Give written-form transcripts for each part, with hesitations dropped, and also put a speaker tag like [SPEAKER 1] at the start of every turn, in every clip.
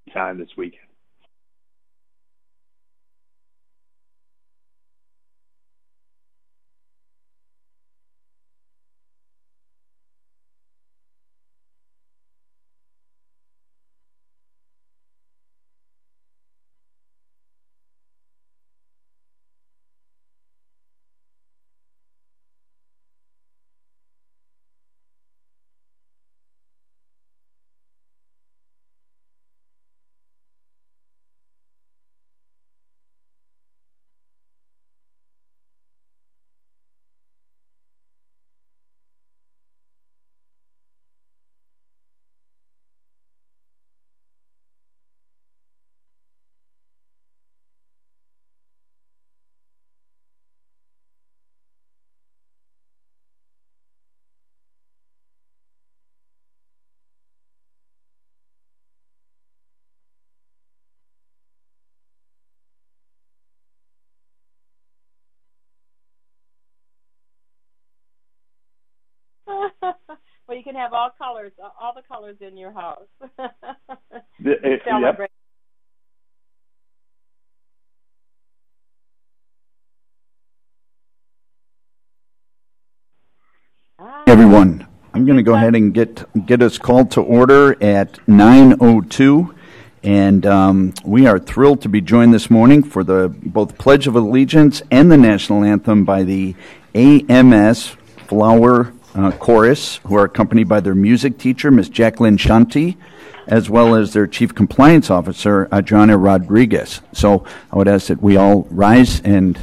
[SPEAKER 1] time this weekend.
[SPEAKER 2] Well, you can have all the colors in your house.
[SPEAKER 1] Yep.
[SPEAKER 3] Everyone, I'm going to go ahead and get us called to order at 9:02, and we are thrilled to be joined this morning for the both Pledge of Allegiance and the National Anthem by the AMS Flower Chorus, who are accompanied by their music teacher, Ms. Jacqueline Shanti, as well as their Chief Compliance Officer, Adriana Rodriguez. So I would ask that we all rise and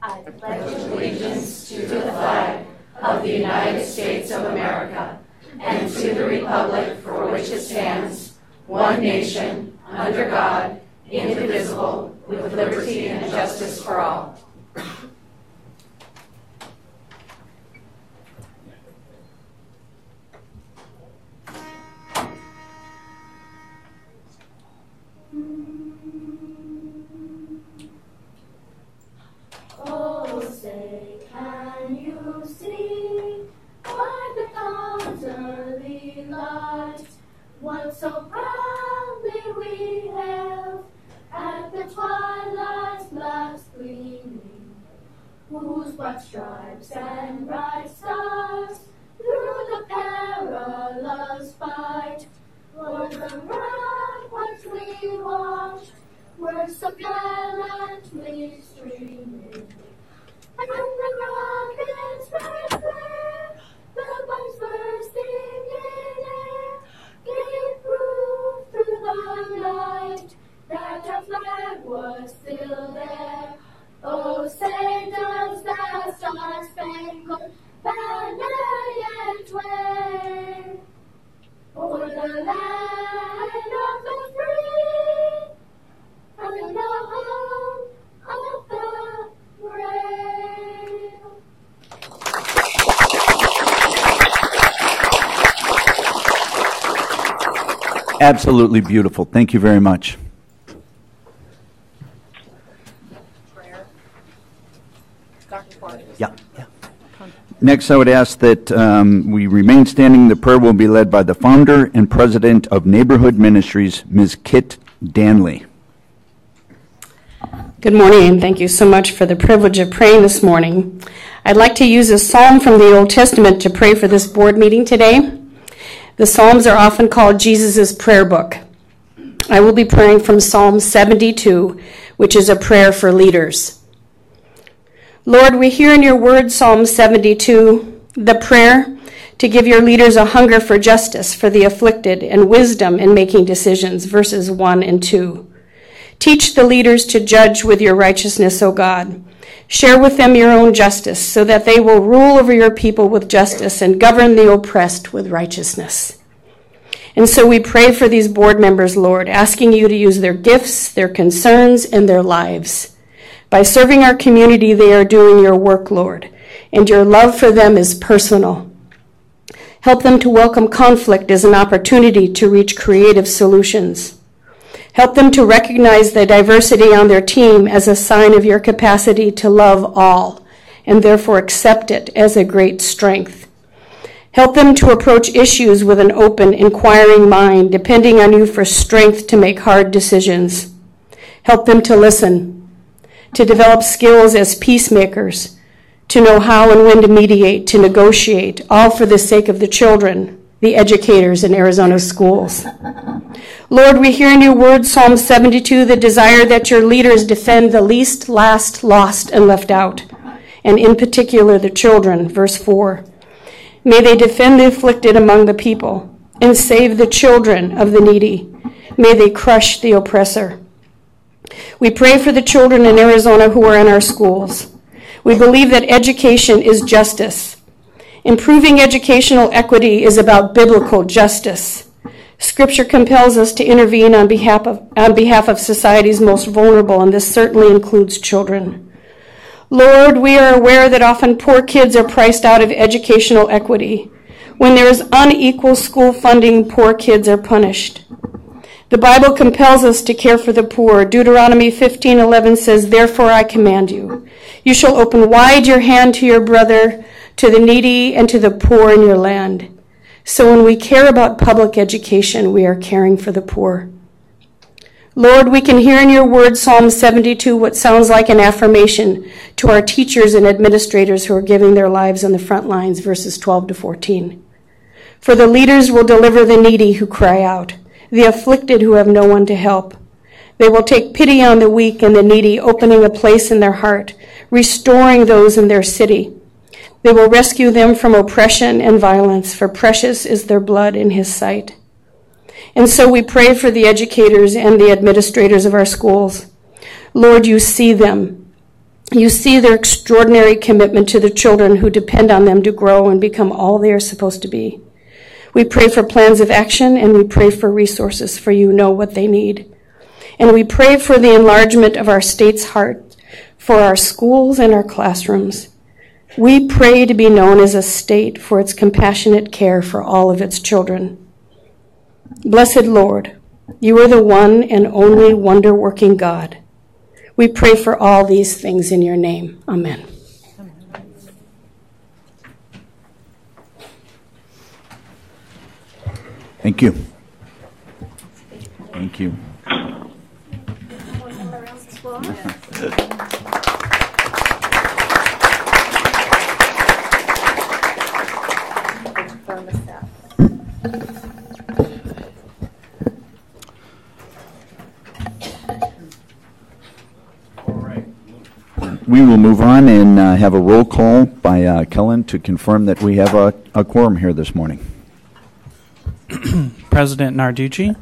[SPEAKER 4] I pledge allegiance to the flag of the United States of America and to the republic for which it stands, one nation, under God, indivisible, with liberty and justice for all.
[SPEAKER 5] Oh, say, can you see by the dawn's early light what so proudly we hailed at the twilight's last gleaming, whose white stripes and bright stars through the perilous fight were the ramparts we watched, were so gallantly streaming. And the rockets burst where the bombs bursting in air gave proof through the night that our flag was still there. Oh, say does that star-spangled banner yet wave o'er the land of the free and the home of the brave?
[SPEAKER 3] absolutely beautiful. Thank you very much. Yeah. Next, I would ask that we remain standing. The prayer will be led by the founder and president of Neighborhood Ministries, Ms. Kit Danley.
[SPEAKER 6] Good morning, and thank you so much for the privilege of praying this morning. I'd like to use a psalm from the Old Testament to pray for this board meeting today. The Psalms are often called Jesus' prayer book. I will be praying from Psalm 72, which is a prayer for leaders. Lord, we hear in your word, Psalm 72, the prayer to give your leaders a hunger for justice for the afflicted and wisdom in making decisions, verses 1 and 2. Teach the leaders to judge with your righteousness, O God. Share with them your own justice so that they will rule over your people with justice and govern the oppressed with righteousness. And so we pray for these board members, Lord, asking you to use their gifts, their concerns, and their lives. By serving our community, they are doing your work, Lord, and your love for them is personal. Help them to welcome conflict as an opportunity to reach creative solutions. Help them to recognize the diversity on their team as a sign of your capacity to love all, and therefore accept it as a great strength. Help them to approach issues with an open, inquiring mind, depending on you for strength to make hard decisions. Help them to listen, to develop skills as peacemakers, to know how and when to mediate, to negotiate, all for the sake of the children, the educators in Arizona's schools. Lord, we hear in your word, Psalm 72, the desire that your leaders defend the least, last, lost, and left out, and in particular the children, verse 4. May they defend the afflicted among the people and save the children of the needy. May they crush the oppressor. We pray for the children in Arizona who are in our schools. We believe that education is justice. Improving educational equity is about biblical justice. Scripture compels us to intervene on behalf of society's most vulnerable, and this certainly includes children. Lord, we are aware that often poor kids are priced out of educational equity. When there is unequal school funding, poor kids are punished. The Bible compels us to care for the poor. Deuteronomy 15:11 says, "Therefore I command you, you shall open wide your hand to your brother, to the needy, and to the poor in your land." So when we care about public education, we are caring for the poor. Lord, we can hear in your word, Psalm 72, what sounds like an affirmation to our teachers and administrators who are giving their lives on the front lines, verses 12 to 14. For the leaders will deliver the needy who cry out, the afflicted who have no one to help. They will take pity on the weak and the needy, opening a place in their heart, restoring those in their city. They will rescue them from oppression and violence, for precious is their blood in his sight. And so we pray for the educators and the administrators of our schools. Lord, you see them. You see their extraordinary commitment to the children who depend on them to grow and become all they are supposed to be. We pray for plans of action, and we pray for resources, for you know what they need. And we pray for the enlargement of our state's heart, for our schools and our classrooms. We pray to be known as a state for its compassionate care for all of its children. Blessed Lord, you are the one and only wonder-working God. We pray for all these things in your name. Amen.
[SPEAKER 3] Thank you. Thank you. We will move on and have a roll call by Kellen to confirm that we have a quorum here this morning.
[SPEAKER 1] President Narducci.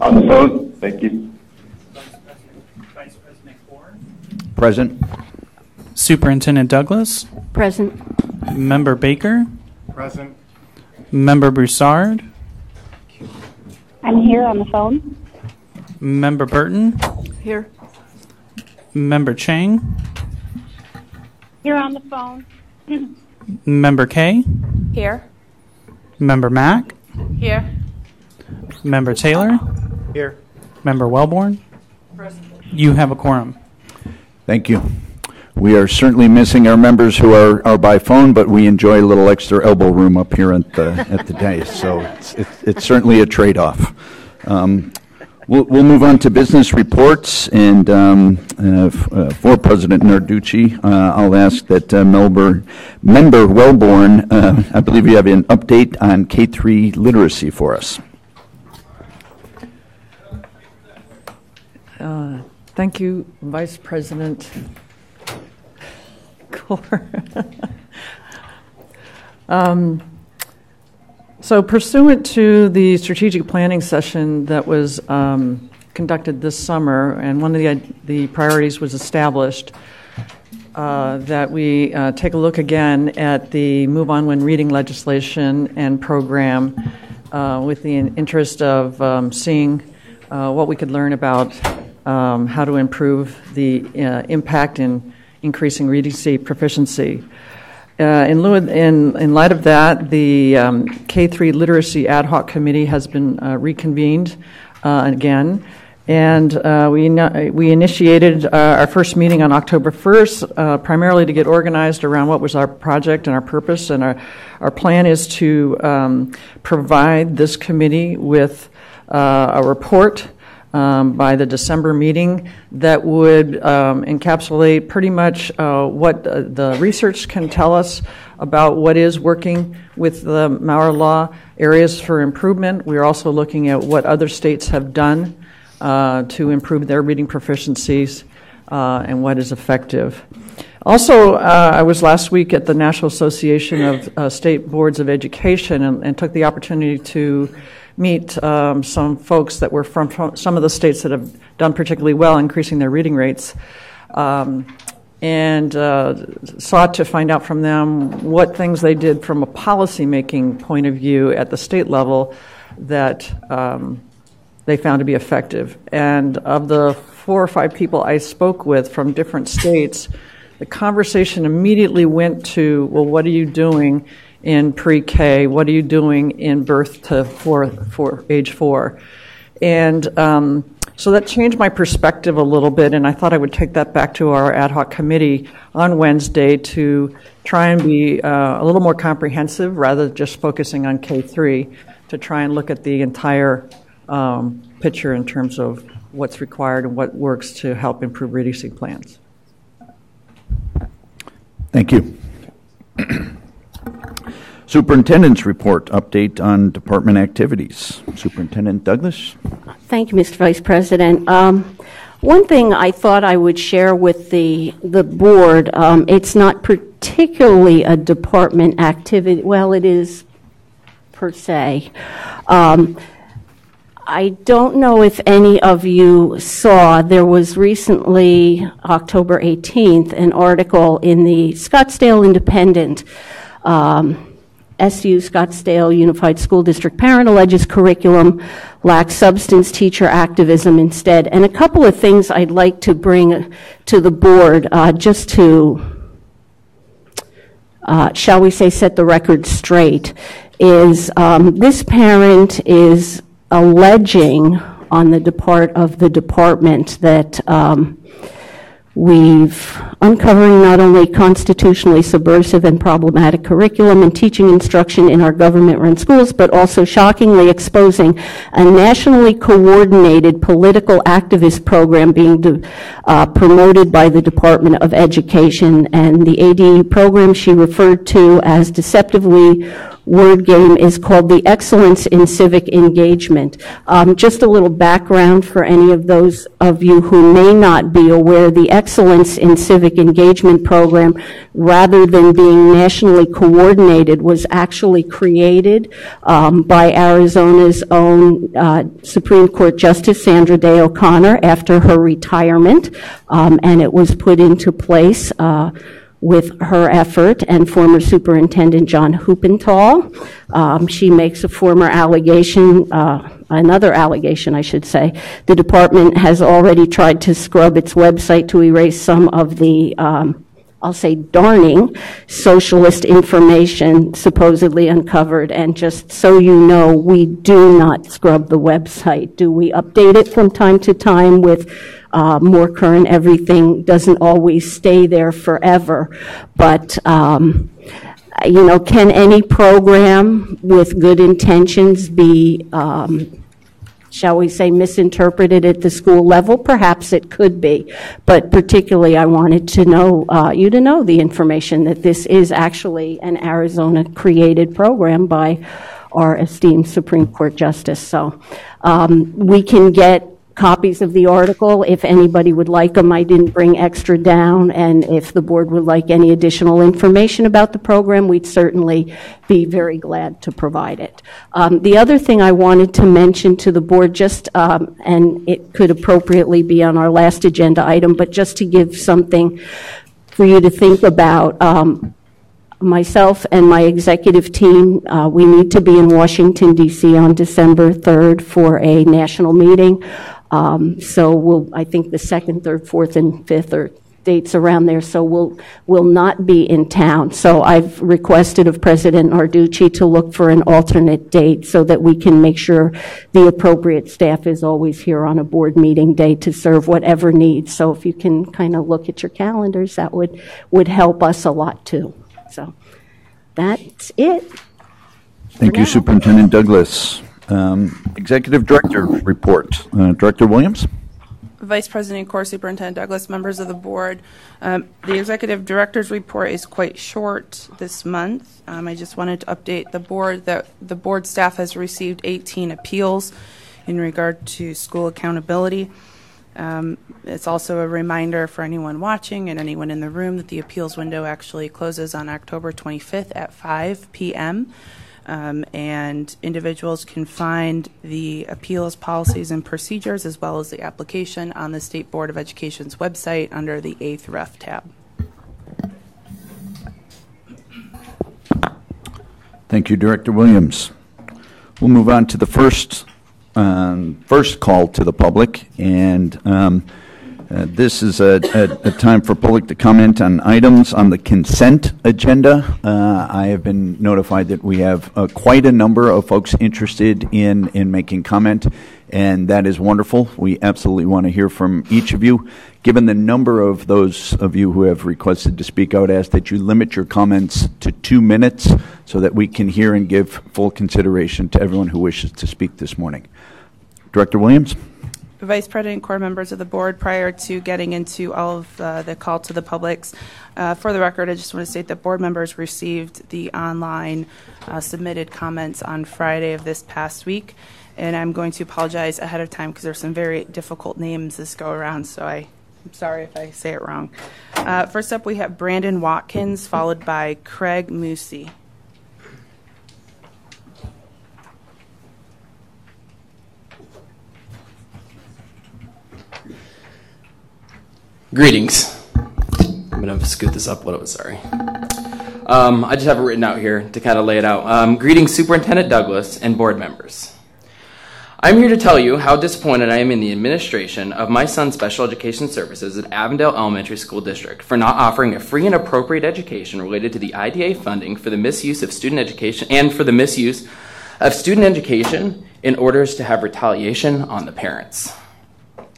[SPEAKER 7] On the phone. Thank you.
[SPEAKER 1] Vice President Ford.
[SPEAKER 3] Present.
[SPEAKER 1] Superintendent Douglas.
[SPEAKER 6] Present.
[SPEAKER 1] Member Baker.
[SPEAKER 7] Present.
[SPEAKER 1] Member Broussard.
[SPEAKER 8] I'm here on the phone.
[SPEAKER 1] Member Burton.
[SPEAKER 8] Here.
[SPEAKER 1] Member Chang.
[SPEAKER 8] Here on the phone.
[SPEAKER 1] Member Kay.
[SPEAKER 8] Here.
[SPEAKER 1] Member Mack.
[SPEAKER 8] Here.
[SPEAKER 1] Member Taylor.
[SPEAKER 7] Here.
[SPEAKER 1] Member Wellborn.
[SPEAKER 8] Present.
[SPEAKER 1] You have a quorum.
[SPEAKER 3] Thank you. We are certainly missing our members who are by phone, but we enjoy a little extra elbow room up here at the dais, so it's certainly a trade-off. We'll move on to business reports, and for President Narducci, I'll ask that member Wellborn, I believe you have an update on K-3 literacy for us.
[SPEAKER 9] Thank you, Vice President Gore. So pursuant to the strategic planning session that was conducted this summer, and one of the priorities was established, that we take a look again at the Move On When Reading legislation and program with the interest of seeing what we could learn about how to improve the impact in increasing reading proficiency. In light of that, the K-3 Literacy Ad Hoc Committee has been reconvened again. And we initiated our first meeting on October 1st, primarily to get organized around what was our project and our purpose. And our plan is to provide this committee with a report by the December meeting that would encapsulate pretty much what the research can tell us about what is working with the Maurer Law, areas for improvement. We're also looking at what other states have done to improve their reading proficiencies and what is effective. Also, I was last week at the National Association of State Boards of Education and took the opportunity to meet some folks that were from some of the states that have done particularly well increasing their reading rates, and sought to find out from them what things they did from a policy-making point of view at the state level that they found to be effective. And of the 4 or 5 people I spoke with from different states, the conversation immediately went to, well, what are you doing in pre-K? What are you doing in birth to age 4? And so that changed my perspective a little bit, and I thought I would take that back to our ad hoc committee on Wednesday to try and be a little more comprehensive rather than just focusing on K3, to try and look at the entire picture in terms of what's required and what works to help improve reading plans.
[SPEAKER 3] Thank you. Superintendent's report, update on department activities. Superintendent Douglas.
[SPEAKER 10] Thank you, Mr. Vice President. One thing I thought I would share with the board, it's not particularly a department activity. Well, it is per se. I don't know if any of you saw, there was recently, October 18th, an article in the Scottsdale Independent, SU Scottsdale Unified School District parent alleges curriculum lacks substance, teacher activism instead. And a couple of things I'd like to bring to the board just to, shall we say, set the record straight, is this parent is alleging on the part of the department that we've uncovering not only constitutionally subversive and problematic curriculum and teaching instruction in our government-run schools, but also shockingly exposing a nationally coordinated political activist program being promoted by the Department of Education. And the ADE program she referred to as deceptively word game is called the Excellence in Civic Engagement. Just a little background for any of those of you who may not be aware, the Excellence in Civic Engagement program, rather than being nationally coordinated, was actually created by Arizona's own Supreme Court Justice Sandra Day O'Connor after her retirement, and it was put into place with her effort and former Superintendent John Huppenthal. She makes a former allegation, another allegation, I should say. The department has already tried to scrub its website to erase some of the, I'll say, darning socialist information supposedly uncovered. And just so you know, we do not scrub the website. Do we update it from time to time with more current everything? Doesn't always stay there forever. But, you know, can any program with good intentions be, shall we say, misinterpreted at the school level? Perhaps it could be. But particularly I wanted to know, you to know the information that this is actually an Arizona-created program by our esteemed Supreme Court Justice. So we can get copies of the article if anybody would like them. I didn't bring extra down, and if the board would like any additional information about the program, we'd certainly be very glad to provide it. The other thing I wanted to mention to the board, just and it could appropriately be on our last agenda item, but just to give something for you to think about, myself and my executive team, we need to be in Washington, D.C. on December 3rd for a national meeting. So we'll, I think the 2nd, 3rd, 4th, and 5th, or dates around there, so will not be in town. So I've requested of President Narducci to look for an alternate date so that we can make sure the appropriate staff is always here on a board meeting day to serve whatever needs. So if you can kind of look at your calendars, that would help us a lot too. So that's it.
[SPEAKER 3] Thank you, Superintendent Douglas. Executive Director report. Director Williams?
[SPEAKER 11] Vice President, Corps Superintendent Douglas, members of the board. The Executive Director's report is quite short this month. I just wanted to update the board that the board staff has received 18 appeals in regard to school accountability. It's also a reminder for anyone watching and anyone in the room that the appeals window actually closes on October 25th at 5 p.m. And individuals can find the appeals policies and procedures as well as the application on the State Board of Education's website under the 8th Ref tab.
[SPEAKER 3] Thank you, Director Williams. We'll move on to the first call to the public, and this is a time for public to comment on items on the consent agenda. I have been notified that we have quite a number of folks interested in making comment, and that is wonderful. We absolutely want to hear from each of you. Given the number of those of you who have requested to speak, I would ask that you limit your comments to 2 minutes so that we can hear and give full consideration to everyone who wishes to speak this morning. Director Williams?
[SPEAKER 11] Vice President, core members of the board, prior to getting into all of the call to the publics, for the record, I just want to state that board members received the online submitted comments on Friday of this past week, and I'm going to apologize ahead of time because there's some very difficult names this go around, so I'm sorry if I say it wrong. First up, we have Brandon Watkins, followed by Craig Moosey.
[SPEAKER 12] Greetings. I'm going to scoot this up a little bit, sorry. I just have it written out here to kind of lay it out. Greetings, Superintendent Douglas and board members. I'm here to tell you how disappointed I am in the administration of my son's special education services at Avondale Elementary School District for not offering a free and appropriate education related to the IDA funding for the misuse of student education and for the misuse of student education in order to have retaliation on the parents.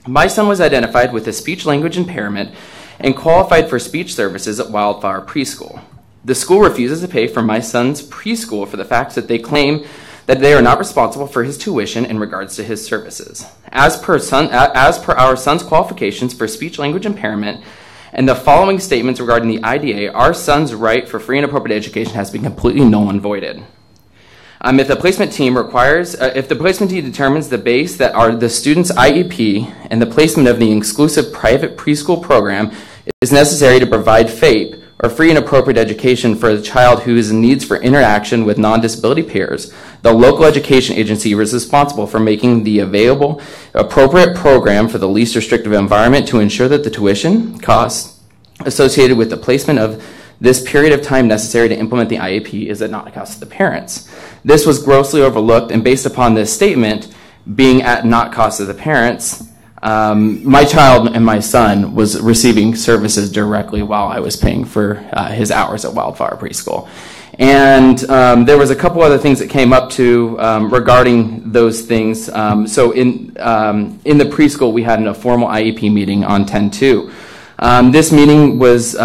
[SPEAKER 12] My son was identified with a speech-language impairment and qualified for speech services at Wildflower Preschool. The school refuses to pay for my son's preschool for the fact that they claim that they are not responsible for his tuition in regards to his services. As per our son's qualifications for speech-language impairment and the following statements regarding the IDA, our son's right for free and appropriate education has been completely null and voided. If the placement team determines the base that are the student's IEP and the placement of the exclusive private preschool program is necessary to provide FAPE or free and appropriate education for a child who is in needs for interaction with non-disability peers, the local education agency is responsible for making the available appropriate program for the least restrictive environment to ensure that the tuition costs associated with the placement of this period of time necessary to implement the IEP is at not a cost to the parents. This was grossly overlooked, and based upon this statement being at not cost to the parents, my child and my son was receiving services directly while I was paying for his hours at Wildflower Preschool. And there was a couple other things that came up too regarding those things. So in the preschool, we had a formal IEP meeting on 10/2. This meeting was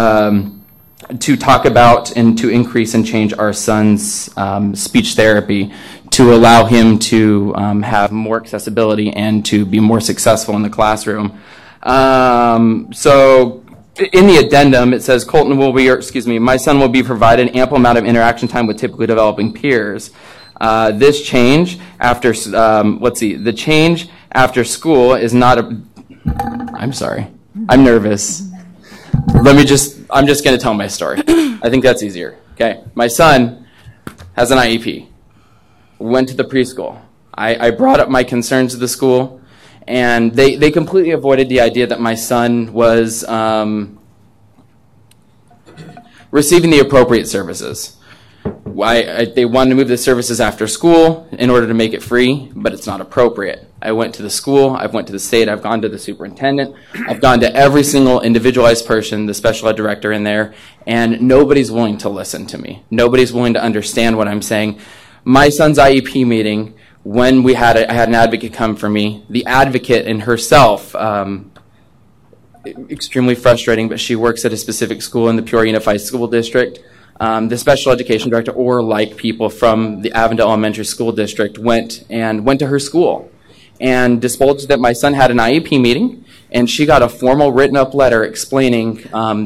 [SPEAKER 12] to talk about and to increase and change our son's speech therapy to allow him to have more accessibility and to be more successful in the classroom. So in the addendum, it says my son will be provided an ample amount of interaction time with typically developing peers. This change after, the change after school is not I'm sorry, I'm nervous. I'm just going to tell my story. I think that's easier. Okay. My son has an IEP. Went to the preschool. I brought up my concerns to the school, and they completely avoided the idea that my son was receiving the appropriate services. They wanted to move the services after school in order to make it free, but it's not appropriate. I went to the school, I've went to the state, I've gone to the superintendent, I've gone to every single individualized person, the special ed director in there, and nobody's willing to listen to me. Nobody's willing to understand what I'm saying. My son's IEP meeting, when I had an advocate come for me, the advocate in herself, extremely frustrating, but she works at a specific school in the Peoria Unified School District. The special education director, or like people from the Avondale Elementary School District, went to her school and divulged that my son had an IEP meeting, and she got a formal written up letter explaining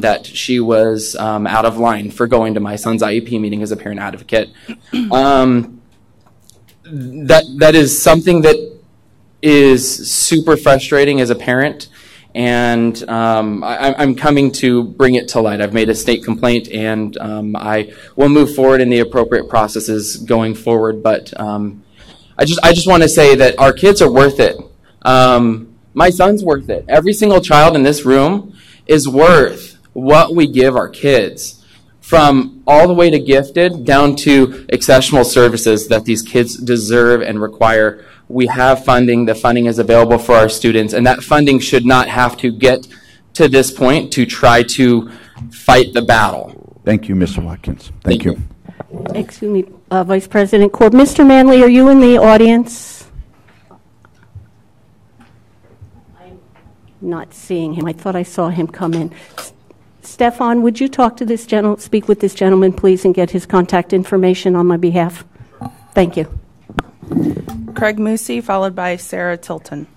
[SPEAKER 12] that she was out of line for going to my son's IEP meeting as a parent advocate. That is something that is super frustrating as a parent, and I'm coming to bring it to light. I've made a state complaint, and I will move forward in the appropriate processes going forward, but I just want to say that our kids are worth it. My son's worth it. Every single child in this room is worth what we give our kids, from all the way to gifted down to exceptional services that these kids deserve and require. We have funding. The funding is available for our students, and that funding should not have to get to this point to try to fight the battle.
[SPEAKER 3] Thank you, Mr. Watkins. Thank you.
[SPEAKER 10] Excuse me, Vice President Korb. Mr. Manley, are you in the audience? I'm not seeing him. I thought I saw him come in. Stefan, would you talk to this speak with this gentleman, please, and get his contact information on my behalf? Thank you.
[SPEAKER 11] Craig Moosey, followed by Sarah Tilton.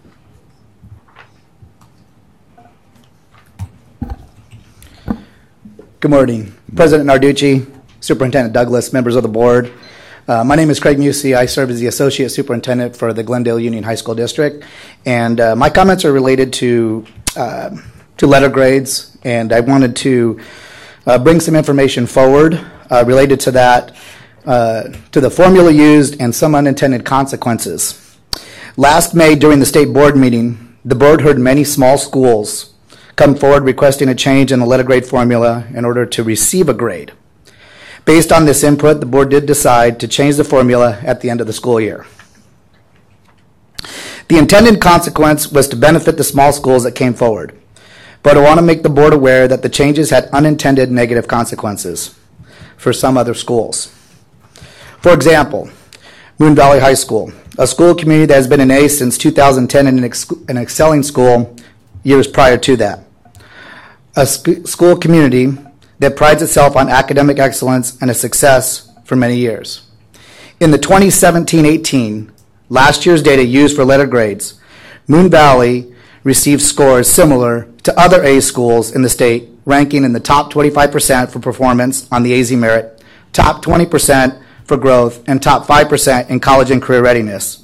[SPEAKER 13] Good morning. President Narducci, Superintendent Douglas, members of the board. My name is Craig Moosey. I serve as the Associate Superintendent for the Glendale Union High School District. And my comments are related to letter grades, and I wanted to bring some information forward related to that, to the formula used and some unintended consequences. Last May, during the state board meeting, the board heard many small schools come forward requesting a change in the letter grade formula in order to receive a grade. Based on this input, the board did decide to change the formula at the end of the school year. The intended consequence was to benefit the small schools that came forward, but I want to make the board aware that the changes had unintended negative consequences for some other schools. For example, Moon Valley High School, a school community that has been an A since 2010 and an excelling school years prior to that. A school community that prides itself on academic excellence and a success for many years. In the 2017-18, last year's data used for letter grades, Moon Valley received scores similar to other A schools in the state, ranking in the top 25% for performance on the AZ Merit, top 20% for growth, and top 5% in college and career readiness.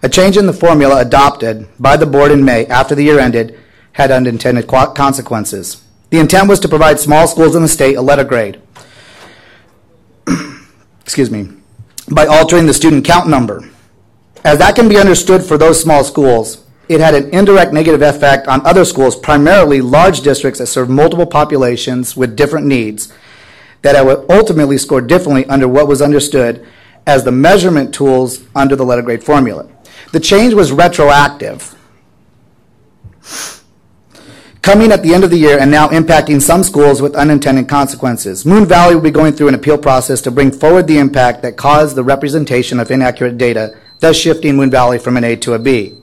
[SPEAKER 13] A change in the formula adopted by the board in May after the year ended had unintended consequences. The intent was to provide small schools in the state a letter grade, by altering the student count number. As that can be understood for those small schools, it had an indirect negative effect on other schools, primarily large districts that serve multiple populations with different needs, that would ultimately score differently under what was understood as the measurement tools under the letter grade formula. The change was retroactive, coming at the end of the year and now impacting some schools with unintended consequences. Moon Valley will be going through an appeal process to bring forward the impact that caused the representation of inaccurate data, thus shifting Moon Valley from an A to a B.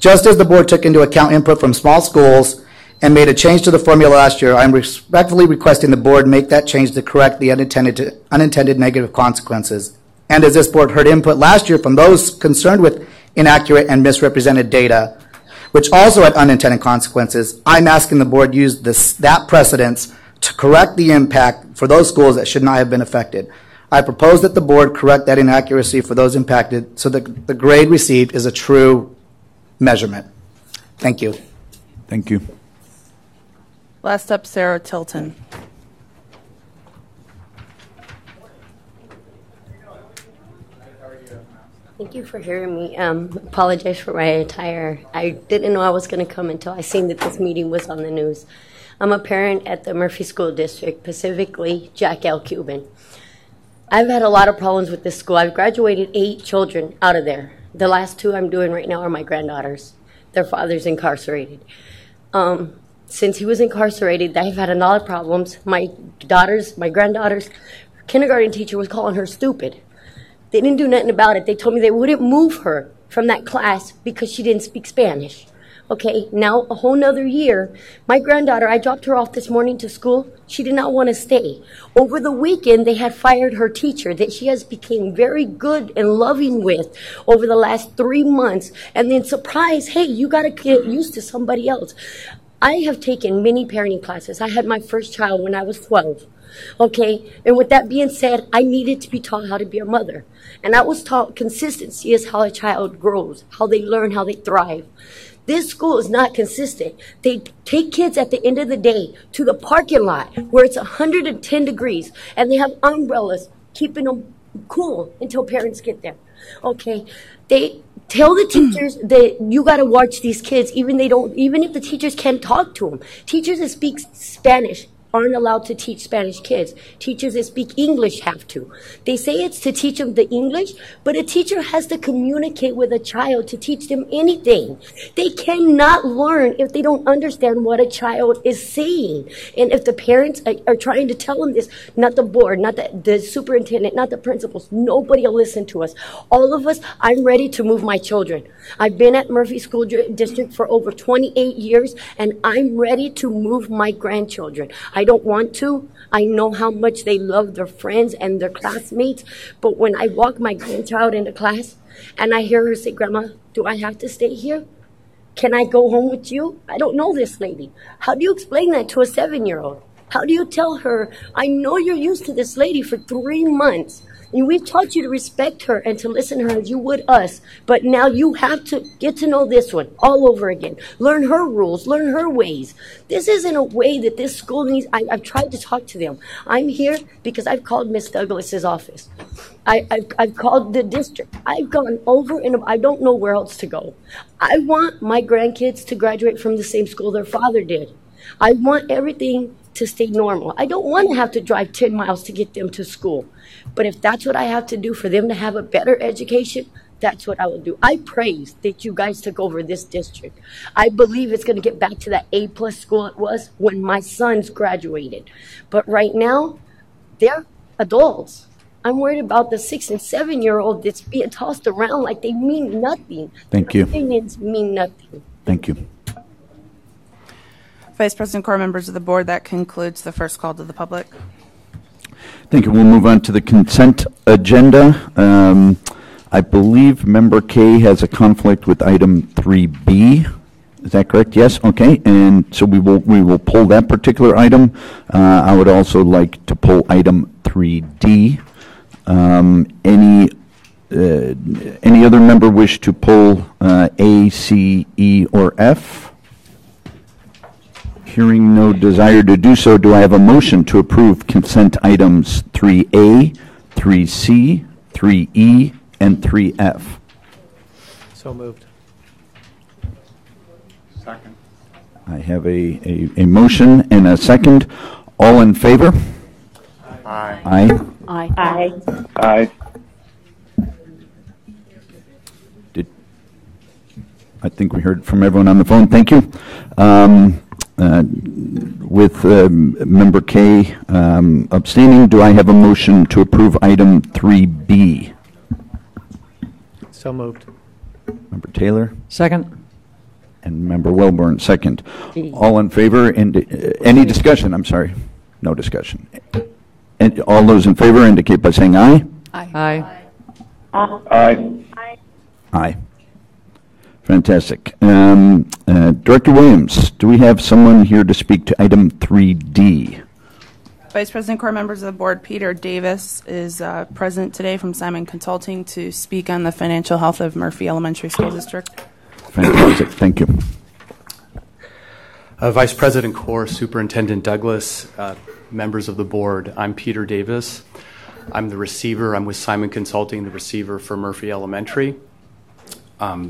[SPEAKER 13] Just as the board took into account input from small schools and made a change to the formula last year, I'm respectfully requesting the board make that change to correct the unintended negative consequences. And as this board heard input last year from those concerned with inaccurate and misrepresented data, which also had unintended consequences, I'm asking the board use that precedence to correct the impact for those schools that should not have been affected. I propose that the board correct that inaccuracy for those impacted so that the grade received is a true measurement. Thank you.
[SPEAKER 3] Thank you.
[SPEAKER 11] Last up, Sarah Tilton.
[SPEAKER 14] Thank you for hearing me. Apologize for my attire. I didn't know I was going to come until I seen that this meeting was on the news. I'm a parent at the Murphy School District, specifically Jack L. Cuban. I've had a lot of problems with this school. I've graduated 8 children out of there. The last 2 I'm doing right now are my granddaughters. Their father's incarcerated. Since he was incarcerated, they've had a lot of problems. My granddaughter's kindergarten teacher was calling her stupid. They didn't do nothing about it. They told me they wouldn't move her from that class because she didn't speak Spanish. Okay, now a whole nother year. My granddaughter, I dropped her off this morning to school. She did not want to stay. Over the weekend, they had fired her teacher that she has become very good and loving with over the last 3 months. And then surprise, hey, you got to get used to somebody else. I have taken many parenting classes. I had my first child when I was 12. Okay, and with that being said, I needed to be taught how to be a mother. And I was taught consistency is how a child grows, how they learn, how they thrive. This school is not consistent. They take kids at the end of the day to the parking lot where it's 110 degrees and they have umbrellas keeping them cool until parents get there. Okay, they tell the teachers that you got to watch these kids even if the teachers can't talk to them. Teachers that speak Spanish aren't allowed to teach Spanish kids. Teachers that speak English have to. They say it's to teach them the English, but a teacher has to communicate with a child to teach them anything. They cannot learn if they don't understand what a child is saying. And if the parents are trying to tell them this, not the board, not the superintendent, not the principals, nobody will listen to us. All of us, I'm ready to move my children. I've been at Murphy School District for over 28 years, and I'm ready to move my grandchildren. I don't want to. I know how much they love their friends and their classmates, but when I walk my grandchild into class and I hear her say, Grandma, do I have to stay here? Can I go home with you? I don't know this lady. How do you explain that to a 7-year-old? How do you tell her, I know you're used to this lady for 3 months, and we've taught you to respect her and to listen to her as you would us, but now you have to get to know this one all over again. Learn her rules, learn her ways. This isn't a way that this school needs. I've tried to talk to them. I'm here because I've called Miss Douglas's office. I've called the district. I've gone over and I don't know where else to go. I want my grandkids to graduate from the same school their father did. I want everything to stay normal. I don't want to have to drive 10 miles to get them to school. But if that's what I have to do for them to have a better education, that's what I will do. I praise that you guys took over this district. I believe it's going to get back to that A+ school it was when my sons graduated. But right now, they're adults. I'm worried about the 6- and 7-year-old that's being tossed around like they mean nothing.
[SPEAKER 3] Thank you.
[SPEAKER 14] Their opinions mean nothing.
[SPEAKER 3] Thank you.
[SPEAKER 11] Vice President Core, members of the board, that concludes the first call to the public.
[SPEAKER 3] Thank you. We'll move on to the consent agenda. I believe Member K has a conflict with item 3B. Is that correct? Yes? Okay. And so we will pull that particular item. I would also like to pull item 3D. Any other member wish to pull A, C, E, or F? Hearing no desire to do so, do I have a motion to approve consent items 3A, 3C, 3E, and 3F?
[SPEAKER 7] So moved. Second.
[SPEAKER 3] I have a motion and a second. All in favor?
[SPEAKER 7] Aye.
[SPEAKER 3] Aye.
[SPEAKER 8] Aye.
[SPEAKER 7] Aye.
[SPEAKER 3] I think we heard from everyone on the phone. Thank you. With Member K abstaining, do I have a motion to approve item 3B?
[SPEAKER 7] So moved.
[SPEAKER 3] Member Taylor?
[SPEAKER 9] Second.
[SPEAKER 3] And Member Welborn, second. All in favor? And any discussion? I'm sorry. No discussion. And all those in favor indicate by saying aye.
[SPEAKER 9] Aye.
[SPEAKER 7] Aye.
[SPEAKER 3] Aye. Fantastic. Director Williams, do we have someone here to speak to item 3D?
[SPEAKER 11] Vice President Core, members of the board, Peter Davis is present today from Simon Consulting to speak on the financial health of Murphy Elementary School District.
[SPEAKER 3] Fantastic. Thank you.
[SPEAKER 15] Vice President Core, Superintendent Douglas, members of the board, I'm Peter Davis. I'm the receiver. I'm with Simon Consulting, the receiver for Murphy Elementary.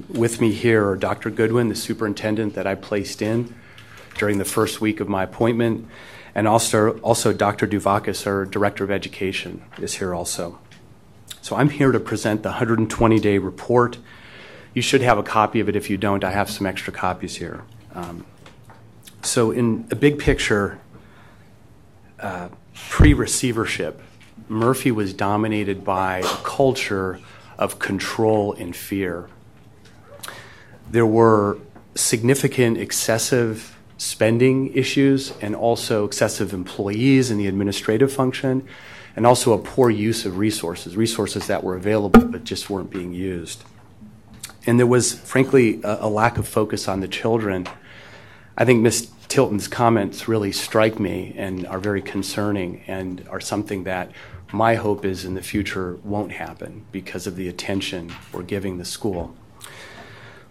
[SPEAKER 15] With me here are Dr. Goodwin, the superintendent that I placed in during the first week of my appointment, And also Dr. Duvakis, our Director of Education, is here also. So I'm here to present the 120-day report. You should have a copy of it. If you don't, I have some extra copies here. So in a big picture, pre-receivership, Murphy was dominated by a culture of control and fear. There were significant excessive spending issues and also excessive employees in the administrative function, and also a poor use of resources that were available but just weren't being used. And there was, frankly, a lack of focus on the children. I think Ms. Tilton's comments really strike me and are very concerning and are something that my hope is in the future won't happen because of the attention we're giving the school.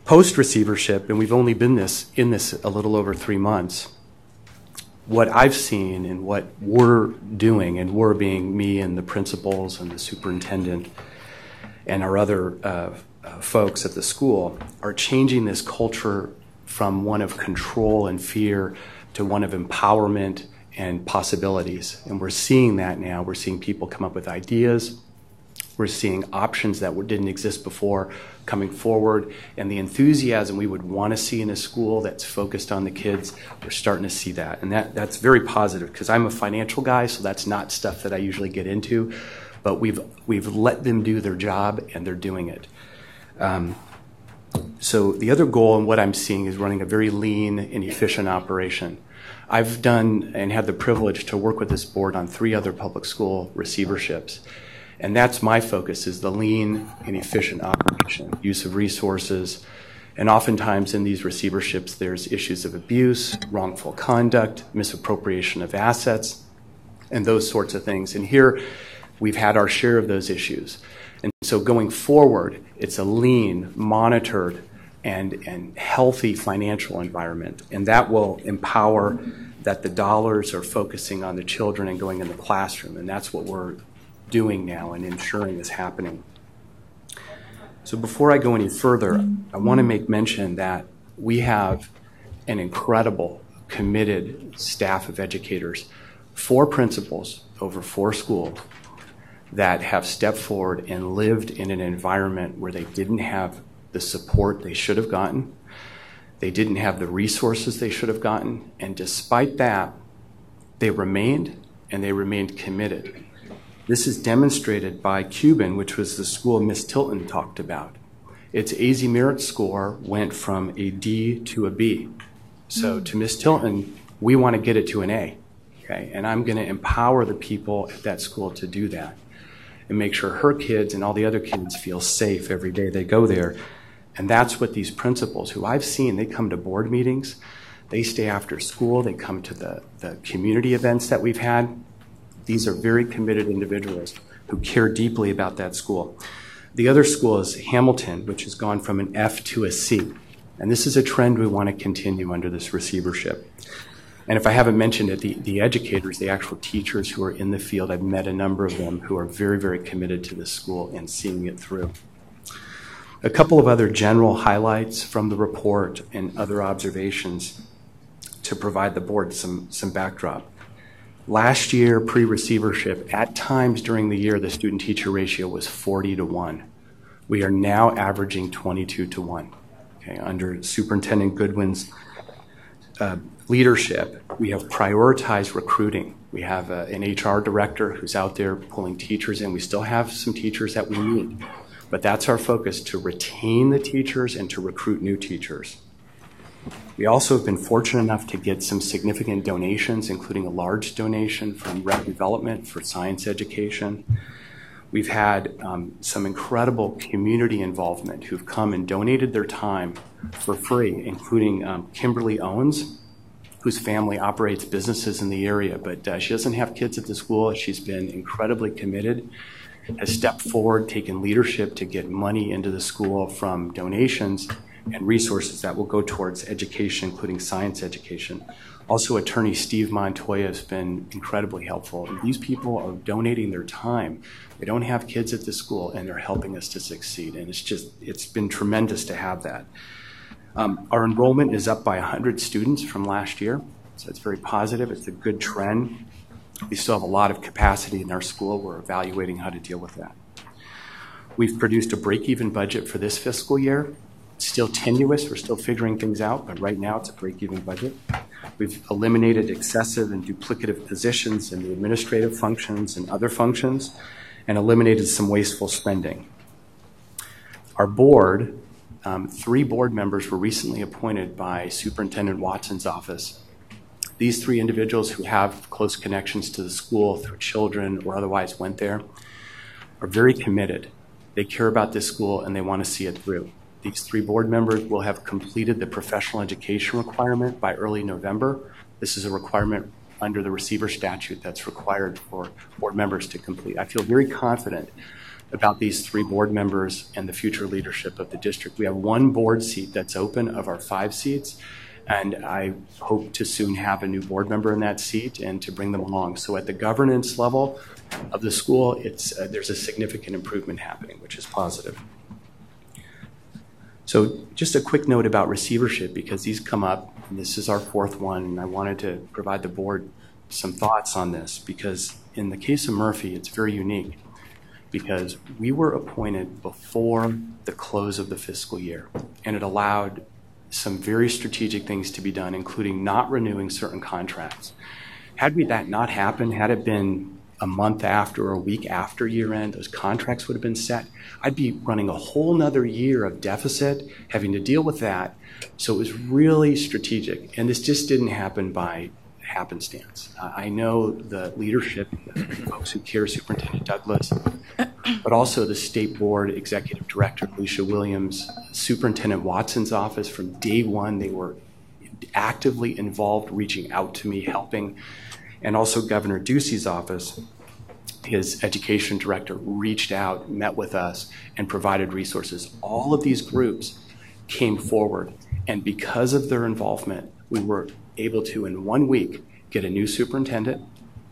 [SPEAKER 15] Post-receivership, and we've only been in this a little over 3 months, what I've seen and what we're doing, and we're being me and the principals and the superintendent and our other folks at the school, are changing this culture from one of control and fear to one of empowerment and possibilities. And we're seeing that now. We're seeing people come up with ideas. We're seeing options that didn't exist before coming forward. And the enthusiasm we would want to see in a school that's focused on the kids, we're starting to see that. And that's very positive, because I'm a financial guy, so that's not stuff that I usually get into. But we've let them do their job, and they're doing it. So the other goal and what I'm seeing is running a very lean and efficient operation. I've done and had the privilege to work with this board on 3 other public school receiverships. And that's my focus, is the lean and efficient operation, use of resources. And oftentimes in these receiverships, there's issues of abuse, wrongful conduct, misappropriation of assets, and those sorts of things. And here we've had our share of those issues. And so going forward, it's a lean, monitored, and healthy financial environment. And that will empower that the dollars are focusing on the children and going in the classroom. And that's what we're doing now and ensuring is happening. So before I go any further, I want to make mention that we have an incredible, committed staff of educators, 4 principals over 4 schools that have stepped forward and lived in an environment where they didn't have the support they should have gotten. They didn't have the resources they should have gotten. And despite that, they remained, and they remained committed. This is demonstrated by Cuban, which was the school Ms. Tilton talked about. Its AZ merit score went from a D to a B. So to Ms. Tilton, we want to get it to an A. Okay? And I'm going to empower the people at that school to do that and make sure her kids and all the other kids feel safe every day they go there. And that's what these principals, who I've seen, they come to board meetings, they stay after school, they come to the community events that we've had. These are very committed individuals who care deeply about that school. The other school is Hamilton, which has gone from an F to a C. And this is a trend we want to continue under this receivership. And if I haven't mentioned it, the educators, the actual teachers who are in the field, I've met a number of them who are very, very committed to this school and seeing it through. A couple of other general highlights from the report and other observations to provide the board some backdrop. Last year, pre-receivership, at times during the year, the student-teacher ratio was 40-1. We are now averaging 22-1. Okay, under Superintendent Goodwin's leadership, we have prioritized recruiting. We have an HR director who's out there pulling teachers in. We still have some teachers that we need, but that's our focus, to retain the teachers and to recruit new teachers. We also have been fortunate enough to get some significant donations, including a large donation from Rep Development for science education. We've had some incredible community involvement who've come and donated their time for free, including Kimberly Owens, whose family operates businesses in the area, but she doesn't have kids at the school. She's been incredibly committed, has stepped forward, taken leadership to get money into the school from donations and resources that will go towards education, including science education. Also, attorney Steve Montoya has been incredibly helpful. And these people are donating their time. They don't have kids at the school, and they're helping us to succeed. And it's been tremendous to have that. Our enrollment is up by 100 students from last year. So it's very positive. It's a good trend. We still have a lot of capacity in our school. We're evaluating how to deal with that. We've produced a break-even budget for this fiscal year. It's still tenuous. We're still figuring things out, but right now it's a break-even budget. We've eliminated excessive and duplicative positions in the administrative functions and other functions and eliminated some wasteful spending. Our board, 3 board members were recently appointed by Superintendent Watson's office. These 3 individuals who have close connections to the school through children or otherwise went there are very committed. They care about this school and they want to see it through. These 3 board members will have completed the professional education requirement by early November. This is a requirement under the Receiver statute that's required for board members to complete. I feel very confident about these 3 board members and the future leadership of the district. We have 1 board seat that's open of our 5 seats, and I hope to soon have a new board member in that seat and to bring them along. So at the governance level of the school, there's a significant improvement happening, which is positive. So just a quick note about receivership, because these come up, and this is our 4th one, and I wanted to provide the board some thoughts on this, because in the case of Murphy, it's very unique, because we were appointed before the close of the fiscal year, and it allowed some very strategic things to be done, including not renewing certain contracts. Had that not happened, had it been a month after or a week after year end, those contracts would have been set. I'd be running a whole nother year of deficit, having to deal with that. So it was really strategic. And this just didn't happen by happenstance. I know the leadership, the folks who care, Superintendent Douglas, but also the State Board Executive Director, Alicia Williams, Superintendent Watson's office. From day one, they were actively involved, reaching out to me, helping. And also Governor Ducey's office, his education director, reached out, met with us, and provided resources. All of these groups came forward, and because of their involvement, we were able to, in 1 week, get a new superintendent,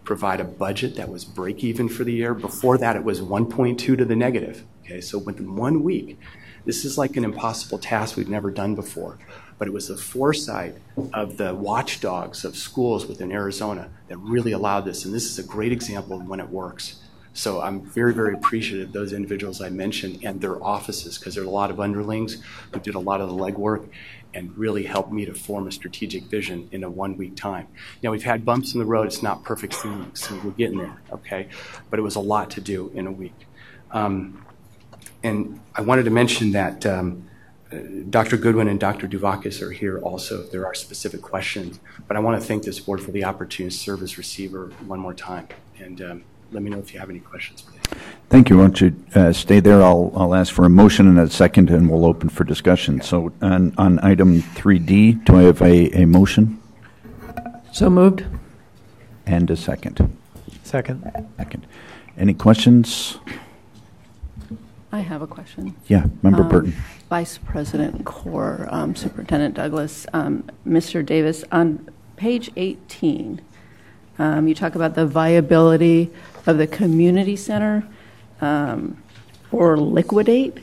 [SPEAKER 15] provide a budget that was break even for the year. Before that, it was 1.2 to the negative. Okay, so within 1 week, this is like an impossible task we've never done before. But it was the foresight of the watchdogs of schools within Arizona that really allowed this. And this is a great example of when it works. So I'm very, very appreciative of those individuals I mentioned and their offices, because there are a lot of underlings who did a lot of the legwork and really helped me to form a strategic vision in a 1 week time. Now, we've had bumps in the road. It's not perfect, so we're getting there, okay? But it was a lot to do in a week. And I wanted to mention that Dr. Goodwin and Dr. Duvakis are here also if there are specific questions. But I want to thank this board for the opportunity to serve as receiver one more time. And let me know if you have any questions, please.
[SPEAKER 3] Thank you. Why don't you stay there? I'll ask for a motion and a second, and we'll open for discussion. Okay. So on item 3D, do I have a motion?
[SPEAKER 9] So moved.
[SPEAKER 3] And a second.
[SPEAKER 7] Second.
[SPEAKER 3] Any questions?
[SPEAKER 16] I have a question.
[SPEAKER 3] Yeah, Member Burton.
[SPEAKER 16] Vice President Core, Superintendent Douglas, Mr. Davis, on page 18, you talk about the viability of the community center or liquidate.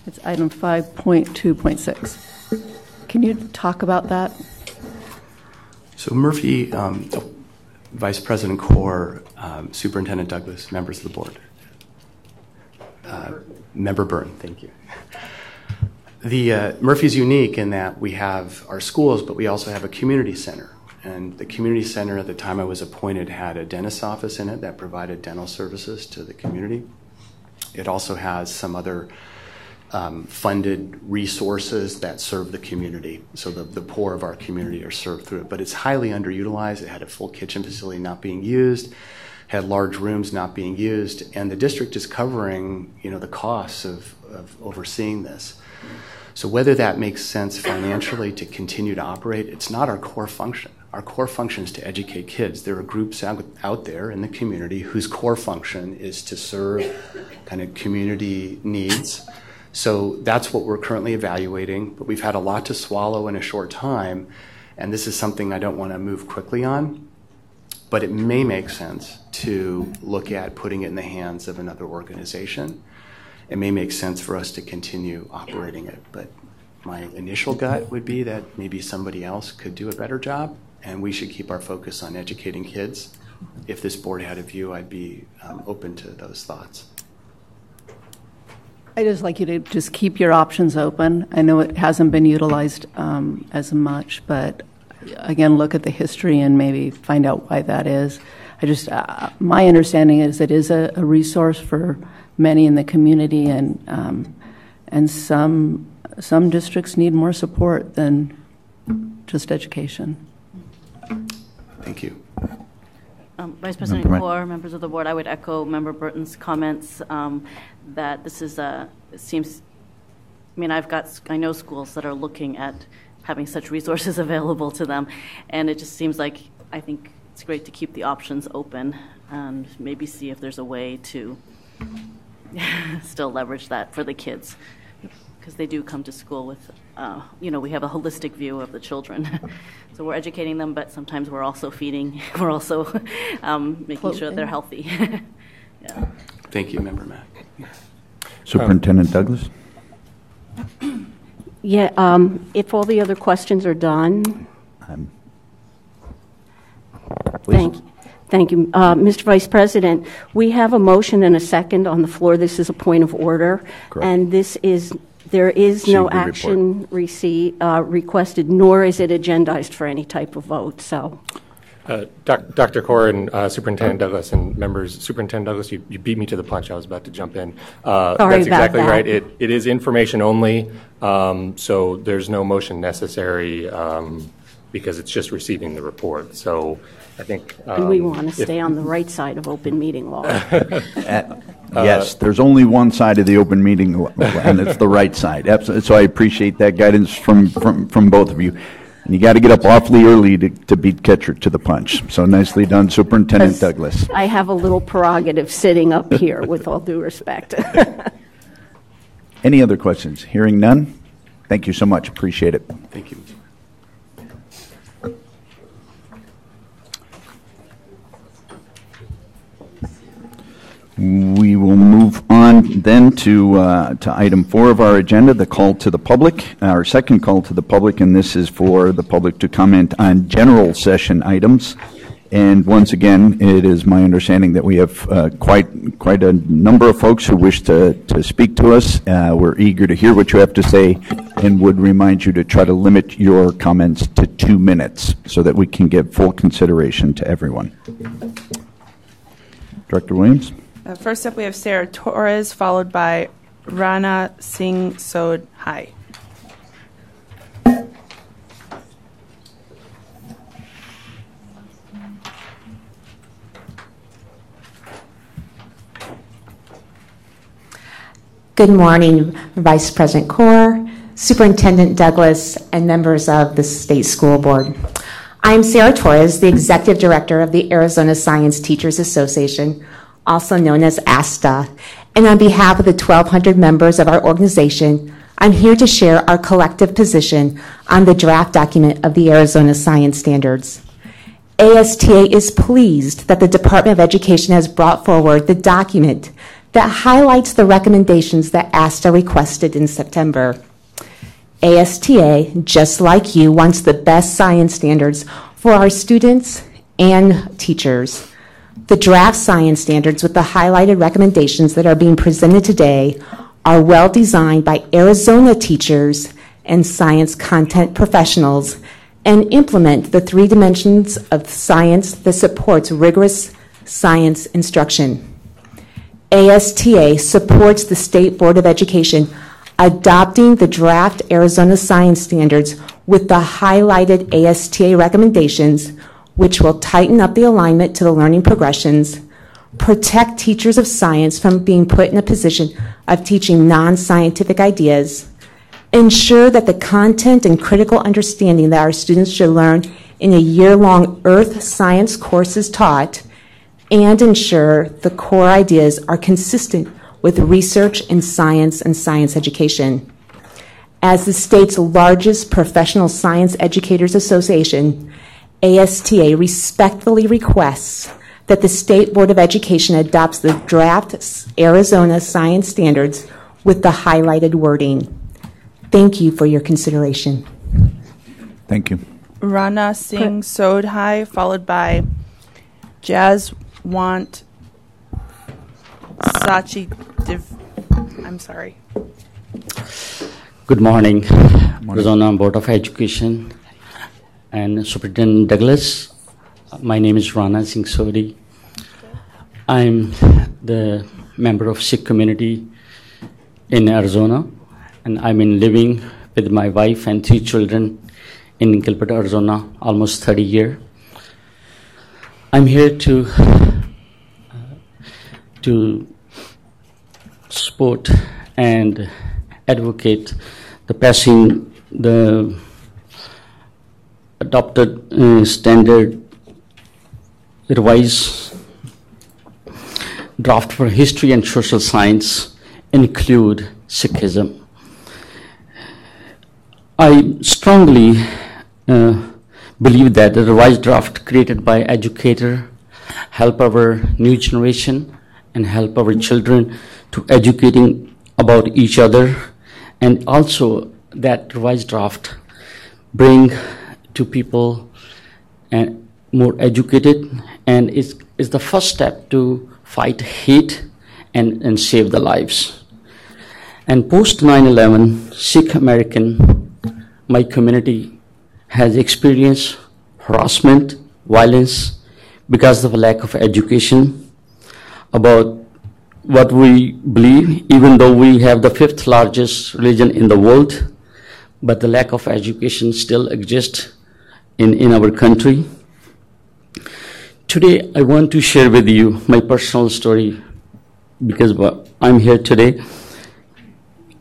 [SPEAKER 16] It's item 5.2.6. Can you talk about that?
[SPEAKER 15] So Murphy, Vice President Core, Superintendent Douglas, members of the board. Member Byrne, thank you. Murphy's unique in that we have our schools, but we also have a community center. And the community center at the time I was appointed had a dentist's office in it that provided dental services to the community. It also has some other funded resources that serve the community. So the poor of our community are served through it. But it's highly underutilized. It had a full kitchen facility not being used, had large rooms not being used, and the district is covering, the costs of overseeing this. So whether that makes sense financially to continue to operate, it's not our core function. Our core function is to educate kids. There are groups out there in the community whose core function is to serve kind of community needs. So that's what we're currently evaluating, but we've had a lot to swallow in a short time, and this is something I don't want to move quickly on, but it may make sense to look at putting it in the hands of another organization. It may make sense for us to continue operating it, but my initial gut would be that maybe somebody else could do a better job, and we should keep our focus on educating kids. If this board had a view, I'd be open to those thoughts.
[SPEAKER 16] I'd just like you to just keep your options open. I know it hasn't been utilized as much, but again, look at the history and maybe find out why that is. My understanding is it is a resource for many in the community, and some districts need more support than just education.
[SPEAKER 15] Thank you.
[SPEAKER 17] Vice President Kaur, members of the board, I would echo Member Burton's comments that this is it seems, I mean, I know schools that are looking at having such resources available to them, and it just seems like, I think it's great to keep the options open and maybe see if there's a way to still leverage that for the kids, because they do come to school with, we have a holistic view of the children. So we're educating them, but sometimes we're also feeding, we're also making sure that they're healthy. Yeah.
[SPEAKER 15] Thank you, Member Mack.
[SPEAKER 3] Superintendent Douglas?
[SPEAKER 10] Yeah, if all the other questions are done. Thank you. Mr. Vice President, we have a motion and a second on the floor. This is a point of order.
[SPEAKER 3] Correct.
[SPEAKER 10] And there is no action requested, nor is it agendized for any type of vote. So,
[SPEAKER 18] Dr. Kaur and Superintendent Douglas and members, Superintendent Douglas, you beat me to the punch. I was about to jump in. That's exactly right. It is information only, so there's no motion necessary because it's just receiving the report. So I think
[SPEAKER 10] and we want to stay on the right side of open meeting law.
[SPEAKER 3] Yes, there's only one side of the open meeting law, and it's the right side. Absolutely. So I appreciate that guidance from both of you. And you got to get up awfully early to beat catcher to the punch. So nicely done, Superintendent Douglas.
[SPEAKER 10] I have a little prerogative sitting up here, with all due respect.
[SPEAKER 3] Any other questions? Hearing none, thank you so much. Appreciate it.
[SPEAKER 15] Thank you.
[SPEAKER 3] We will move on then to item 4 of our agenda, the call to the public, our second call to the public, and this is for the public to comment on general session items. And once again, it is my understanding that we have quite a number of folks who wish to speak to us. We're eager to hear what you have to say and would remind you to try to limit your comments to 2 minutes so that we can give full consideration to everyone. Director Williams?
[SPEAKER 11] First up, we have Sarah Torres, followed by Rana Singh Sodhai.
[SPEAKER 19] Good morning, Vice President Kaur, Superintendent Douglas, and members of the State School Board. I'm Sarah Torres, the Executive Director of the Arizona Science Teachers Association, also known as ASTA, and on behalf of the 1,200 members of our organization, I'm here to share our collective position on the draft document of the Arizona Science Standards. ASTA is pleased that the Department of Education has brought forward the document that highlights the recommendations that ASTA requested in September. ASTA, just like you, wants the best science standards for our students and teachers. The draft science standards with the highlighted recommendations that are being presented today are well designed by Arizona teachers and science content professionals and implement the 3 dimensions of science that supports rigorous science instruction. ASTA supports the State Board of Education adopting the draft Arizona Science Standards with the highlighted ASTA recommendations, which will tighten up the alignment to the learning progressions, protect teachers of science from being put in a position of teaching non-scientific ideas, ensure that the content and critical understanding that our students should learn in a year-long earth science course is taught, and ensure the core ideas are consistent with research in science and science education. As the state's largest professional science educators association, ASTA respectfully requests that the State Board of Education adopts the draft Arizona Science Standards with the highlighted wording. Thank you for your consideration.
[SPEAKER 3] Thank you.
[SPEAKER 11] Rana Singh Sodhai, followed by Jaswant Sachi I'm sorry.
[SPEAKER 20] Good morning, Arizona Board of Education and Superintendent Douglas. My name is Rana Singh Sodhi. I'm the member of Sikh community in Arizona, and I'm living with my wife and 3 children in Gilbert, Arizona, almost 30 years. I'm here to support and advocate the passing the adopted standard revised draft for history and social science include Sikhism. I strongly believe that the revised draft created by educator help our new generation and help our children to educating about each other, and also that revised draft bring to people and more educated, and is the first step to fight hate and save the lives. And post 9/11, Sikh American, my community has experienced harassment, violence because of a lack of education about what we believe, even though we have the 5th largest religion in the world, but the lack of education still exists in our country. Today, I want to share with you my personal story because I'm here today.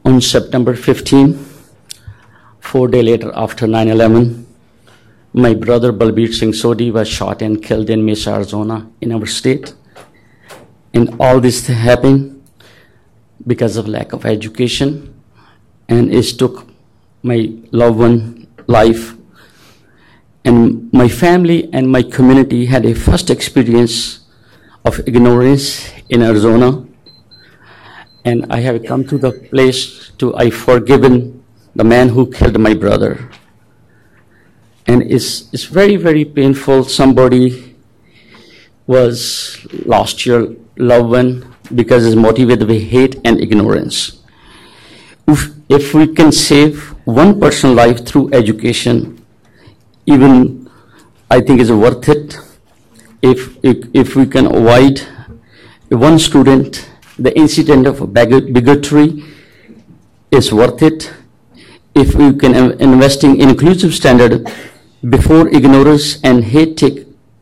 [SPEAKER 20] On September 15, 4 days later after 9/11, my brother Balbir Singh Sodhi was shot and killed in Mesa, Arizona, in our state. And all this happened because of lack of education, and it took my loved one life. And my family and my community had a first experience of ignorance in Arizona. And I have come to the place I forgiven the man who killed my brother. And it's very, very painful. Somebody was lost your loved one because it's motivated by hate and ignorance. If we can save one person's life through education, even I think it's worth it. If we can avoid one student, the incident of bigotry is worth it. If we can invest in inclusive standard before ignorance and hate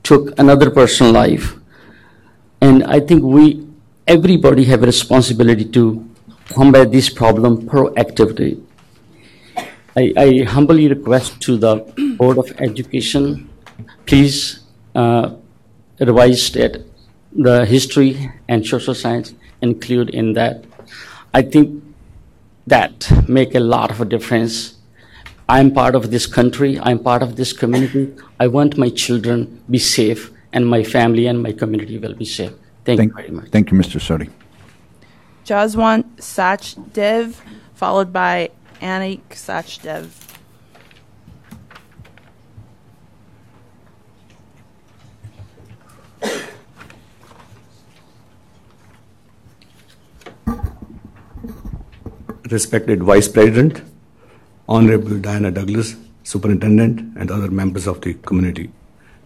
[SPEAKER 20] took another person's life. And I think everybody have a responsibility to combat this problem proactively. I humbly request to the Board of Education, please revise the history and social science include in that. I think that make a lot of a difference. I'm part of this country. I'm part of this community. I want my children be safe, and my family and my community will be safe. Thank you very much.
[SPEAKER 3] Thank you, Mr. Sodhi.
[SPEAKER 11] Jaswant Sachdev, followed by Anik Sachdev.
[SPEAKER 21] Respected Vice President, Honorable Diana Douglas, Superintendent, and other members of the community,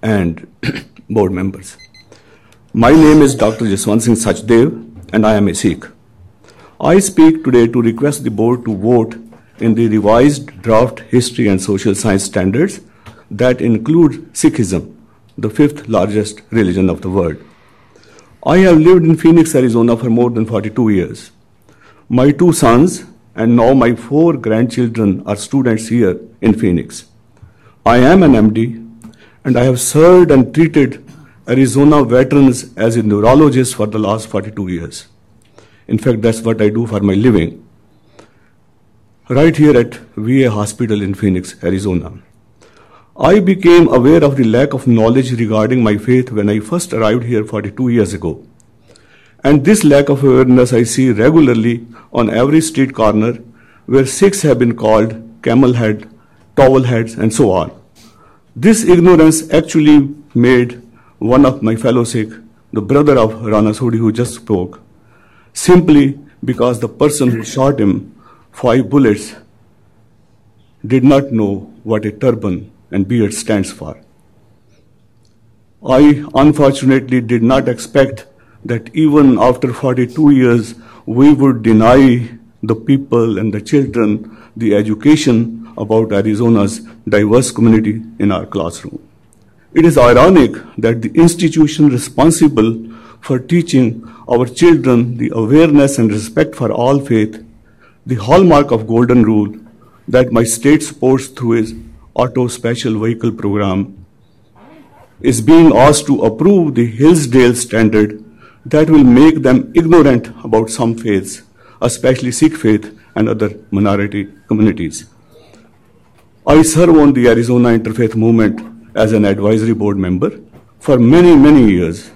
[SPEAKER 21] and board members. My name is Dr. Jaswant Singh Sachdev, and I am a Sikh. I speak today to request the board to vote in the revised draft history and social science standards that include Sikhism, the 5th largest religion of the world. I have lived in Phoenix, Arizona for more than 42 years. My 2 sons and now my 4 grandchildren are students here in Phoenix. I am an MD, and I have served and treated Arizona veterans as a neurologist for the last 42 years. In fact, that's what I do for my living, right here at VA Hospital in Phoenix, Arizona. I became aware of the lack of knowledge regarding my faith when I first arrived here 42 years ago. And this lack of awareness I see regularly on every street corner where 6 have been called camel head, towel heads, and so on. This ignorance actually made one of my fellow Sikh, the brother of Rana Sodi who just spoke, simply because the person who shot him 5 bullets did not know what a turban and beard stands for. I unfortunately did not expect that even after 42 years, we would deny the people and the children the education about Arizona's diverse community in our classroom. It is ironic that the institution responsible for teaching our children the awareness and respect for all faith, the hallmark of Golden Rule that my state supports through its Auto Special Vehicle program, is being asked to approve the Hillsdale Standard that will make them ignorant about some faiths, especially Sikh faith and other minority communities. I serve on the Arizona Interfaith Movement as an advisory board member for many, many years,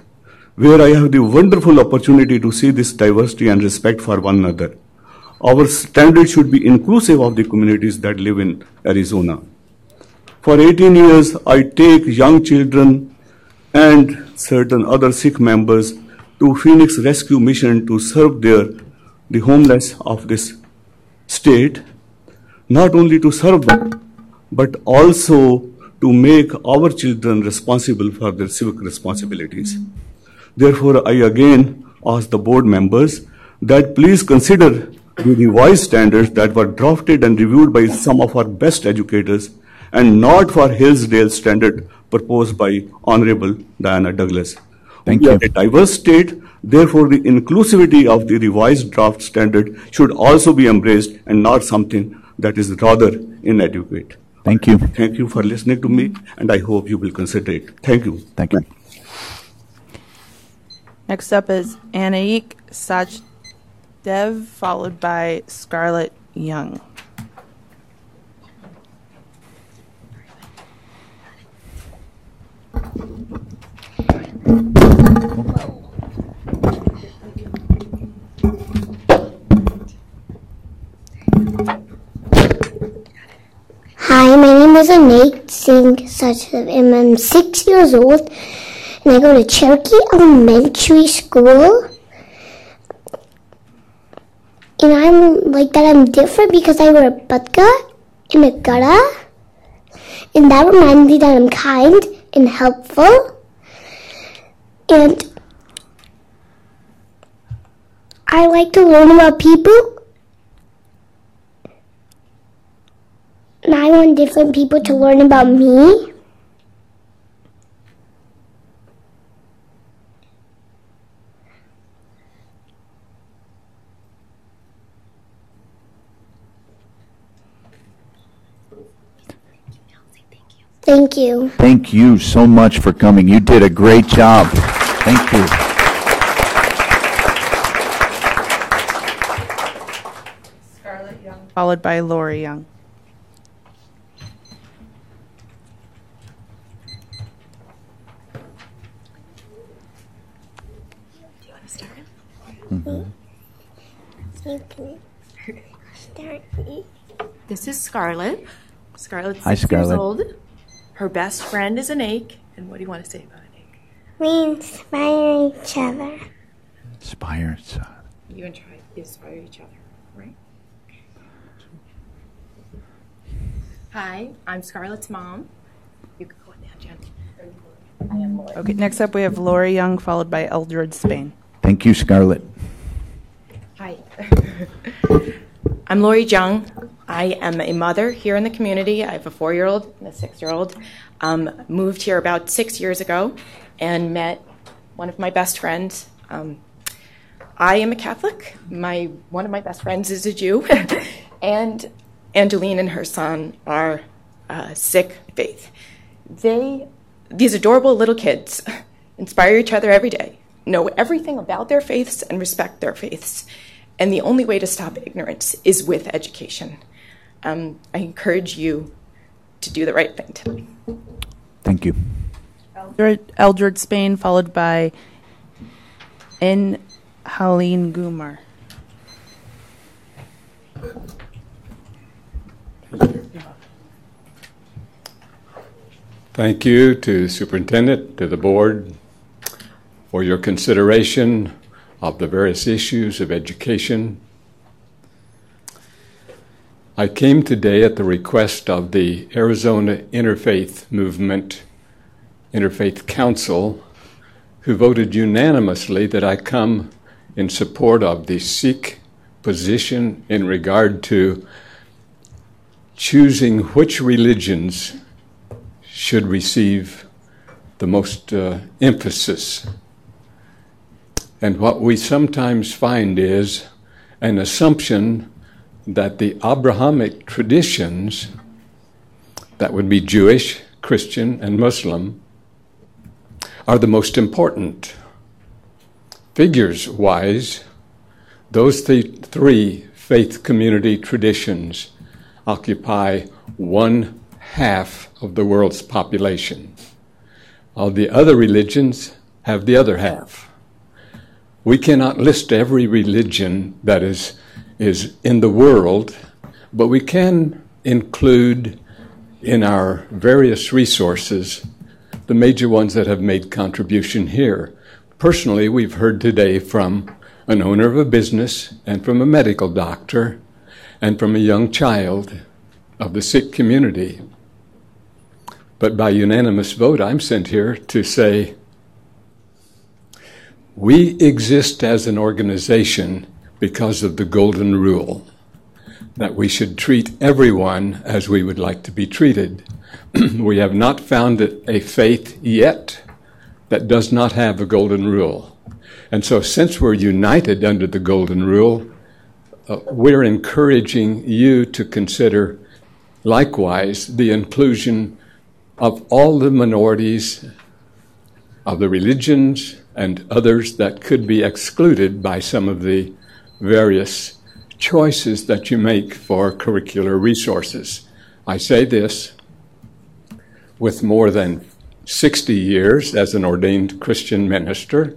[SPEAKER 21] where I have the wonderful opportunity to see this diversity and respect for one another. Our standard should be inclusive of the communities that live in Arizona. For 18 years, I take young children and certain other Sikh members to Phoenix Rescue Mission to serve the homeless of this state, not only to serve them, but also to make our children responsible for their civic responsibilities. Therefore, I again ask the board members that please consider the revised standards that were drafted and reviewed by some of our best educators, and not for Hillsdale Standard proposed by Honorable Diana Douglas.
[SPEAKER 3] Thank
[SPEAKER 21] we
[SPEAKER 3] you.
[SPEAKER 21] are a diverse state, therefore the inclusivity of the revised draft standard should also be embraced and not something that is rather inadequate.
[SPEAKER 3] Thank you.
[SPEAKER 21] Thank you for listening to me, and I hope you will consider it. Thank you.
[SPEAKER 3] Thank you.
[SPEAKER 11] Next up is Anaik Sachdev, followed by Scarlett Young.
[SPEAKER 5] Hi, my name is Anaik Singh Sachdev, and I'm 6 years old, and I go to Cherokee Elementary School. And I'm like that I'm different because I wear a patka and a gara, and that reminds me that I'm kind and helpful. And I like to learn about people. And I want different people to learn about me. Thank you.
[SPEAKER 3] Thank you so much for coming. You did a great job. Thank you.
[SPEAKER 11] Scarlett Young, followed by Lori Young.
[SPEAKER 2] This is Scarlett. Scarlett's
[SPEAKER 3] Hi,
[SPEAKER 2] 6 years
[SPEAKER 3] Scarlett.
[SPEAKER 2] old. Her best friend is Anaik. And what do you want to say about Anaik?
[SPEAKER 5] We inspire each other.
[SPEAKER 3] Inspire.
[SPEAKER 2] You inspire each other, right? Hi, I'm Scarlett's mom. You can go in now, Jen. I am Lori.
[SPEAKER 11] Okay, next up we have Lori Young, followed by Eldred Spain.
[SPEAKER 3] Thank you, Scarlett.
[SPEAKER 2] Hi. I'm Lori Jung. I am a mother here in the community. I have a 4-year-old and a 6-year-old. Moved here about 6 years ago and met one of my best friends. I am a Catholic. One of my best friends is a Jew. And Angeline and her son are Sikh faith. These adorable little kids inspire each other every day, know everything about their faiths and respect their faiths. And the only way to stop ignorance is with education. I encourage you to do the right thing today.
[SPEAKER 3] Thank you.
[SPEAKER 11] Eldred Spain, followed by Haleen Gumar.
[SPEAKER 4] Thank you to Superintendent, to the board, for your consideration of the various issues of education. I came today at the request of the Arizona Interfaith Movement, Interfaith Council, who voted unanimously that I come in support of the Sikh position in regard to choosing which religions should receive the most emphasis. And what we sometimes find is an assumption that the Abrahamic traditions, that would be Jewish, Christian, and Muslim, are the most important. Figures-wise, those three faith community traditions occupy 1/2 of the world's population. All the other religions have the other half. We cannot list every religion that is in the world, but we can include in our various resources the major ones that have made contribution here. Personally, we've heard today from an owner of a business and from a medical doctor and from a young child of the Sikh community. But by unanimous vote, I'm sent here to say, we exist as an organization because of the golden rule, that we should treat everyone as we would like to be treated. We have not found a faith yet that does not have a golden rule. And so since we're united under the golden rule, we're encouraging you to consider likewise the inclusion of all the minorities of the religions and others that could be excluded by some of the various choices that you make for curricular resources. I say this with more than 60 years as an ordained Christian minister.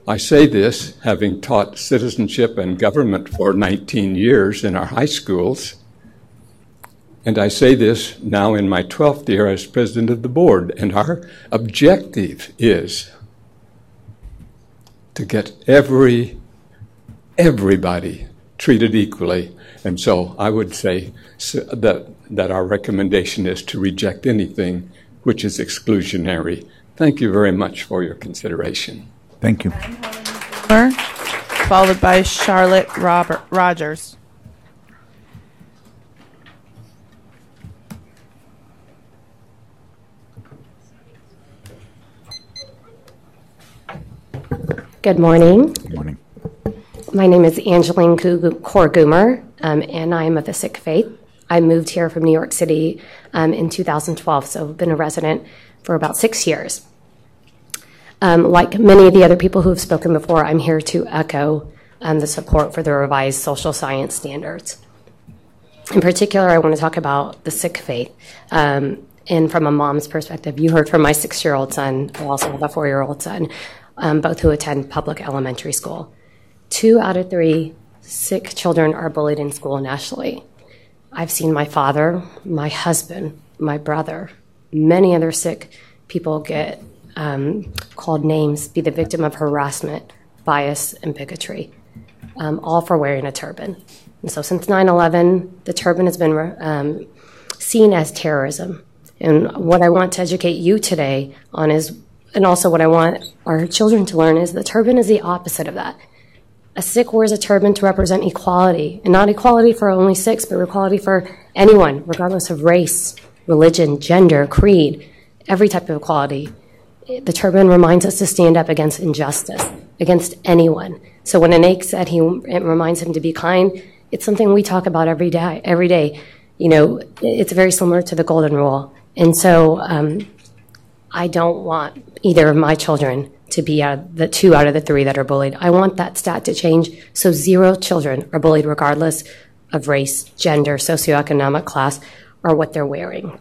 [SPEAKER 4] I say this having taught citizenship and government for 19 years in our high schools. And I say this now in my 12th year as president of the board. And our objective is to get everybody treated equally. And so I would say that our recommendation is to reject anything which is exclusionary. Thank you very much for your consideration.
[SPEAKER 3] Thank you.
[SPEAKER 11] Followed by Charlotte Rogers.
[SPEAKER 22] Good morning.
[SPEAKER 3] Good morning.
[SPEAKER 22] My name is Angeline Kaur-Goomer, and I am of the Sikh faith. I moved here from New York City in 2012, so I've been a resident for about 6 years. Like many of the other people who have spoken before, I'm here to echo the support for the revised social science standards. In particular, I want to talk about the Sikh faith. And from a mom's perspective, you heard from my 6-year-old son. I also have a 4-year-old son, both who attend public elementary school. 2 out of 3 Sikh children are bullied in school nationally. I've seen my father, my husband, my brother, many other Sikh people get called names, be the victim of harassment, bias, and bigotry, all for wearing a turban. And so since 9/11, the turban has been seen as terrorism. And what I want to educate you today on is, and also what I want our children to learn, is the turban is the opposite of that. A Sikh wears a turban to represent equality, and not equality for only Sikhs, but equality for anyone, regardless of race, religion, gender, creed, every type of equality. The turban reminds us to stand up against injustice, against anyone. So when Anek said it reminds him to be kind, it's something we talk about every day. You know, it's very similar to the golden rule. And so I don't want either of my children to be the 2 out of the 3 that are bullied. I want that stat to change so 0 children are bullied regardless of race, gender, socioeconomic class, or what they're wearing.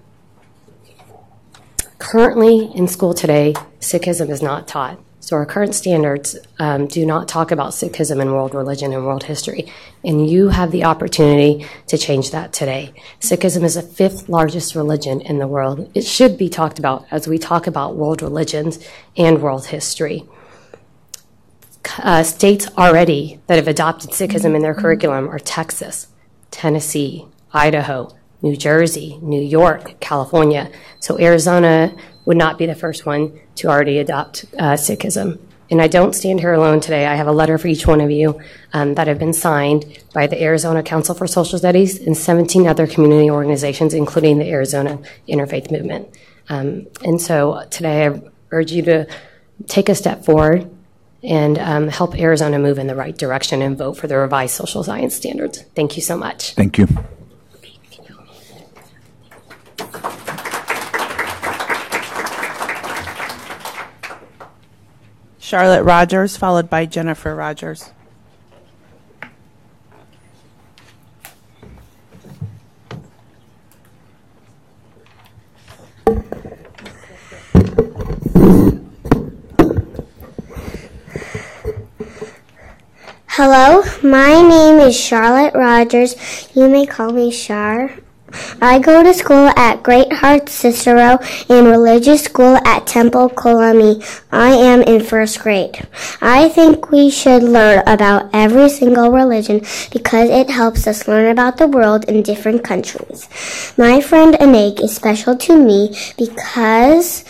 [SPEAKER 22] Currently in school today, Sikhism is not taught. So our current standards do not talk about Sikhism and world religion and world history. And you have the opportunity to change that today. Sikhism is the 5th largest religion in the world. It should be talked about as we talk about world religions and world history. States already that have adopted Sikhism in their curriculum are Texas, Tennessee, Idaho, New Jersey, New York, California. So Arizona would not be the first one to already adopt Sikhism. And I don't stand here alone today. I have a letter for each one of you that have been signed by the Arizona Council for Social Studies and 17 other community organizations, including the Arizona Interfaith Movement. And so today I urge you to take a step forward and help Arizona move in the right direction and vote for the revised social science standards. Thank you so much.
[SPEAKER 3] Thank you.
[SPEAKER 11] Charlotte Rogers, followed by Jennifer Rogers.
[SPEAKER 5] Hello, my name is Charlotte Rogers. You may call me Char. I go to school at Great Heart Cicero and religious school at Temple Kolami. I am in 1st grade. I think we should learn about every single religion because it helps us learn about the world in different countries. My friend Aneg is special to me because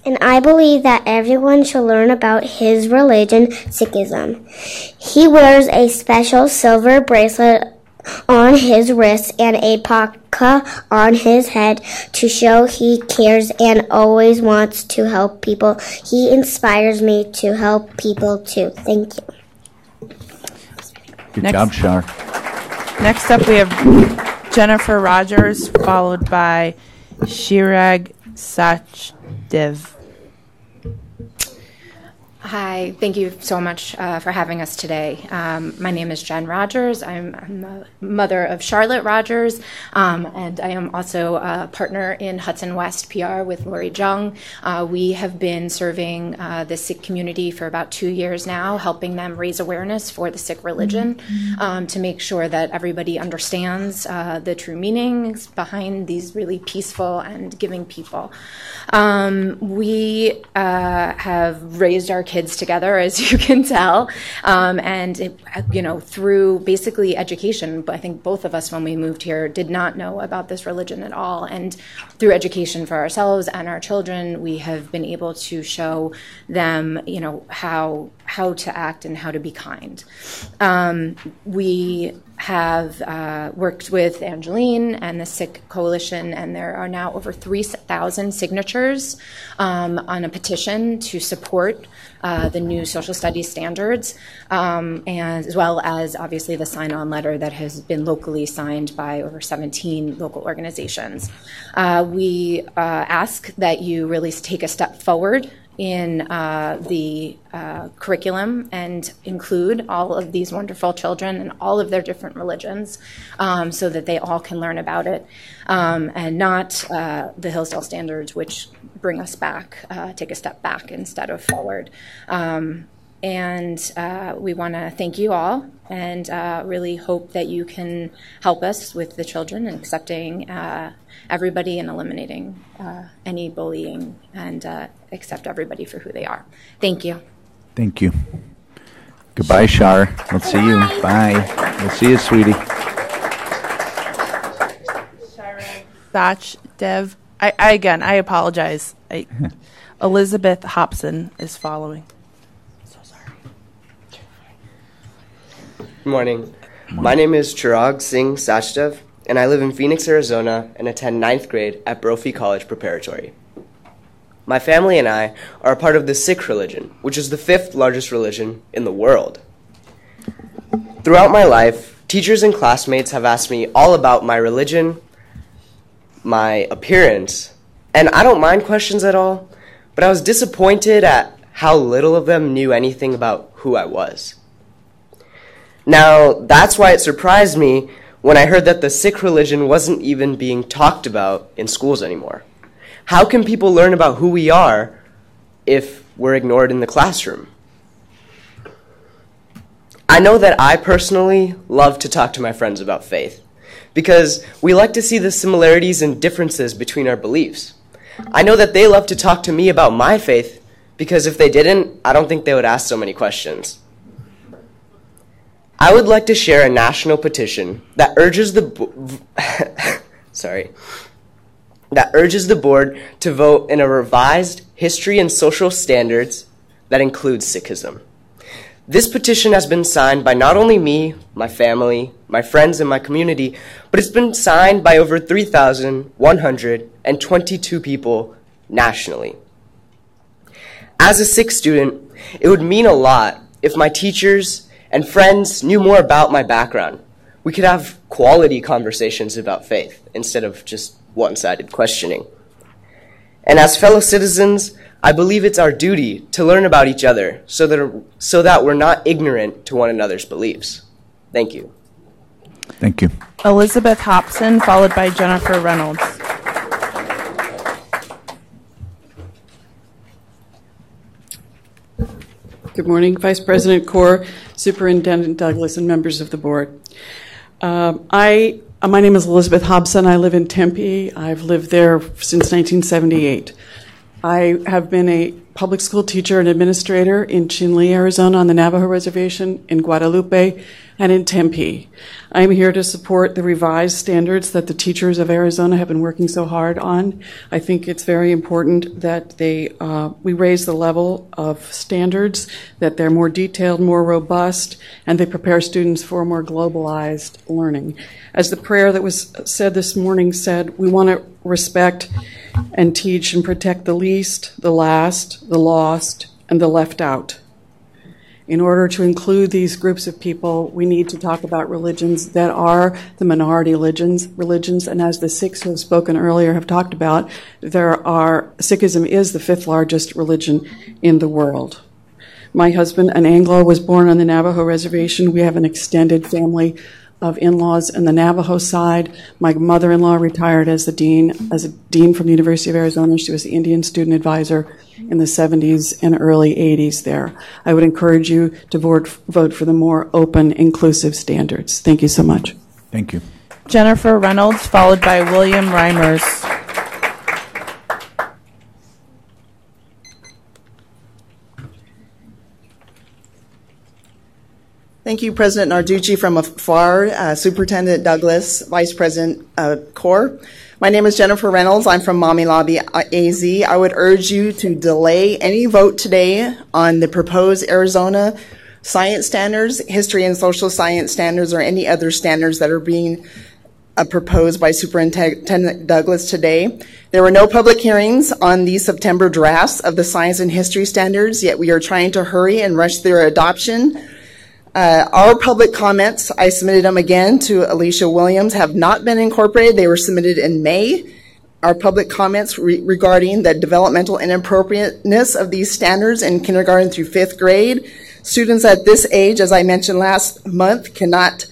[SPEAKER 5] and I believe that everyone should learn about his religion, Sikhism. He wears a special silver bracelet on his wrist and a pakka on his head to show he cares and always wants to help people. He inspires me to help people too. Thank you.
[SPEAKER 3] Good job, Shar.
[SPEAKER 11] Next up, we have Jennifer Rogers, followed by Shirag Sachdev.
[SPEAKER 1] Hi, thank you so much for having us today. My name is Jen Rogers. I'm the mother of Charlotte Rogers, and I am also a partner in Hudson West PR with Lori Jung. We have been serving the Sikh community for about 2 years now, helping them raise awareness for the Sikh religion to make sure that everybody understands the true meanings behind these really peaceful and giving people. We have raised our kids together, as you can tell, and through basically education. But I think both of us, when we moved here, did not know about this religion at all. And through education for ourselves and our children, we have been able to show them, how to act and how to be kind. We have worked with Angeline and the Sikh Coalition, and there are now over 3,000 signatures on a petition to support the new social studies standards, and as well as obviously the sign-on letter that has been locally signed by over 17 local organizations. We ask that you really take a step forward in the curriculum and include all of these wonderful children and all of their different religions so that they all can learn about it, and not the Hillsdale Standards, which bring us back, take a step back instead of forward. And we want to thank you all and really hope that you can help us with the children and accepting everybody and eliminating any bullying and accept everybody for who they are. Thank you.
[SPEAKER 3] Thank you. Goodbye, Shar. We'll see you. Bye. We'll see you, sweetie.
[SPEAKER 11] Sachdev. I apologize. Elizabeth Hobson is following.
[SPEAKER 6] Good morning. My name is Chirag Singh Sachdev, and I live in Phoenix, Arizona, and attend 9th grade at Brophy College Preparatory. My family and I are a part of the Sikh religion, which is the 5th largest religion in the world. Throughout my life, teachers and classmates have asked me all about my religion, my appearance, and I don't mind questions at all, but I was disappointed at how little of them knew anything about who I was. Now, that's why it surprised me when I heard that the Sikh religion wasn't even being talked about in schools anymore. How can people learn about who we are if we're ignored in the classroom? I know that I personally love to talk to my friends about faith because we like to see the similarities and differences between our beliefs. I know that they love to talk to me about my faith because if they didn't, I don't think they would ask so many questions. I would like to share a national petition that urges the board to vote in a revised history and social standards that includes Sikhism. This petition has been signed by not only me, my family, my friends, and my community, but it's been signed by over 3,122 people nationally. As a Sikh student, it would mean a lot if my teachers and friends knew more about my background. We could have quality conversations about faith instead of just one-sided questioning. And as fellow citizens, I believe it's our duty to learn about each other so that we're not ignorant to one another's beliefs. Thank you.
[SPEAKER 3] Thank you.
[SPEAKER 11] Elizabeth Hobson, followed by Jennifer Reynolds.
[SPEAKER 12] Good morning, Vice President Kaur, Superintendent Douglas, and members of the board. My name is Elizabeth Hobson. I live in Tempe. I've lived there since 1978. I have been a public school teacher and administrator in Chinle, Arizona on the Navajo Reservation, in Guadalupe, and in Tempe. I'm here to support the revised standards that the teachers of Arizona have been working so hard on. I think it's very important that we raise the level of standards, that they're more detailed, more robust, and they prepare students for more globalized learning. As the prayer that was said this morning said, we want to respect and teach and protect the least, the last, the lost, and the left out. In order to include these groups of people, we need to talk about religions that are the minority religions, and as the Sikhs who have spoken earlier have talked about, Sikhism is the 5th largest religion in the world. My husband, an Anglo, was born on the Navajo Reservation. We have an extended family of in-laws on the Navajo side. My mother-in-law retired as a dean from the University of Arizona. She was the Indian student advisor in the 70s and early 80s there. I would encourage you to vote for the more open, inclusive standards. Thank you so much.
[SPEAKER 3] Thank you.
[SPEAKER 11] Jennifer Reynolds, followed by William Reimers.
[SPEAKER 13] Thank you, President Narducci from afar, Superintendent Douglas, Vice President Kaur. My name is Jennifer Reynolds. I'm from Mommy Lobby AZ. I would urge you to delay any vote today on the proposed Arizona science standards, history and social science standards, or any other standards that are being proposed by Superintendent Douglas today. There were no public hearings on these September drafts of the science and history standards, yet we are trying to hurry and rush their adoption. Our public comments, I submitted them again to Alicia Williams, have not been incorporated. They were submitted in May. Our public comments regarding the developmental inappropriateness of these standards in kindergarten through 5th grade. Students at this age, as I mentioned last month, cannot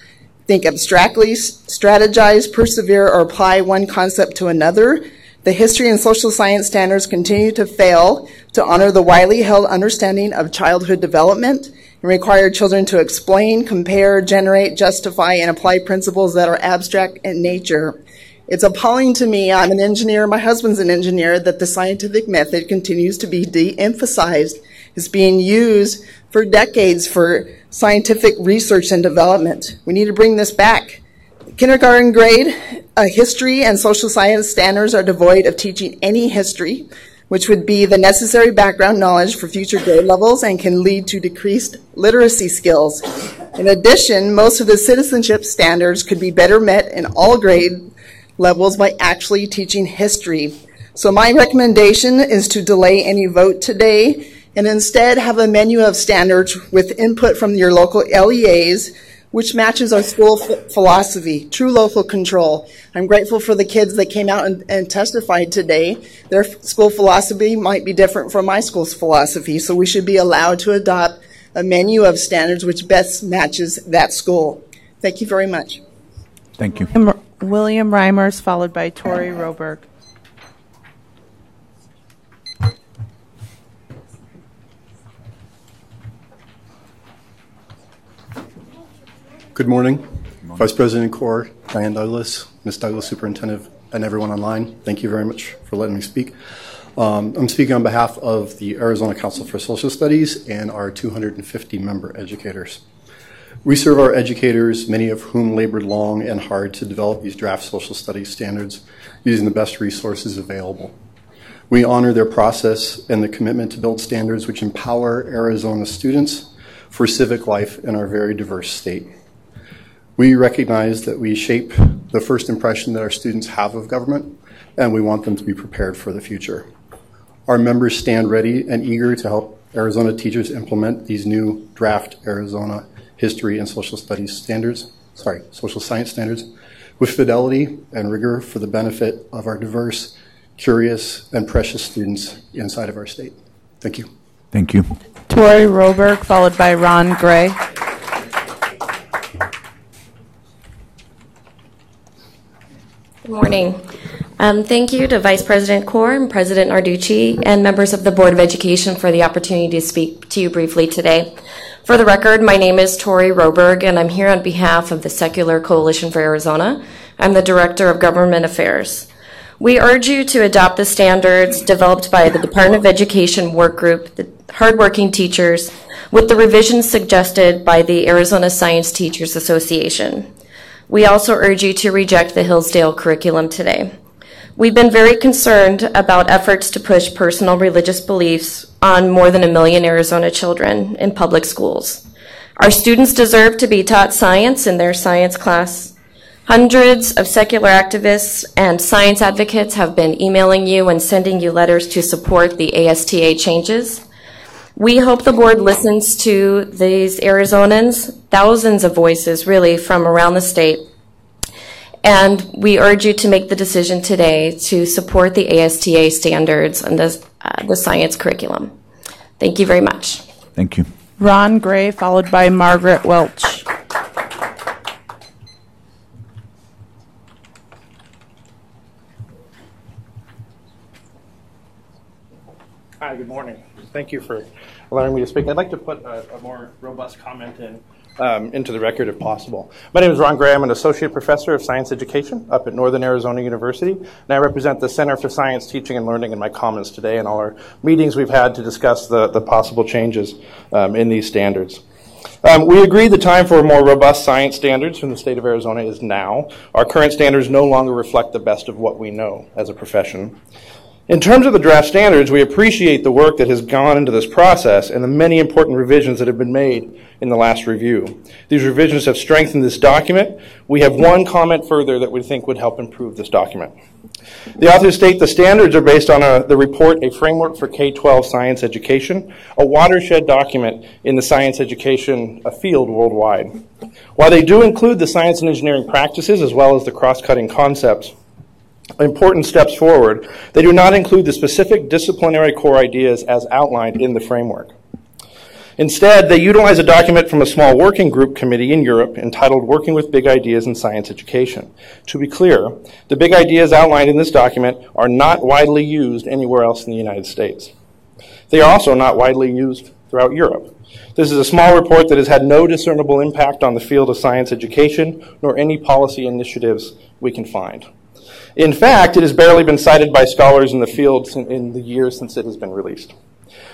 [SPEAKER 13] think abstractly, strategize, persevere, or apply one concept to another. The history and social science standards continue to fail to honor the widely held understanding of childhood development and require children to explain, compare, generate, justify, and apply principles that are abstract in nature. It's appalling to me, I'm an engineer, my husband's an engineer, that the scientific method continues to be de-emphasized. It's being used for decades for scientific research and development. We need to bring this back. Kindergarten grade, history and social science standards are devoid of teaching any history, which would be the necessary background knowledge for future grade levels and can lead to decreased literacy skills. In addition, most of the citizenship standards could be better met in all grade levels by actually teaching history. So my recommendation is to delay any vote today and instead have a menu of standards with input from your local LEAs, which matches our school philosophy, true local control. I'm grateful for the kids that came out and testified today. Their school philosophy might be different from my school's philosophy, so we should be allowed to adopt a menu of standards which best matches that school. Thank you very much.
[SPEAKER 3] Thank you.
[SPEAKER 11] William Reimers, followed by Tori Roberg.
[SPEAKER 8] Good morning. Vice President Corr, Diane Douglas, Ms. Douglas, Superintendent, and everyone online. Thank you very much for letting me speak. I'm speaking on behalf of the Arizona Council for Social Studies and our 250 member educators. We serve our educators, many of whom labored long and hard to develop these draft social studies standards using the best resources available. We honor their process and the commitment to build standards which empower Arizona students for civic life in our very diverse state. We recognize that we shape the first impression that our students have of government, and we want them to be prepared for the future. Our members stand ready and eager to help Arizona teachers implement these new draft Arizona history and social studies standards, social science standards, with fidelity and rigor for the benefit of our diverse, curious, and precious students inside of our state. Thank you.
[SPEAKER 3] Thank you.
[SPEAKER 11] Tori Roberg, followed by Ron Gray.
[SPEAKER 14] Good morning. Thank you to Vice President Corr and President Narducci and members of the Board of Education for the opportunity to speak to you briefly today. For the record, my name is Tori Roberg, and I'm here on behalf of the Secular Coalition for Arizona. I'm the Director of Government Affairs. We urge you to adopt the standards developed by the Department of Education work group, the hardworking teachers, with the revisions suggested by the Arizona Science Teachers Association. We also urge you to reject the Hillsdale curriculum today. We've been very concerned about efforts to push personal religious beliefs on more than 1 million Arizona children in public schools. Our students deserve to be taught science in their science class. Hundreds of secular activists and science advocates have been emailing you and sending you letters to support the ASTA changes. We hope the board listens to these Arizonans, thousands of voices really from around the state. And we urge you to make the decision today to support the ASTA standards and the science curriculum. Thank you very much.
[SPEAKER 3] Thank you.
[SPEAKER 11] Ron Gray, followed by Margaret Welch.
[SPEAKER 23] Hi, good morning. Thank you for allowing me to speak. I'd like to put a more robust comment into the record if possible. My name is Ron Gray. I'm an associate professor of science education up at Northern Arizona University, and I represent the Center for Science Teaching and Learning in my comments today and all our meetings we've had to discuss the possible changes in these standards. We agree the time for more robust science standards from the state of Arizona is now. Our current standards no longer reflect the best of what we know as a profession. In terms of the draft standards, we appreciate the work that has gone into this process and the many important revisions that have been made in the last review. These revisions have strengthened this document. We have one comment further that we think would help improve this document. The authors state the standards are based on the report, A Framework for K-12 Science Education, a watershed document in the science education field worldwide. While they do include the science and engineering practices as well as the cross-cutting concepts, important steps forward, they do not include the specific disciplinary core ideas as outlined in the framework. Instead, they utilize a document from a small working group committee in Europe entitled Working with Big Ideas in Science Education. To be clear, the big ideas outlined in this document are not widely used anywhere else in the United States. They are also not widely used throughout Europe. This is a small report that has had no discernible impact on the field of science education nor any policy initiatives we can find. In fact, it has barely been cited by scholars in the field in the years since it has been released.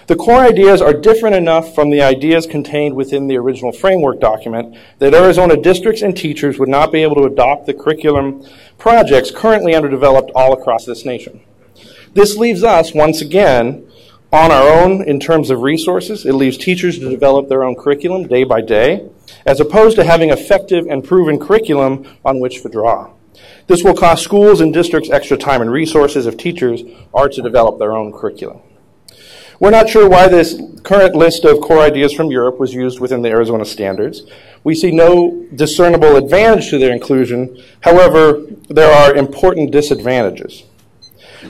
[SPEAKER 23] The core ideas are different enough from the ideas contained within the original framework document that Arizona districts and teachers would not be able to adopt the curriculum projects currently underdeveloped all across this nation. This leaves us, once again, on our own in terms of resources. It leaves teachers to develop their own curriculum day by day, as opposed to having effective and proven curriculum on which to draw. This will cost schools and districts extra time and resources if teachers are to develop their own curriculum. We're not sure why this current list of core ideas from Europe was used within the Arizona standards. We see no discernible advantage to their inclusion. However, there are important disadvantages.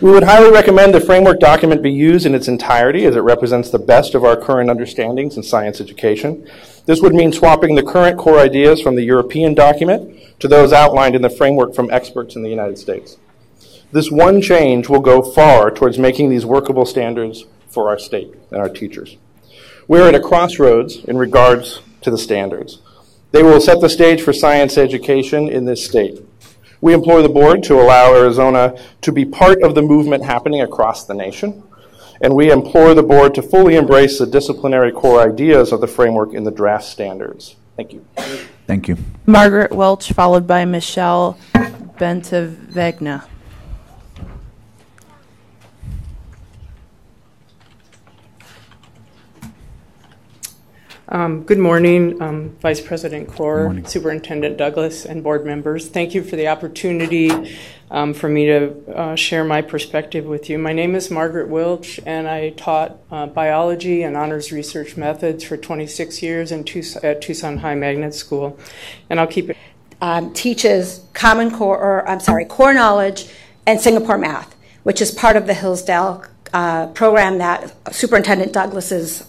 [SPEAKER 23] We would highly recommend the framework document be used in its entirety as it represents the best of our current understandings in science education. This would mean swapping the current core ideas from the European document to those outlined in the framework from experts in the United States. This one change will go far towards making these workable standards for our state and our teachers. We're at a crossroads in regards to the standards. They will set the stage for science education in this state. We implore the board to allow Arizona to be part of the movement happening across the nation, and we implore the board to fully embrace the disciplinary core ideas of the framework in the draft standards. Thank you.
[SPEAKER 3] Thank you.
[SPEAKER 11] Margaret Welch, followed by Michelle Bentavegna.
[SPEAKER 7] Good morning, Vice President Corr, Superintendent Douglas, and board members. Thank you for the opportunity for me to share my perspective with you. My name is Margaret Welch, and I taught biology and honors research methods for 26 years at Tucson High Magnet School, and I'll keep it.
[SPEAKER 9] Teaches core knowledge and Singapore math, which is part of the Hillsdale program that Superintendent Douglas is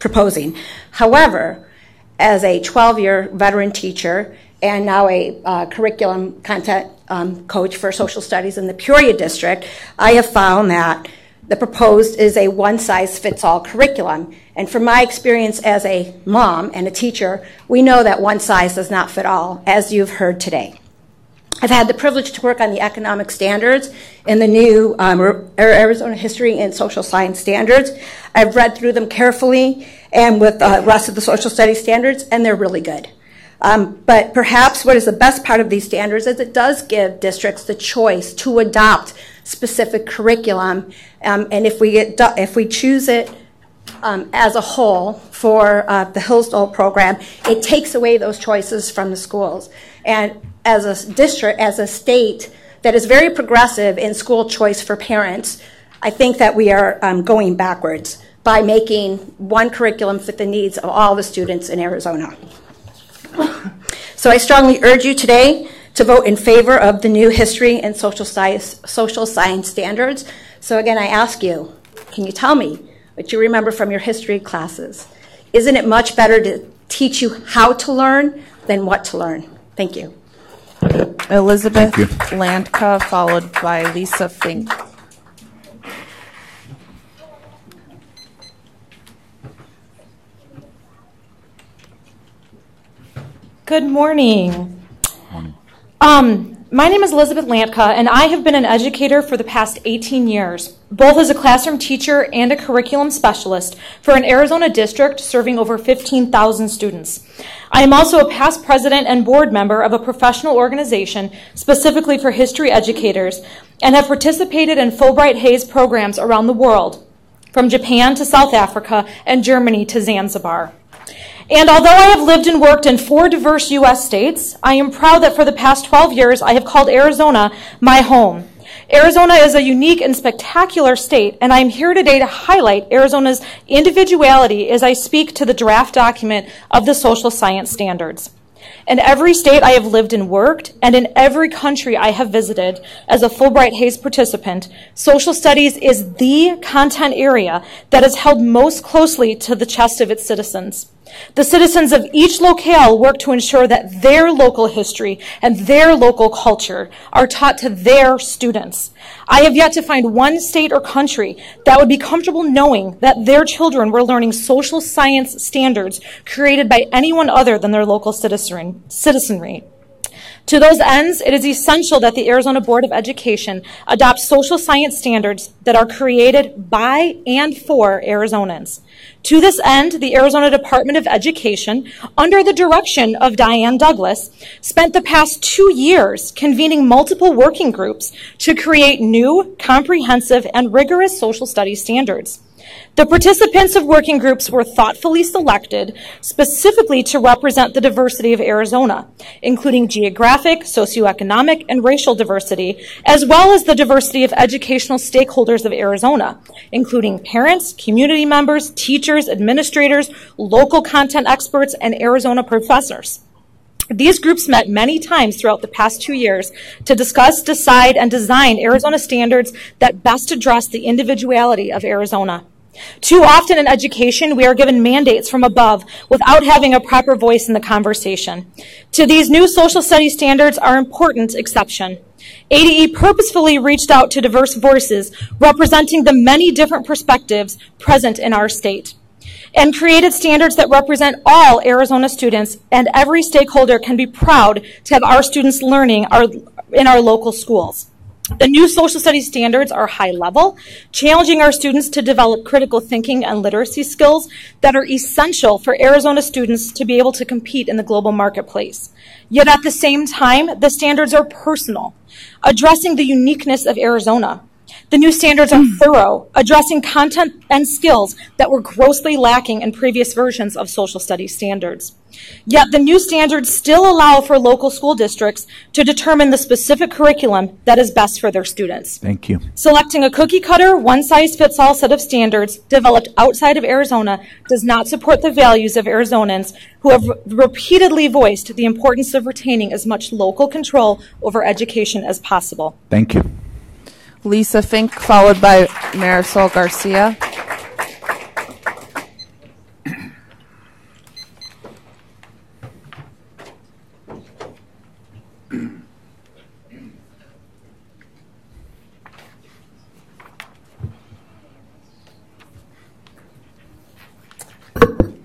[SPEAKER 9] proposing. However, as a 12-year veteran teacher and now a curriculum content coach for social studies in the Peoria district, I have found that the proposed is a one-size-fits-all curriculum. And from my experience as a mom and a teacher, we know that one size does not fit all, as you've heard today. I've had the privilege to work on the economic standards in the new Arizona History and Social Science Standards. I've read through them carefully and with the rest of the social studies standards, and they're really good. But perhaps what is the best part of these standards is it does give districts the choice to adopt specific curriculum, and if we choose it as a whole for the Hillsdale program, it takes away those choices from the schools. And as a district, as a state that is very progressive in school choice for parents, I think that we are going backwards by making one curriculum fit the needs of all the students in Arizona. So I strongly urge you today to vote in favor of the new history and social science standards. So again, I ask you, can you tell me what you remember from your history classes? Isn't it much better to teach you how to learn than what to learn? Thank you.
[SPEAKER 11] Elizabeth Landka, followed by Lisa Fink.
[SPEAKER 16] Good morning. My name is Elizabeth Landka, and I have been an educator for the past 18 years, both as a classroom teacher and a curriculum specialist for an Arizona district serving over 15,000 students. I am also a past president and board member of a professional organization specifically for history educators and have participated in Fulbright Hays programs around the world, from Japan to South Africa and Germany to Zanzibar. And although I have lived and worked in 4 diverse U.S. states, I am proud that for the past 12 years I have called Arizona my home. Arizona is a unique and spectacular state, and I am here today to highlight Arizona's individuality as I speak to the draft document of the social science standards. In every state I have lived and worked, and in every country I have visited as a Fulbright Hays participant, social studies is the content area that is held most closely to the chest of its citizens. The citizens of each locale work to ensure that their local history and their local culture are taught to their students. I have yet to find one state or country that would be comfortable knowing that their children were learning social science standards created by anyone other than their local citizenry. To those ends, it is essential that the Arizona Board of Education adopt social science standards that are created by and for Arizonans. To this end, the Arizona Department of Education, under the direction of Diane Douglas, spent the past 2 years convening multiple working groups to create new, comprehensive, and rigorous social studies standards. The participants of working groups were thoughtfully selected specifically to represent the diversity of Arizona, including geographic, socioeconomic, and racial diversity, as well as the diversity of educational stakeholders of Arizona, including parents, community members, teachers, administrators, local content experts, and Arizona professors. These groups met many times throughout the past 2 years to discuss, decide, and design Arizona standards that best address the individuality of Arizona. Too often in education, we are given mandates from above without having a proper voice in the conversation. To these new social studies standards are important exception. ADE purposefully reached out to diverse voices representing the many different perspectives present in our state. and created standards that represent all Arizona students, and every stakeholder can be proud to have our students learning in our local schools. The new social studies standards are high level, challenging our students to develop critical thinking and literacy skills that are essential for Arizona students to be able to compete in the global marketplace. Yet at the same time, the standards are personal, addressing the uniqueness of Arizona. The new standards are thorough, addressing content and skills that were grossly lacking in previous versions of social studies standards. Yet the new standards still allow for local school districts to determine the specific curriculum that is best for their students.
[SPEAKER 3] Thank you.
[SPEAKER 16] Selecting a cookie-cutter, one-size-fits-all set of standards developed outside of Arizona does not support the values of Arizonans who have repeatedly voiced the importance of retaining as much local control over education as possible.
[SPEAKER 3] Thank you.
[SPEAKER 11] Lisa Fink, followed by Marisol Garcia.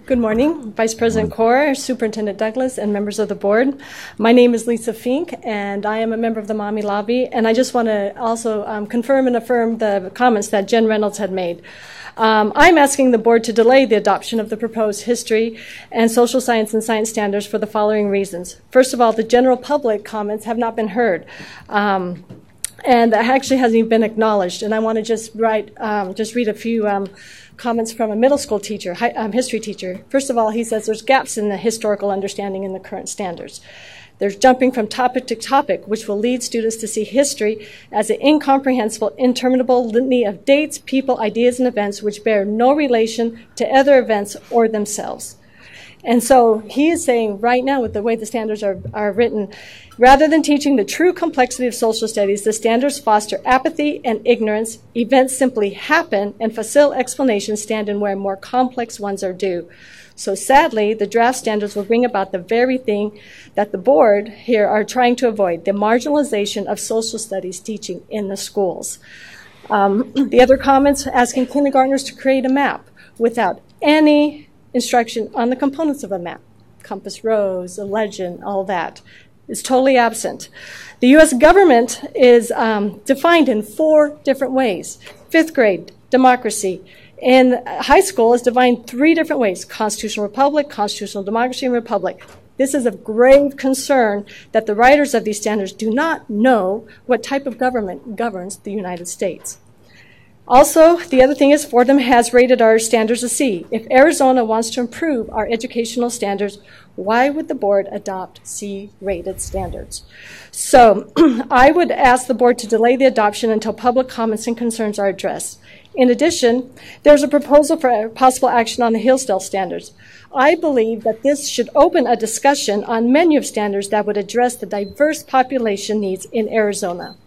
[SPEAKER 10] Good morning, Vice President Kaur, Superintendent Douglas, and members of the board. My name is Lisa Fink, and I am a member of the Mommy Lobby, and I just want to also confirm and affirm the comments that Jen Reynolds had made. I'm asking the board to delay the adoption of the proposed history and social science and science standards for the following reasons. First of all, the general public comments have not been heard. And that actually hasn't even been acknowledged. And I want to just read a few comments from a middle school teacher, history teacher. First of all, he says there's gaps in the historical understanding in the current standards. There's jumping from topic to topic, which will lead students to see history as an incomprehensible, interminable litany of dates, people, ideas, and events which bear no relation to other events or themselves. And so he is saying right now, with the way the standards are written, rather than teaching the true complexity of social studies, the standards foster apathy and ignorance. Events simply happen, and facile explanations stand in where more complex ones are due. So sadly, the draft standards will bring about the very thing that the board here are trying to avoid, the marginalization of social studies teaching in the schools. The other comments, asking kindergartners to create a map without any instruction on the components of a map, compass rose, a legend, all that is totally absent. The U.S. government is defined in 4 different ways. 5th grade, democracy. In high school is defined 3 different ways: constitutional republic, constitutional democracy, and republic. This is of grave concern that the writers of these standards do not know what type of government governs the United States. Also, the other thing is Fordham has rated our standards a C. If Arizona wants to improve our educational standards, why would the board adopt C-rated standards? So I would ask the board to delay the adoption until public comments and concerns are addressed. In addition, there's a proposal for possible action on the Hillsdale Standards. I believe that this should open a discussion on menu of standards that would address the diverse population needs in Arizona.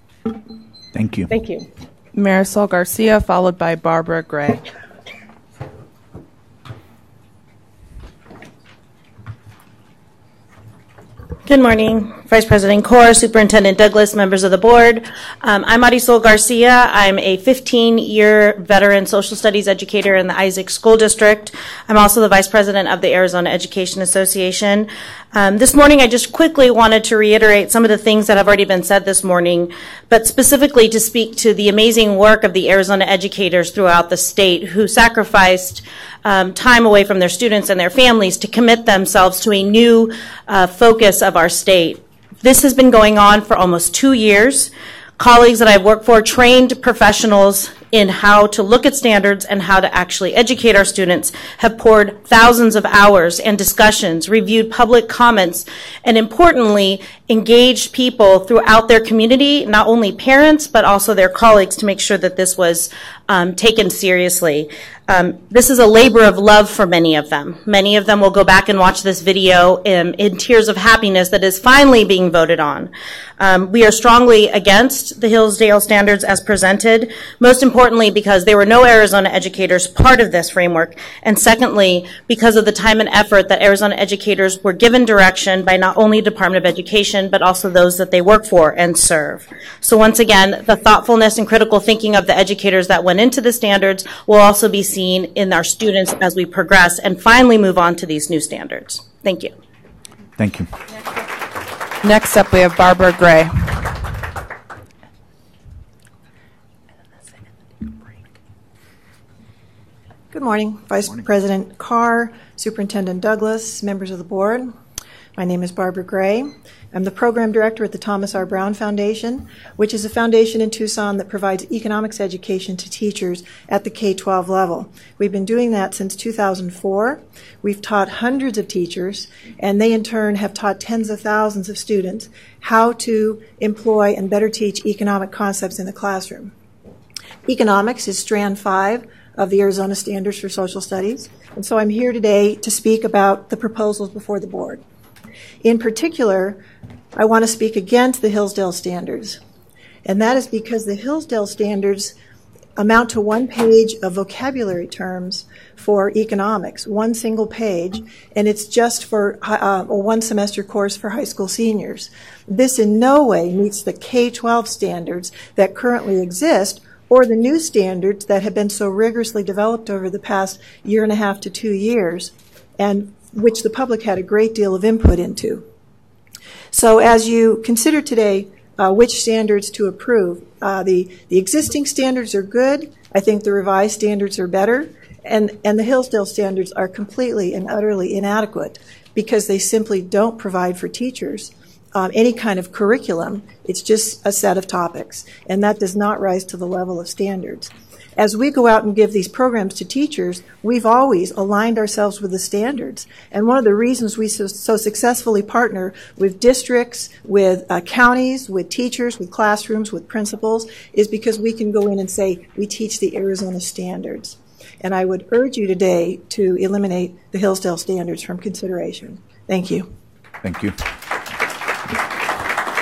[SPEAKER 3] Thank you.
[SPEAKER 10] Thank you.
[SPEAKER 11] Marisol Garcia, followed by Barbara Gray.
[SPEAKER 17] Good morning, Vice President Kaur, Superintendent Douglas, members of the board. I'm Marisol Garcia. I'm a 15-year veteran social studies educator in the Isaac School District. I'm also the Vice President of the Arizona Education Association. This morning, I just quickly wanted to reiterate some of the things that have already been said this morning, but specifically to speak to the amazing work of the Arizona educators throughout the state who sacrificed time away from their students and their families to commit themselves to a new focus of our state. This has been going on for almost 2 years. Colleagues that I've worked for trained professionals in how to look at standards and how to actually educate our students have poured thousands of hours and discussions, reviewed public comments, and importantly, engaged people throughout their community, not only parents, but also their colleagues, to make sure that this was taken seriously. This is a labor of love for many of them. Many of them will go back and watch this video in tears of happiness that is finally being voted on. We are strongly against the Hillsdale Standards as presented. Most importantly, importantly, because there were no Arizona educators part of this framework, and secondly, because of the time and effort that Arizona educators were given direction by not only Department of Education, but also those that they work for and serve. So once again, the thoughtfulness and critical thinking of the educators that went into the standards will also be seen in our students as we progress and finally move on to these new standards. Thank you.
[SPEAKER 3] Thank you.
[SPEAKER 11] Next up, we have Barbara Gray.
[SPEAKER 15] Good morning, Vice President Carr, Superintendent Douglas, members of the board. My name is Barbara Gray. I'm the program director at the Thomas R. Brown Foundation, which is a foundation in Tucson that provides economics education to teachers at the K-12 level. We've been doing that since 2004. We've taught hundreds of teachers, and they in turn have taught tens of thousands of students how to employ and better teach economic concepts in the classroom. Economics is strand 5 of the Arizona Standards for Social Studies, and so I'm here today to speak about the proposals before the board. In particular, I want to speak against the Hillsdale Standards, and that is because the Hillsdale Standards amount to one page of vocabulary terms for economics, one single page, and it's just for a one semester course for high school seniors. This in no way meets the K-12 standards that currently exist or the new standards that have been so rigorously developed over the past year and a half to 2 years, and which the public had a great deal of input into. So as you consider today which standards to approve, the existing standards are good. I think the revised standards are better, and the Hillsdale standards are completely and utterly inadequate because they simply don't provide for teachers any kind of curriculum. It's just a set of topics, and that does not rise to the level of standards. As we go out and give these programs to teachers, we've always aligned ourselves with the standards. And one of the reasons we so successfully partner with districts, with counties, with teachers, with classrooms, with principals, is because we can go in and say, we teach the Arizona standards. And I would urge you today to eliminate the Hillsdale standards from consideration. Thank you.
[SPEAKER 3] Thank you.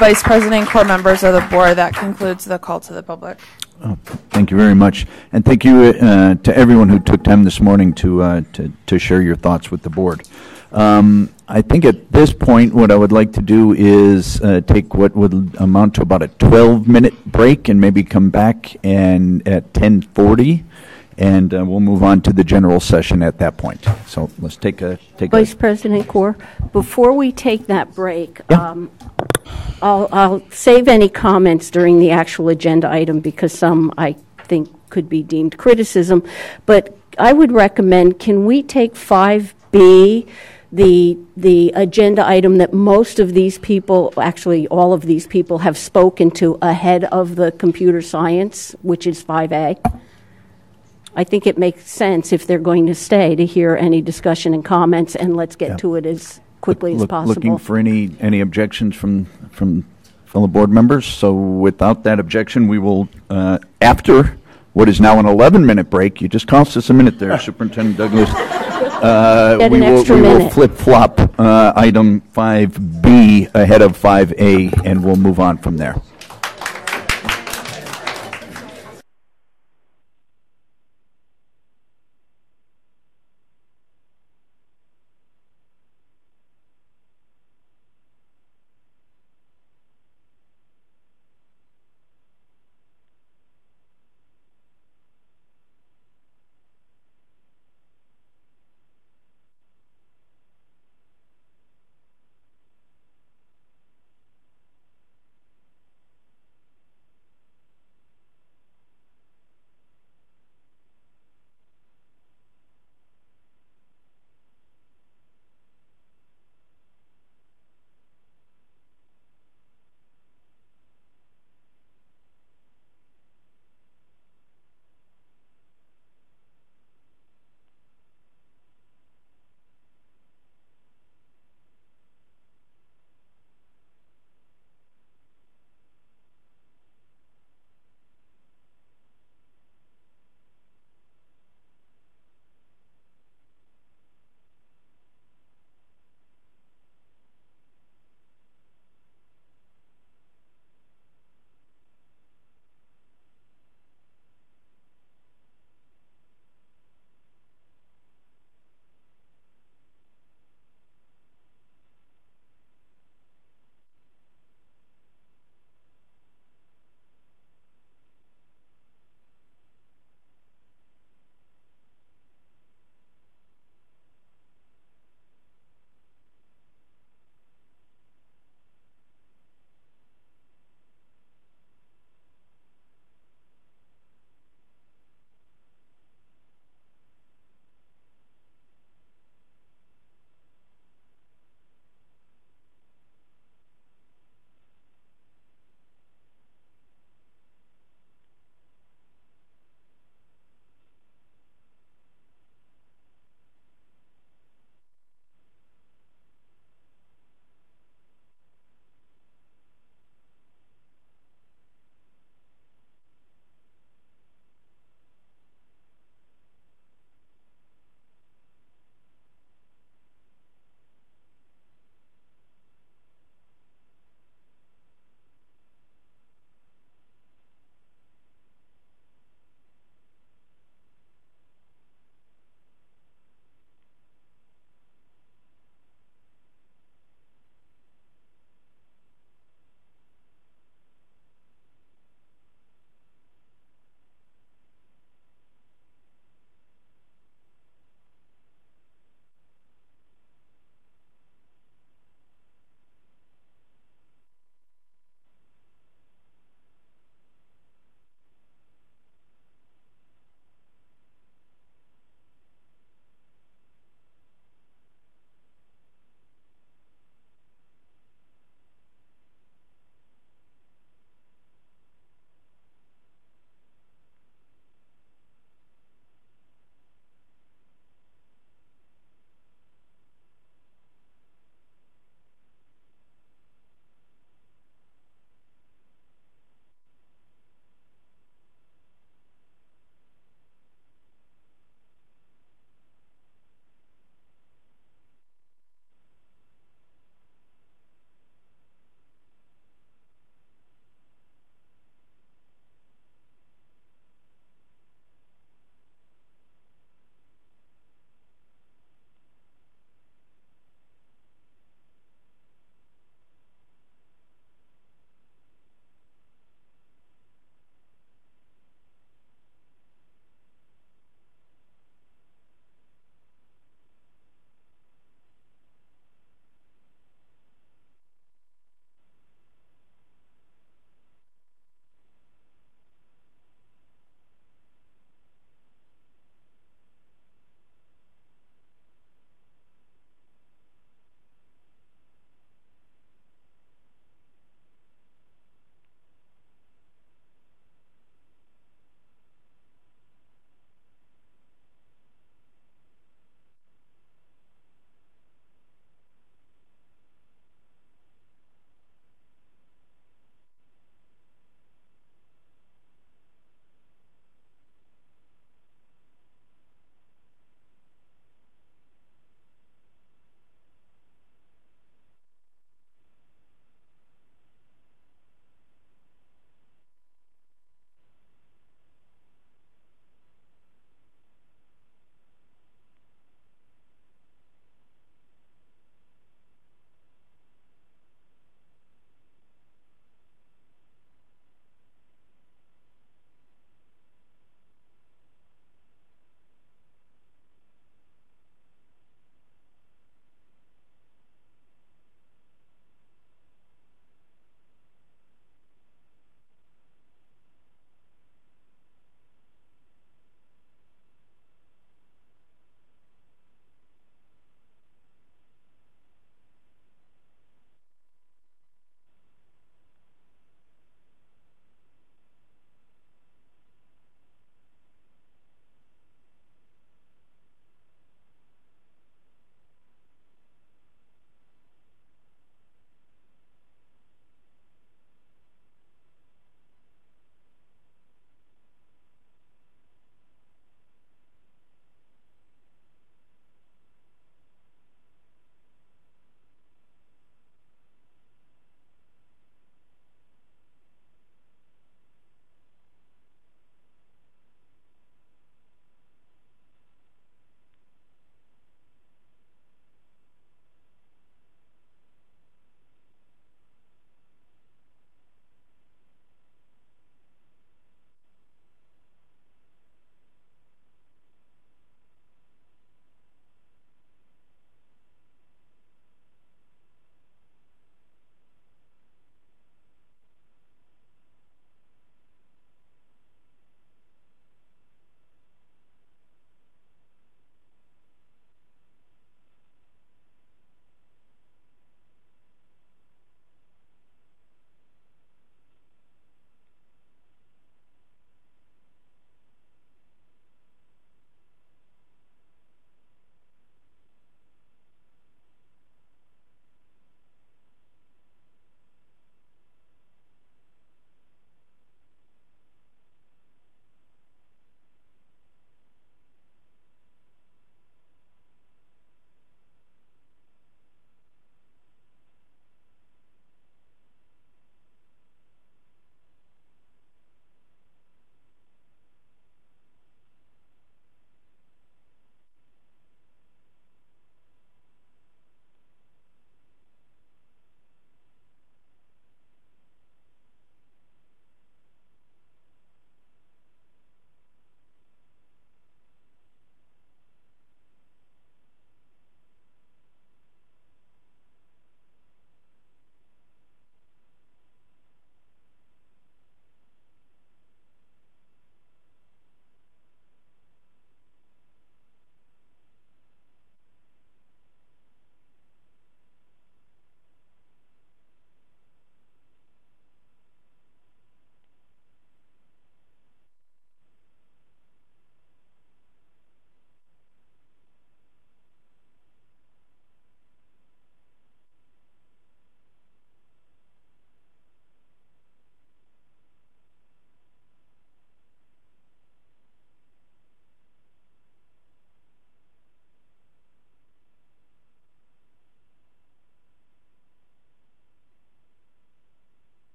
[SPEAKER 11] Vice President, core members of the board, that concludes the call to the public.
[SPEAKER 3] Oh, thank you very much, and thank you to everyone who took time this morning to share your thoughts with the board. I think at this point, what I would like to do is take what would amount to about a 12-minute break, and maybe come back and at 10:40, and we'll move on to the general session at that point. So let's take a
[SPEAKER 18] Vice President Kaur, before we take that break. Yeah. I'll save any comments during the actual agenda item because some I think could be deemed criticism. But I would recommend, can we take 5B, the agenda item that most of these people, actually all of these people, have spoken to ahead of the computer science, which is 5A? I think it makes sense if they're going to stay to hear any discussion and comments, and let's get to it as quickly as possible.
[SPEAKER 3] Looking for any objections from fellow board members. So without that objection, we will, after what is now an 11-minute break, you just cost us a minute there, Superintendent Douglas, we will flip-flop item 5B ahead of 5A, and we'll move on from there.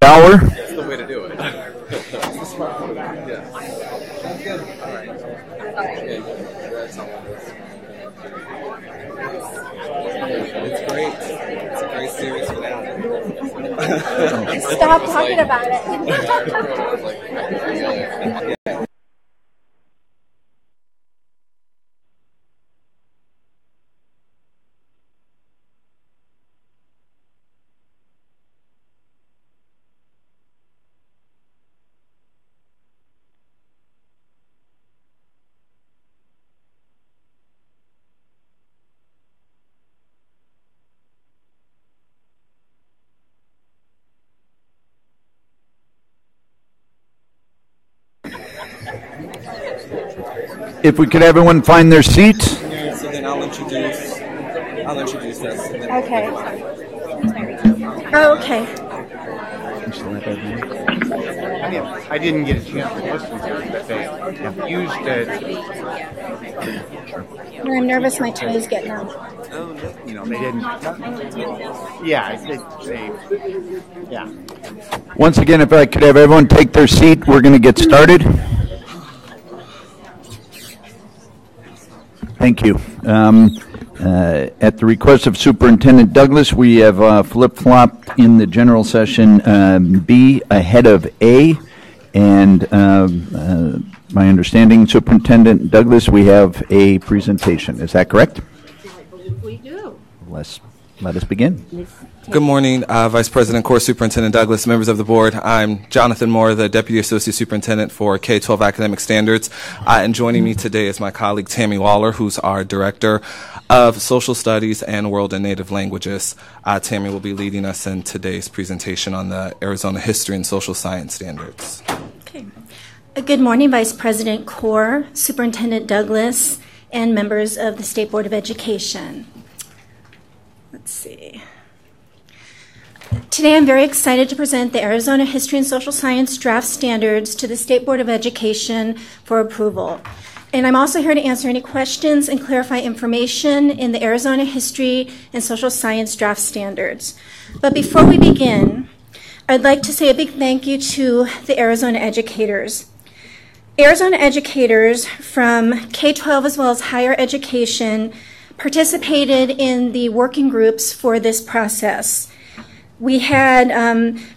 [SPEAKER 3] hour.
[SPEAKER 19] That's the way to do it. That's the smart way. Yeah. Sounds good. All right. Okay. Congrats on this. It's great. It's a great series finale.
[SPEAKER 5] Stop talking about it.
[SPEAKER 3] If we could have everyone find their seats.
[SPEAKER 19] Yeah, so then I'll introduce this. And then
[SPEAKER 5] Okay. Oh, okay.
[SPEAKER 20] I didn't get a chance to listen to it, but they have used it.
[SPEAKER 5] I'm nervous my toes get numb.
[SPEAKER 20] You know, they didn't. Yeah, yeah.
[SPEAKER 3] Once again, if I could have everyone take their seat, we're going to get started. Thank you. At the request of Superintendent Douglas, we have flip-flopped in the general session B ahead of A. And my understanding, Superintendent Douglas, we have a presentation. Is that correct?
[SPEAKER 18] We do.
[SPEAKER 3] Let us begin.
[SPEAKER 19] Good morning, Vice President Core, Superintendent Douglas, members of the board. I'm Jonathan Moore, the Deputy Associate Superintendent for K-12 Academic Standards. And joining me today is my colleague Tammy Waller, who's our Director of Social Studies and World and Native Languages. Tammy will be leading us in today's presentation on the Arizona History and Social Science Standards.
[SPEAKER 21] Okay. Good morning, Vice President Core, Superintendent Douglas, and members of the State Board of Education. Let's see. Today I'm very excited to present the Arizona History and Social Science Draft Standards to the State Board of Education for approval. And I'm also here to answer any questions and clarify information in the Arizona History and Social Science Draft Standards. But before we begin, I'd like to say a big thank you to the Arizona educators. Arizona educators from K-12 as well as higher education participated in the working groups for this process. We had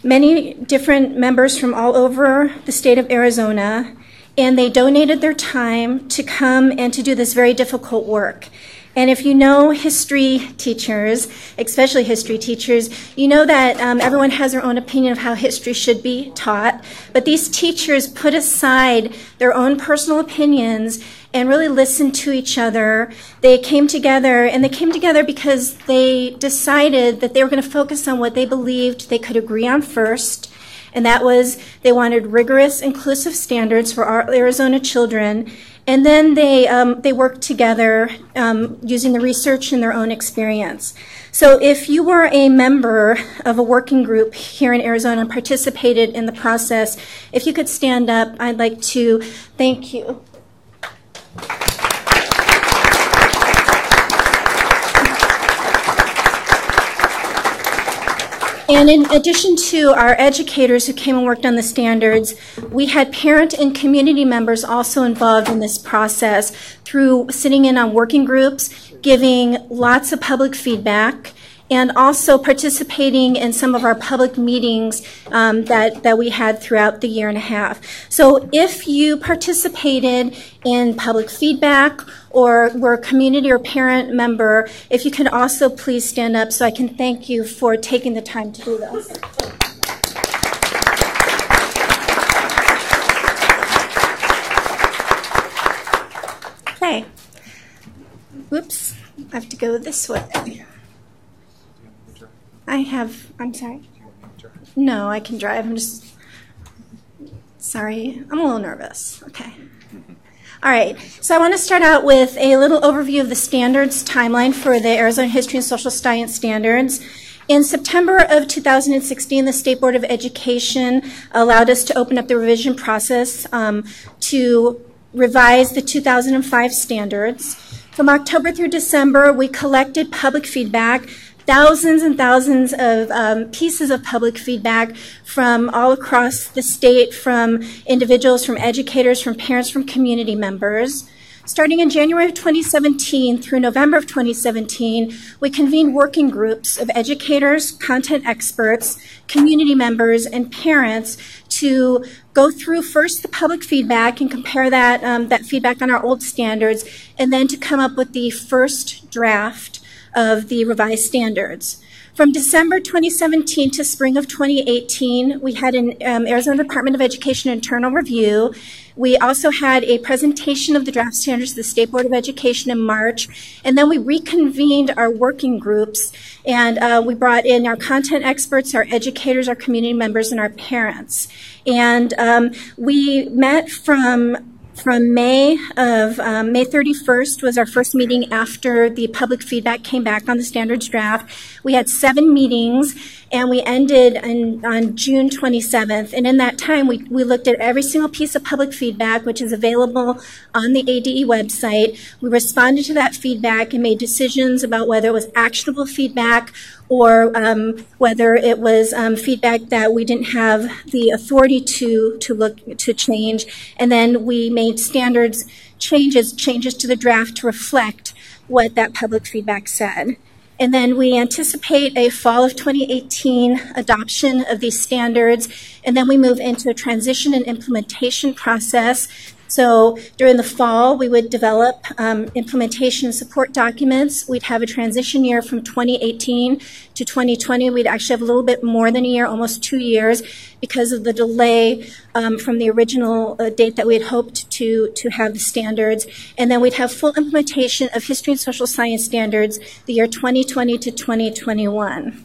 [SPEAKER 21] many different members from all over the state of Arizona, and they donated their time to come and to do this very difficult work. And if you know history teachers, especially history teachers, you know that everyone has their own opinion of how history should be taught. But these teachers put aside their own personal opinions and really listened to each other. They came together, and they came together because they decided that they were going to focus on what they believed they could agree on first. And that was they wanted rigorous, inclusive standards for our Arizona children. And then they worked together using the research and their own experience. So if you were a member of a working group here in Arizona and participated in the process, if you could stand up, I'd like to thank you. And in addition to our educators who came and worked on the standards, we had parent and community members also involved in this process through sitting in on working groups, giving lots of public feedback, and also participating in some of our public meetings that we had throughout the year and a half. So if you participated in public feedback or were a community or parent member, if you can also please stand up so I can thank you for taking the time to do this. Okay. Whoops, I have to go this way. I'm sorry. No, I can drive. I'm just, sorry. I'm a little nervous. Okay. All right. So I want to start out with a little overview of the standards timeline for the Arizona History and Social Science Standards. In September of 2016, the State Board of Education allowed us to open up the revision process to revise the 2005 standards. From October through December, we collected public feedback thousands and thousands of pieces of public feedback from all across the state, from individuals, from educators, from parents, from community members. Starting in January of 2017 through November of 2017, we convened working groups of educators, content experts, community members, and parents to go through first the public feedback and compare that feedback on our old standards, and then to come up with the first draft of the revised standards. From December 2017 to spring of 2018, we had an Arizona Department of Education internal review. We also had a presentation of the draft standards to the State Board of Education in March, and then we reconvened our working groups, and we brought in our content experts, our educators, our community members, and our parents. And we met from May 31st was our first meeting after the public feedback came back on the standards draft. We had 7 meetings, and we ended on June 27th. And in that time, we looked at every single piece of public feedback, which is available on the ADE website. We responded to that feedback and made decisions about whether it was actionable feedback or whether it was feedback that we didn't have the authority to change. And then we made standards changes to the draft to reflect what that public feedback said. And then we anticipate a fall of 2018 adoption of these standards, and then we move into a transition and implementation process. So during the fall, we would develop implementation and support documents. We'd have a transition year from 2018 to 2020. We'd actually have a little bit more than a year, almost 2 years, because of the delay from the original date that we had hoped to have the standards. And then we'd have full implementation of history and social science standards the year 2020 to 2021.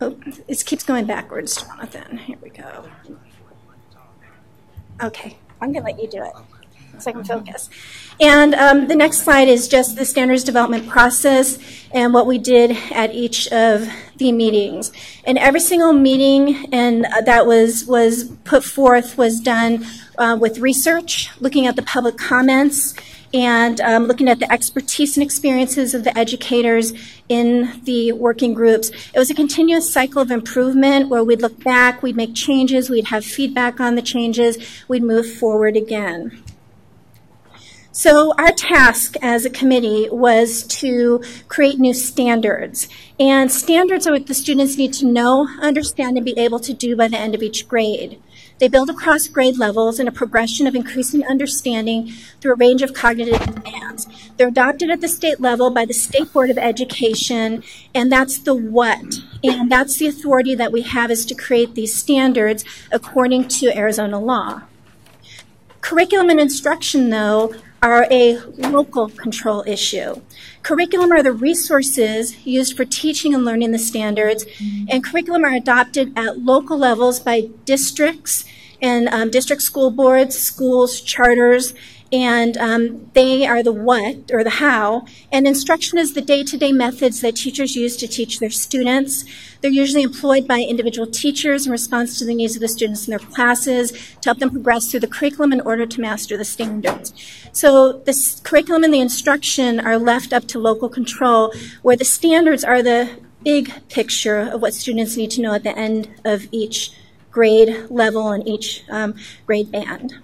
[SPEAKER 21] Oh, it keeps going backwards, Jonathan. Here we go. Okay, I'm going to let you do it so I can focus. And the next slide is just the standards development process and what we did at each of the meetings. And every single meeting that was put forth was done with research, looking at the public comments, and looking at the expertise and experiences of the educators in the working groups. It was a continuous cycle of improvement where we'd look back, we'd make changes, we'd have feedback on the changes, we'd move forward again. So our task as a committee was to create new standards. And standards are what the students need to know, understand, and be able to do by the end of each grade. They build across grade levels in a progression of increasing understanding through a range of cognitive demands. They're adopted at the state level by the State Board of Education, and that's the what. And that's the authority that we have, is to create these standards according to Arizona law. Curriculum and instruction, though, are a local control issue. Curriculum are the resources used for teaching and learning the standards, and curriculum are adopted at local levels by districts and district school boards, schools, charters, and they are the what, or the how, and instruction is the day-to-day methods that teachers use to teach their students. They're usually employed by individual teachers in response to the needs of the students in their classes to help them progress through the curriculum in order to master the standards. So the curriculum and the instruction are left up to local control, where the standards are the big picture of what students need to know at the end of each grade level and each grade band.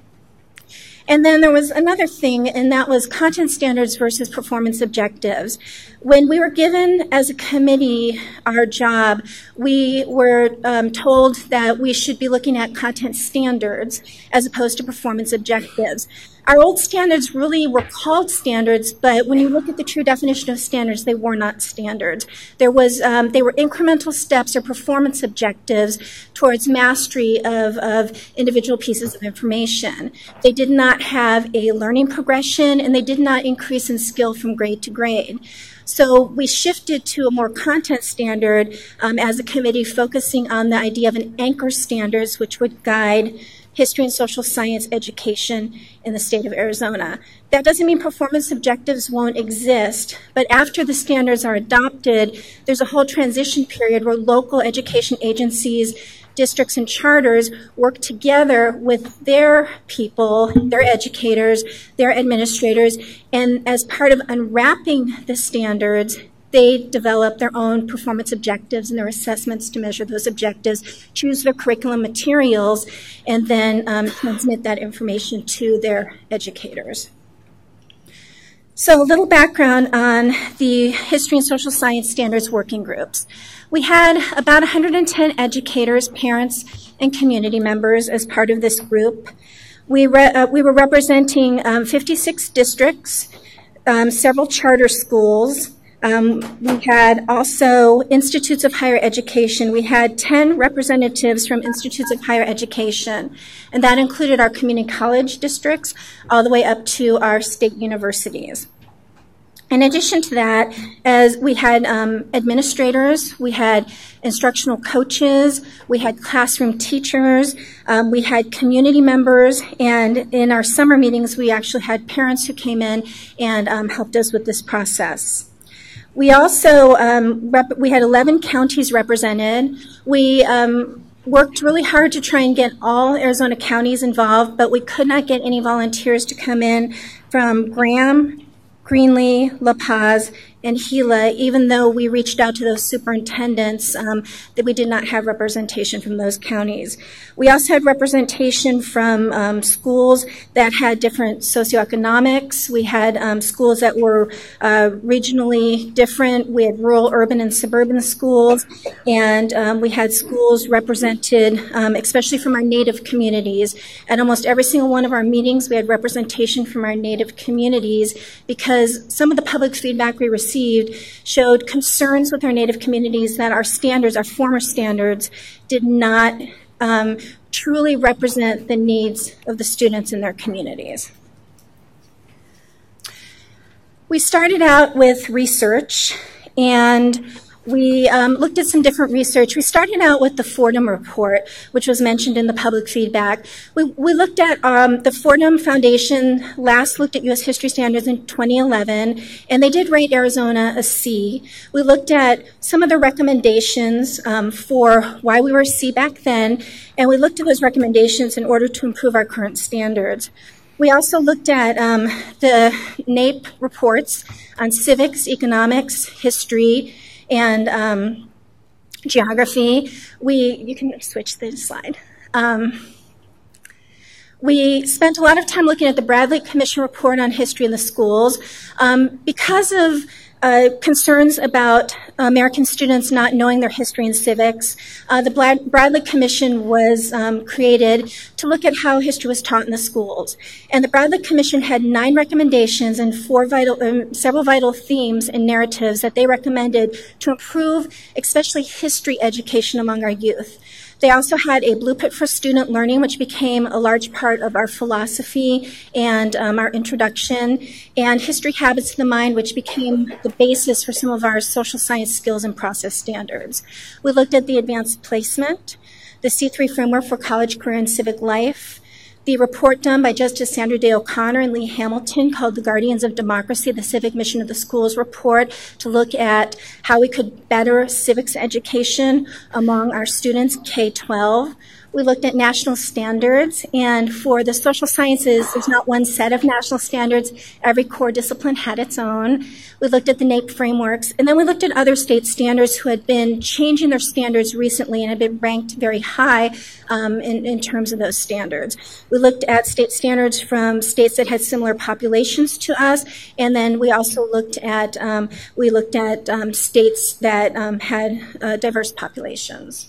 [SPEAKER 21] And then there was another thing, and that was content standards versus performance objectives. When we were given as a committee our job, we were told that we should be looking at content standards as opposed to performance objectives. Our old standards really were called standards, but when you look at the true definition of standards, they were not standards. They were incremental steps or performance objectives towards mastery of individual pieces of information. They did not have a learning progression, and they did not increase in skill from grade to grade. So we shifted to a more content standard as a committee, focusing on the idea of an anchor standards, which would guide history and social science education in the state of Arizona. That doesn't mean performance objectives won't exist, but after the standards are adopted, there's a whole transition period where local education agencies, districts and charters work together with their people, their educators, their administrators, and as part of unwrapping the standards, they develop their own performance objectives and their assessments to measure those objectives, choose their curriculum materials, and then transmit that information to their educators. So a little background on the History and Social Science Standards working groups. We had about 110 educators, parents, and community members as part of this group. We were representing 56 districts, several charter schools. We had also institutes of higher education. We had 10 representatives from institutes of higher education, and that included our community college districts all the way up to our state universities. In addition to that, as we had administrators, we had instructional coaches, we had classroom teachers, we had community members, and in our summer meetings, we actually had parents who came in and helped us with this process. We also, we had 11 counties represented. We worked really hard to try and get all Arizona counties involved, but we could not get any volunteers to come in from Graham, Greenlee, La Paz, and Gila, even though we reached out to those superintendents, that we did not have representation from those counties. We also had representation from schools that had different socioeconomics. We had schools that were regionally different. We had rural, urban, and suburban schools. And we had schools represented, especially from our Native communities. At almost every single one of our meetings, we had representation from our Native communities because some of the public feedback we received showed concerns with our Native communities that our standards, our former standards, did not truly represent the needs of the students in their communities. We started out with research, and we looked at some different research. We started out with the Fordham report, which was mentioned in the public feedback. We looked at the Fordham Foundation last looked at U.S. history standards in 2011, and they did rate Arizona a C. We looked at some of the recommendations for why we were a C back then, and we looked at those recommendations in order to improve our current standards. We also looked at the NAEP reports on civics, economics, history, and geography. You can switch the slide. We spent a lot of time looking at the Bradley Commission report on history in the schools. Because of concerns about American students not knowing their history and civics, the Bradley Commission was created to look at how history was taught in the schools. And the Bradley Commission had 9 recommendations and several vital themes and narratives that they recommended to improve, especially history education among our youth. They also had a blueprint for student learning, which became a large part of our philosophy and our introduction, and history habits of the mind, which became the basis for some of our social science skills and process standards. We looked at the advanced placement, the C3 framework for college, career, and civic life, the report done by Justice Sandra Day O'Connor and Lee Hamilton called The Guardians of Democracy, the Civic Mission of the Schools report, to look at how we could better civics education among our students K-12. We looked at national standards, and for the social sciences, there's not one set of national standards. Every core discipline had its own. We looked at the NAEP frameworks, and then we looked at other state standards who had been changing their standards recently and had been ranked very high in terms of those standards. We looked at state standards from states that had similar populations to us, and then we also looked at states that had diverse populations.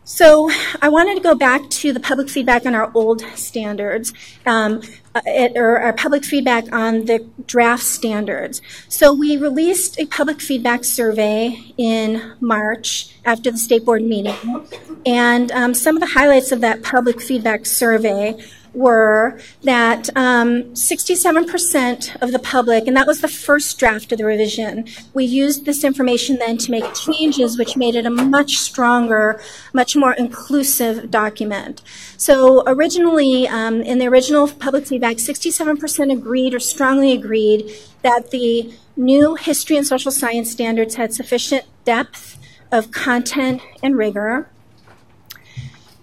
[SPEAKER 21] So I wanted to go back to the public feedback on our old standards, or our public feedback on the draft standards. So we released a public feedback survey in March after the state board meeting. And some of the highlights of that public feedback survey were that 67% of the public, and that was the first draft of the revision, we used this information then to make changes which made it a much stronger, much more inclusive document. So originally, in the original public feedback, 67% agreed or strongly agreed that the new history and social science standards had sufficient depth of content and rigor.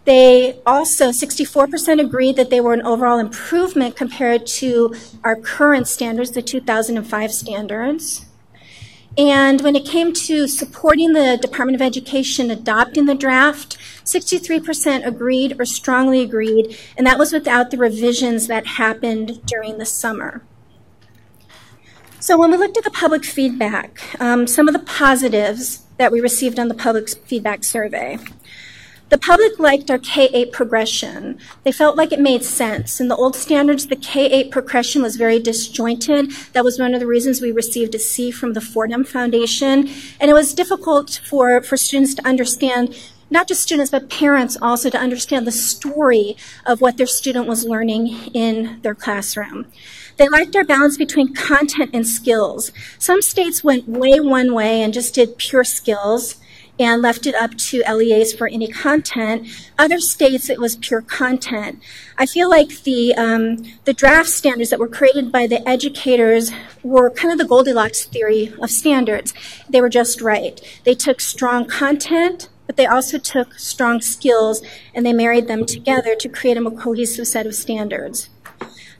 [SPEAKER 21] They also, 64% agreed that they were an overall improvement compared to our current standards, the 2005 standards. And when it came to supporting the Department of Education adopting the draft, 63% agreed or strongly agreed, and that was without the revisions that happened during the summer. So when we looked at the public feedback, some of the positives that we received on the public feedback survey. The public liked our K-8 progression. They felt like it made sense. In the old standards, the K-8 progression was very disjointed. That was one of the reasons we received a C from the Fordham Foundation. And it was difficult for students to understand, not just students, but parents also, to understand the story of what their student was learning in their classroom. They liked our balance between content and skills. Some states went way one way and just did pure skills and left it up to LEAs for any content. Other states, it was pure content. I feel like the draft standards that were created by the educators were kind of the Goldilocks theory of standards. They were just right. They took strong content, but they also took strong skills, and they married them together to create a more cohesive set of standards.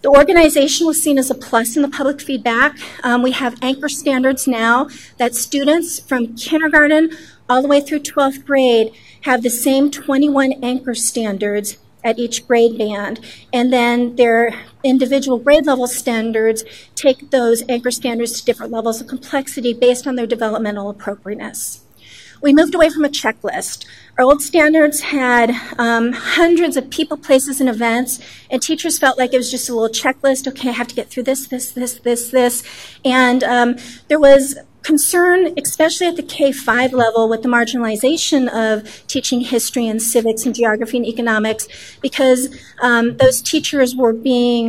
[SPEAKER 21] The organization was seen as a plus in the public feedback. We have anchor standards now that students from kindergarten all the way through 12th grade have the same 21 anchor standards at each grade band. And then their individual grade level standards take those anchor standards to different levels of complexity based on their developmental appropriateness. We moved away from a checklist. Our old standards had hundreds of people, places, and events, and teachers felt like it was just a little checklist. Okay, I have to get through this. And there was concern, especially at the K-5 level, with the marginalization of teaching history and civics and geography and economics, because those teachers were being,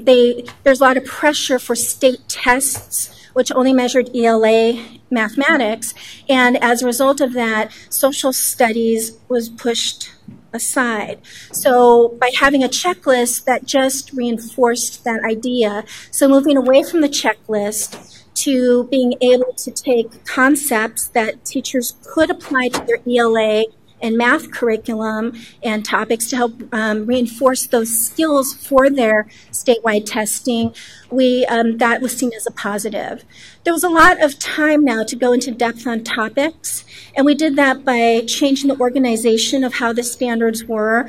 [SPEAKER 21] there's a lot of pressure for state tests, which only measured ELA mathematics, and as a result of that, social studies was pushed aside. So by having a checklist, that just reinforced that idea. So moving away from the checklist to being able to take concepts that teachers could apply to their ELA and math curriculum and topics to help reinforce those skills for their statewide testing, that was seen as a positive. There was a lot of time now to go into depth on topics, and we did that by changing the organization of how the standards were.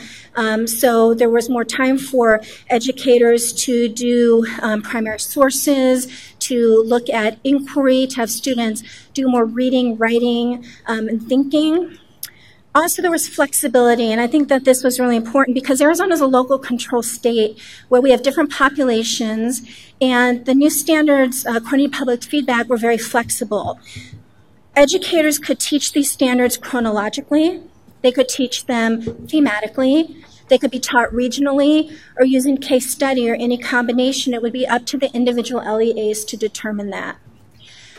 [SPEAKER 21] So there was more time for educators to do primary sources, to look at inquiry, to have students do more reading, writing, and thinking. Also, there was flexibility, and I think that this was really important because Arizona is a local control state where we have different populations, and the new standards, according to public feedback, were very flexible. Educators could teach these standards chronologically. They could teach them thematically. They could be taught regionally or using case study or any combination. It would be up to the individual LEAs to determine that.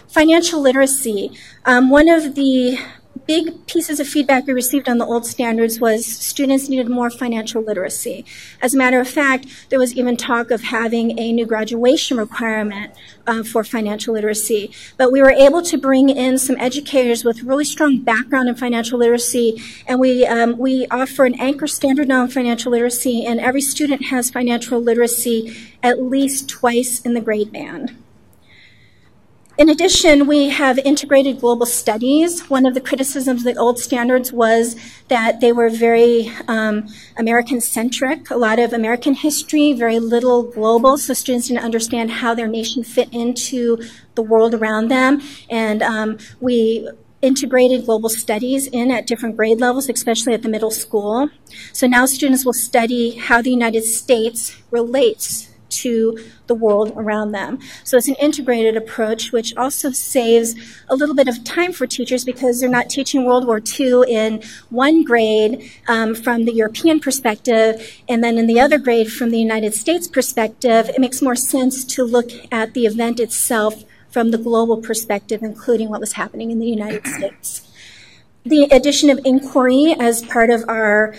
[SPEAKER 21] Financial literacy. One of the big pieces of feedback we received on the old standards was students needed more financial literacy. As a matter of fact, there was even talk of having a new graduation requirement for financial literacy. But we were able to bring in some educators with really strong background in financial literacy, and we offer an anchor standard now in financial literacy, and every student has financial literacy at least twice in the grade band. In addition, we have integrated global studies. One of the criticisms of the old standards was that they were very American-centric, a lot of American history, very little global, so students didn't understand how their nation fit into the world around them. And we integrated global studies in at different grade levels, especially at the middle school. So now students will study how the United States relates to the world around them. So it's an integrated approach, which also saves a little bit of time for teachers because they're not teaching World War II in one grade from the European perspective, and then in the other grade from the United States perspective. It makes more sense to look at the event itself from the global perspective, including what was happening in the United States. The addition of inquiry as part of our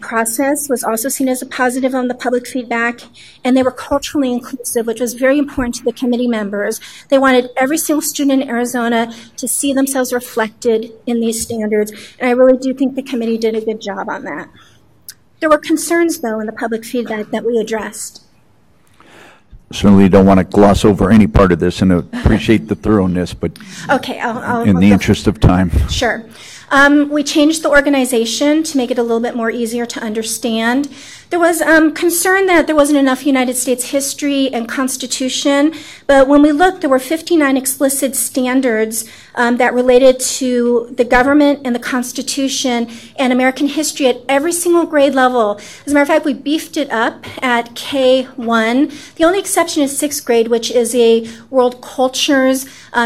[SPEAKER 21] process was also seen as a positive on the public feedback, and they were culturally inclusive, which was very important to the committee members. They wanted every single student in Arizona to see themselves reflected in these standards, and I really do think the committee did a good job on that. There were concerns, though, in the public feedback that we addressed.
[SPEAKER 3] Certainly don't want to gloss over any part of this and appreciate the thoroughness, but
[SPEAKER 21] Okay,
[SPEAKER 3] in the interest of time.
[SPEAKER 21] Sure. We changed the organization to make it a little bit more easier to understand. There was concern that there wasn't enough United States history and Constitution, but when we looked, there were 59 explicit standards that related to the government and the Constitution and American history at every single grade level. As a matter of fact, we beefed it up at K1. The only exception is 6th grade, which is a world cultures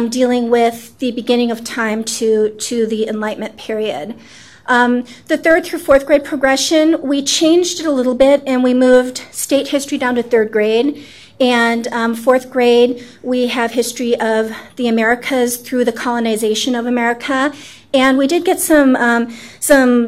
[SPEAKER 21] dealing with the beginning of time to the Enlightenment period. The 3rd through 4th grade progression, we changed it a little bit and we moved state history down to 3rd grade. And 4th grade, we have history of the Americas through the colonization of America. And we did get some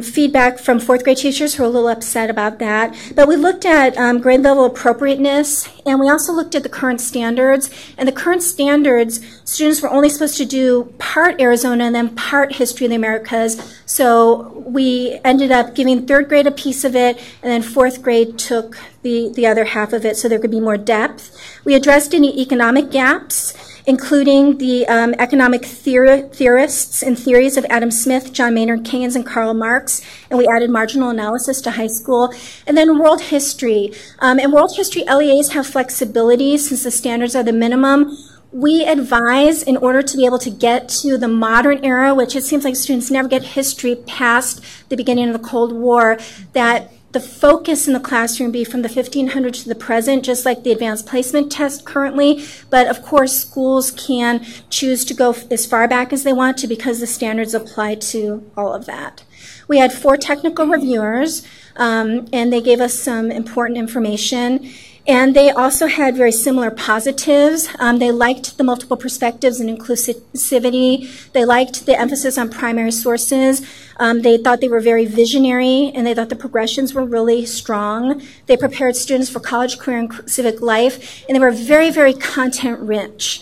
[SPEAKER 21] feedback from 4th grade teachers who were a little upset about that. But we looked at grade level appropriateness, and we also looked at the current standards. And the current standards, students were only supposed to do part Arizona and then part history of the Americas. So we ended up giving 3rd grade a piece of it, and then 4th grade took the other half of it so there could be more depth. We addressed any economic gaps, including the economic theorists and theories of Adam Smith, John Maynard Keynes, and Karl Marx, and we added marginal analysis to high school. And then world history. In world history, LEAs have flexibility since the standards are the minimum. We advise, in order to be able to get to the modern era, which it seems like students never get history past the beginning of the Cold War, that the focus in the classroom be from the 1500s to the present, just like the advanced placement test currently. But of course, schools can choose to go as far back as they want to because the standards apply to all of that. We had 4 technical reviewers, and they gave us some important information. And they also had very similar positives. They liked the multiple perspectives and inclusivity. They liked the emphasis on primary sources. They thought they were very visionary, and they thought the progressions were really strong. They prepared students for college, career, and civic life, and they were very, very content-rich.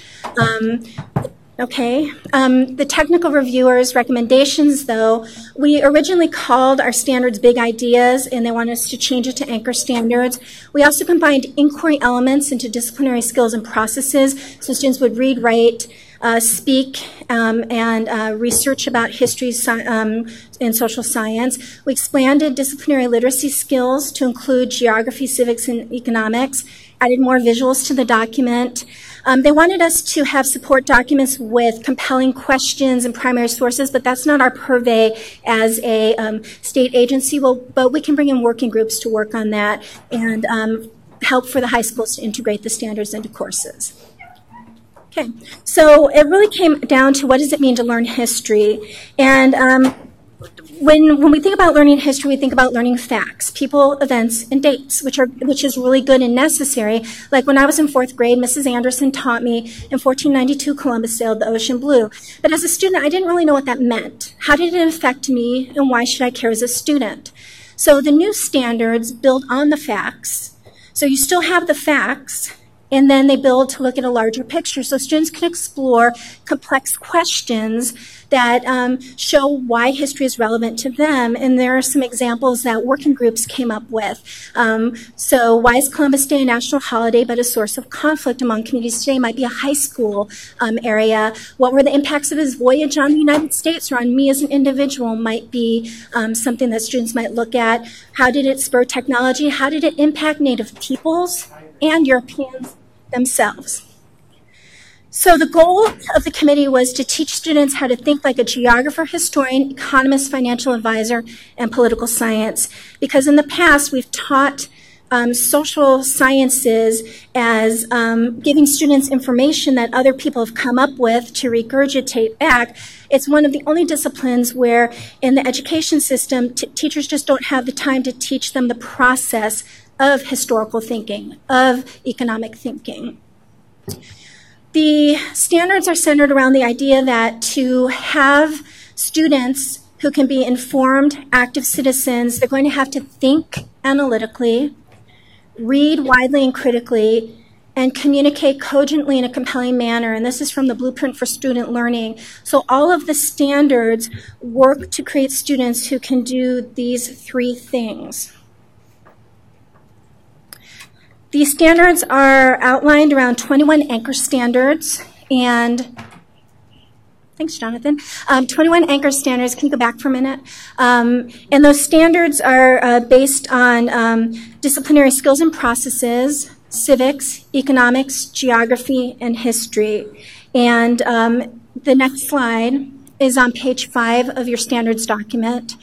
[SPEAKER 21] The technical reviewers' recommendations, though, we originally called our standards Big Ideas, and they wanted us to change it to Anchor Standards. We also combined inquiry elements into disciplinary skills and processes, so students would read, write, speak, and research about history and social science. We expanded disciplinary literacy skills to include geography, civics, and economics, added more visuals to the document. They wanted us to have support documents with compelling questions and primary sources, but that's not our purvey as a state agency. But we can bring in working groups to work on that and help for the high schools to integrate the standards into courses. Okay, so it really came down to what does it mean to learn history. And when we think about learning history, we think about learning facts, people, events, and dates, which is really good and necessary. Like when I was in 4th grade, Mrs. Anderson taught me in 1492 Columbus sailed the ocean blue. But as a student, I didn't really know what that meant. How did it affect me, and why should I care as a student? So the new standards build on the facts. So you still have the facts, and then they build to look at a larger picture. So students can explore complex questions that show why history is relevant to them. And there are some examples that working groups came up with. So why is Columbus Day a national holiday but a source of conflict among communities today? Might be a high school area. What were the impacts of his voyage on the United States or on me as an individual? Might be something that students might look at. How did it spur technology? How did it impact Native peoples and Europeans themselves? So the goal of the committee was to teach students how to think like a geographer, historian, economist, financial advisor, and political science. Because in the past, we've taught social sciences as giving students information that other people have come up with to regurgitate back. It's one of the only disciplines where in the education system, teachers just don't have the time to teach them the process of historical thinking, of economic thinking. The standards are centered around the idea that to have students who can be informed, active citizens, they're going to have to think analytically, read widely and critically, and communicate cogently in a compelling manner. And this is from the Blueprint for Student Learning. So all of the standards work to create students who can do these 3 things. These standards are outlined around 21 anchor standards, and thanks, Jonathan. 21 anchor standards. Can you go back for a minute? And those standards are based on disciplinary skills and processes, civics, economics, geography, and history. And the next slide is on page 5 of your standards document.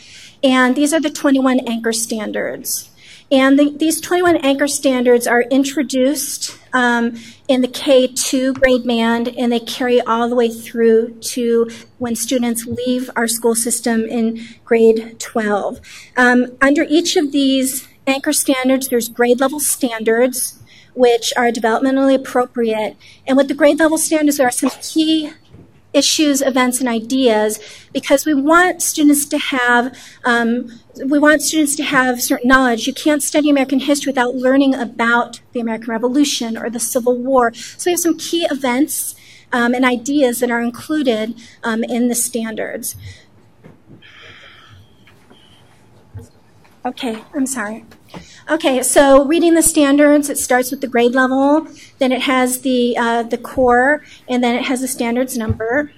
[SPEAKER 21] And these are the 21 anchor standards. And these 21 anchor standards are introduced in the K2 grade band, and they carry all the way through to when students leave our school system in grade 12. Under each of these anchor standards, there's grade level standards, which are developmentally appropriate. And with the grade level standards, there are some key issues, events, and ideas, because we want students to have certain knowledge. You can't study American history without learning about the American Revolution or the Civil War. So we have some key events and ideas that are included in the standards. Okay, I'm sorry. Okay, so reading the standards, it starts with the grade level, then it has the core, and then it has the standards number.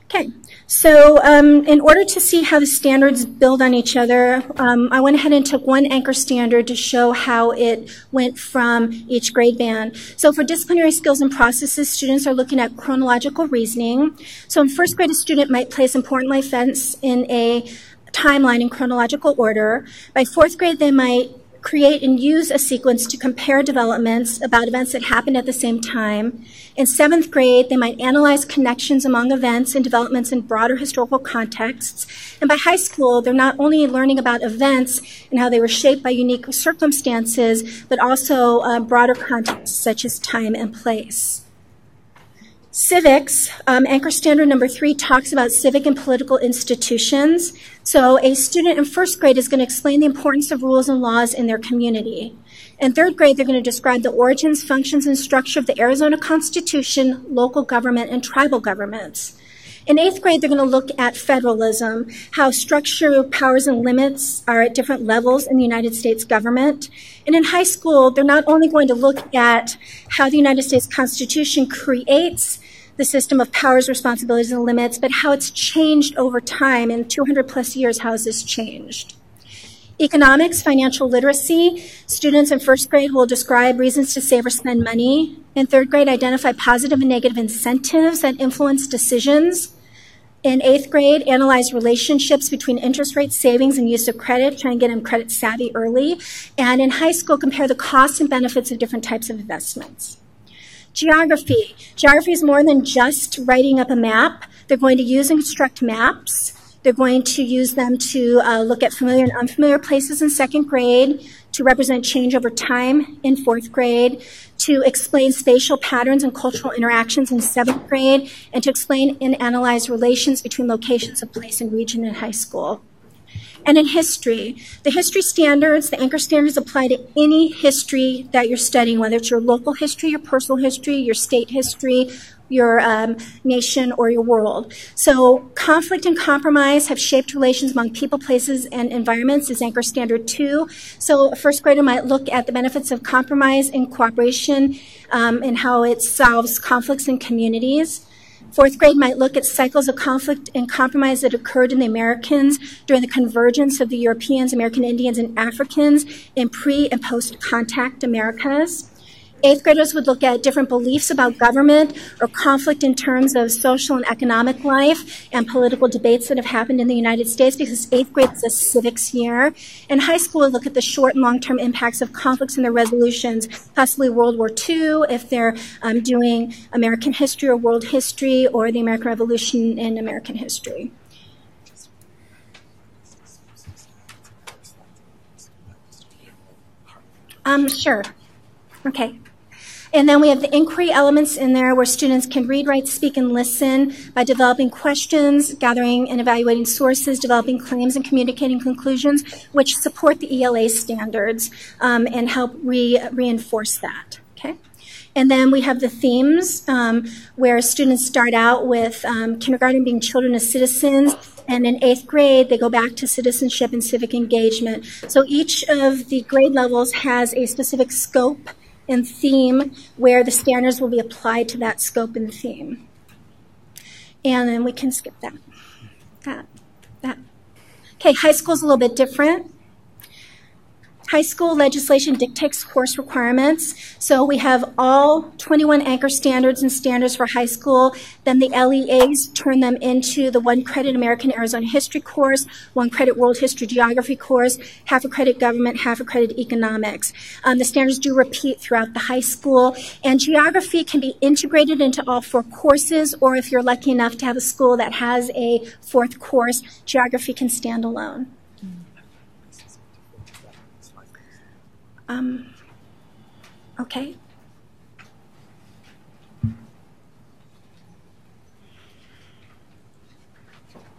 [SPEAKER 21] Okay, so in order to see how the standards build on each other, I went ahead and took one anchor standard to show how it went from each grade band. So for disciplinary skills and processes, students are looking at chronological reasoning. So in first grade, a student might place important life events in a timeline in chronological order. By fourth grade, they might create and use a sequence to compare developments about events that happened at the same time. In seventh grade, they might analyze connections among events and developments in broader historical contexts. And by high school, they're not only learning about events and how they were shaped by unique circumstances, but also broader contexts such as time and place. Civics, anchor standard number 3 talks about civic and political institutions. So a student in first grade is going to explain the importance of rules and laws in their community. In third grade, they're going to describe the origins, functions, and structure of the Arizona Constitution, local government, and tribal governments. In eighth grade, they're going to look at federalism, how structure, powers, and limits are at different levels in the United States government. And in high school, they're not only going to look at how the United States Constitution creates the system of powers, responsibilities, and limits, but how it's changed over time. In 200 plus years, how has this changed? Economics, financial literacy. Students in first grade will describe reasons to save or spend money. In third grade, identify positive and negative incentives that influence decisions. In eighth grade, analyze relationships between interest rates, savings, and use of credit, try and get them credit savvy early. And in high school, compare the costs and benefits of different types of investments. Geography. Geography is more than just writing up a map. They're going to use and construct maps. They're going to use them to look at familiar and unfamiliar places in second grade, to represent change over time in fourth grade, to explain spatial patterns and cultural interactions in seventh grade, and to explain and analyze relations between locations of place and region in high school. And in history, the history standards, the anchor standards apply to any history that you're studying, whether it's your local history, your personal history, your state history, your nation, or your world. So conflict and compromise have shaped relations among people, places, and environments is anchor standard 2. So a first grader might look at the benefits of compromise and cooperation and how it solves conflicts in communities. Fourth grade might look at cycles of conflict and compromise that occurred in the Americans during the convergence of the Europeans, American Indians, and Africans in pre- and post-contact Americas. Eighth graders would look at different beliefs about government or conflict in terms of social and economic life and political debates that have happened in the United States, because eighth grade is a civics year. And high school would look at the short and long-term impacts of conflicts and their resolutions, possibly World War II, if they're doing American history or world history, or the American Revolution in American history. Sure. Okay. And then we have the inquiry elements in there where students can read, write, speak, and listen by developing questions, gathering and evaluating sources, developing claims, and communicating conclusions, which support the ELA standards and help reinforce that. Okay. And then we have the themes, where students start out with kindergarten being children as citizens, and in 8th grade, they go back to citizenship and civic engagement. So each of the grade levels has a specific scope and theme where the standards will be applied to that scope and theme. And then we can skip that. Okay, high school is a little bit different. High school legislation dictates course requirements. So we have all 21 anchor standards and standards for high school. Then the LEAs turn them into the 1 credit American Arizona History course, 1 credit World History Geography course, half a credit government, half a credit economics. The standards do repeat throughout the high school. And geography can be integrated into all 4 courses, or if you're lucky enough to have a school that has a 4th course, geography can stand alone. Okay.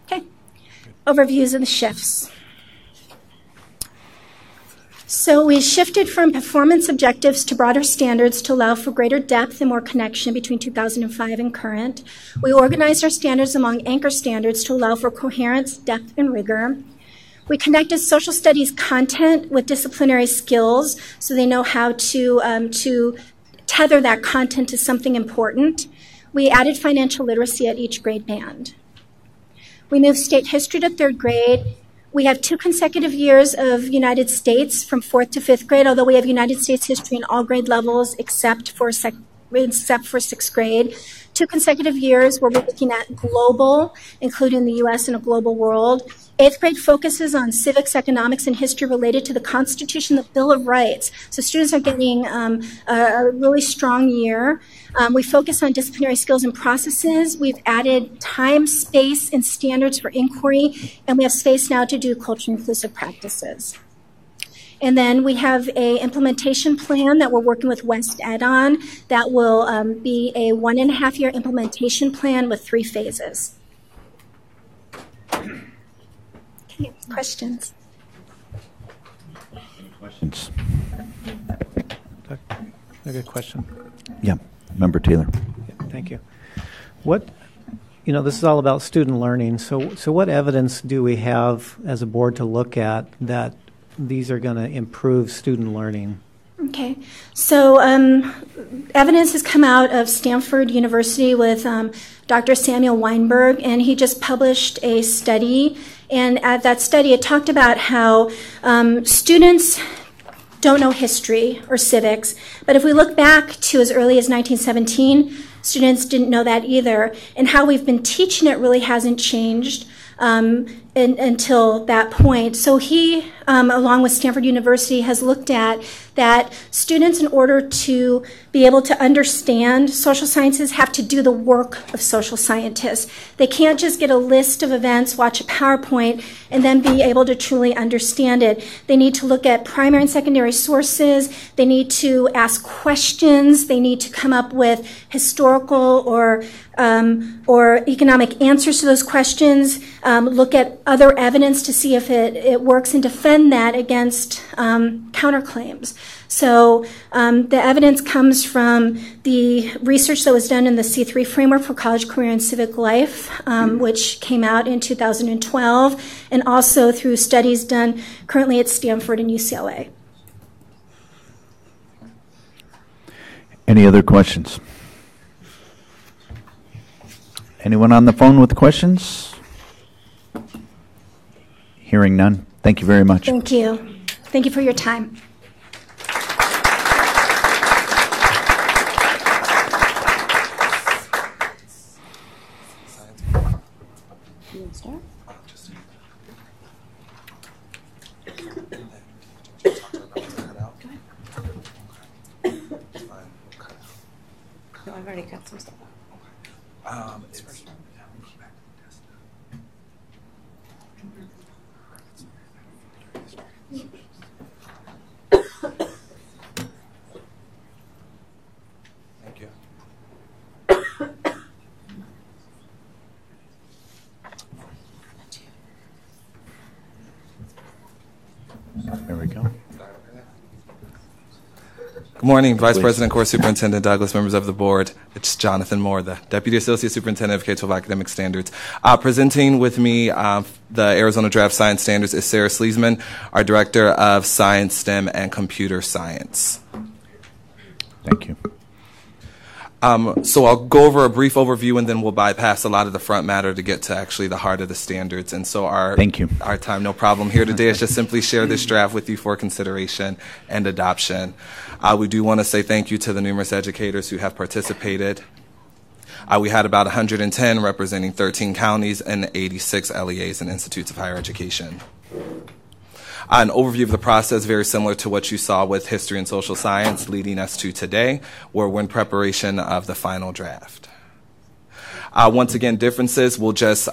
[SPEAKER 21] Okay. Overviews of the shifts. So we shifted from performance objectives to broader standards to allow for greater depth and more connection between 2005 and current. We organized our standards among anchor standards to allow for coherence, depth, and rigor. We connected social studies content with disciplinary skills so they know how to tether that content to something important. We added financial literacy at each grade band. We moved state history to 3rd grade. We have 2 consecutive years of United States from 4th to 5th grade, although we have United States history in all grade levels except for 6th grade. 2 consecutive years where we're looking at global, including the U.S. in a global world. 8th grade focuses on civics, economics, and history related to the Constitution, the Bill of Rights. So students are getting a really strong year. We focus on disciplinary skills and processes. We've added time, space, and standards for inquiry, and we have space now to do culturally inclusive practices. And then we have an implementation plan that we're working with West Ed on that will be a 1.5-year implementation plan with 3 phases. Okay, questions?
[SPEAKER 3] Questions?
[SPEAKER 2] A good question.
[SPEAKER 3] Yeah, Member Taylor.
[SPEAKER 2] Thank you. This is all about student learning. So what evidence do we have as a board to look at that these are going to improve student learning?
[SPEAKER 21] Okay, so evidence has come out of Stanford University with Dr. Samuel Weinberg, and he just published a study. And at that study, it talked about how students don't know history or civics, but if we look back to as early as 1917, students didn't know that either, and how we've been teaching it really hasn't changed until that point. So he, along with Stanford University, has looked at that students, in order to be able to understand social sciences, have to do the work of social scientists. They can't just get a list of events, watch a PowerPoint, and then be able to truly understand it. They need to look at primary and secondary sources. They need to ask questions. They need to come up with historical or economic answers to those questions, look at other evidence to see if it works, and defend that against counterclaims. So the evidence comes from the research that was done in the C3 framework for college, career, and civic life, which came out in 2012, and also through studies done currently at Stanford and UCLA.
[SPEAKER 3] Any other questions? Anyone on the phone with questions? Hearing none. Thank you very much.
[SPEAKER 21] Thank you. Thank you for your time.
[SPEAKER 14] You want to start? No, I've already cut some stuff.
[SPEAKER 19] Thank you.
[SPEAKER 3] There we go.
[SPEAKER 19] Good morning, Vice
[SPEAKER 3] Please.
[SPEAKER 19] President, Core Superintendent Douglas, members of the board. It's Jonathan Moore, the Deputy Associate Superintendent of K-12 Academic Standards. Presenting with me the Arizona Draft Science Standards is Sarah Sleesman, our Director of Science, STEM, and Computer Science.
[SPEAKER 3] Thank you.
[SPEAKER 19] So I'll go over a brief overview, and then we'll bypass a lot of the front matter to get to actually the heart of the standards. And so our time, no problem here today, is just simply share this draft with you for consideration and adoption. We do want to say thank you to the numerous educators who have participated. We had about 110 representing 13 counties and 86 LEAs and institutes of higher education. An overview of the process, very similar to what you saw with history and social science, leading us to today, where we're in preparation of the final draft. Once again, differences, we'll just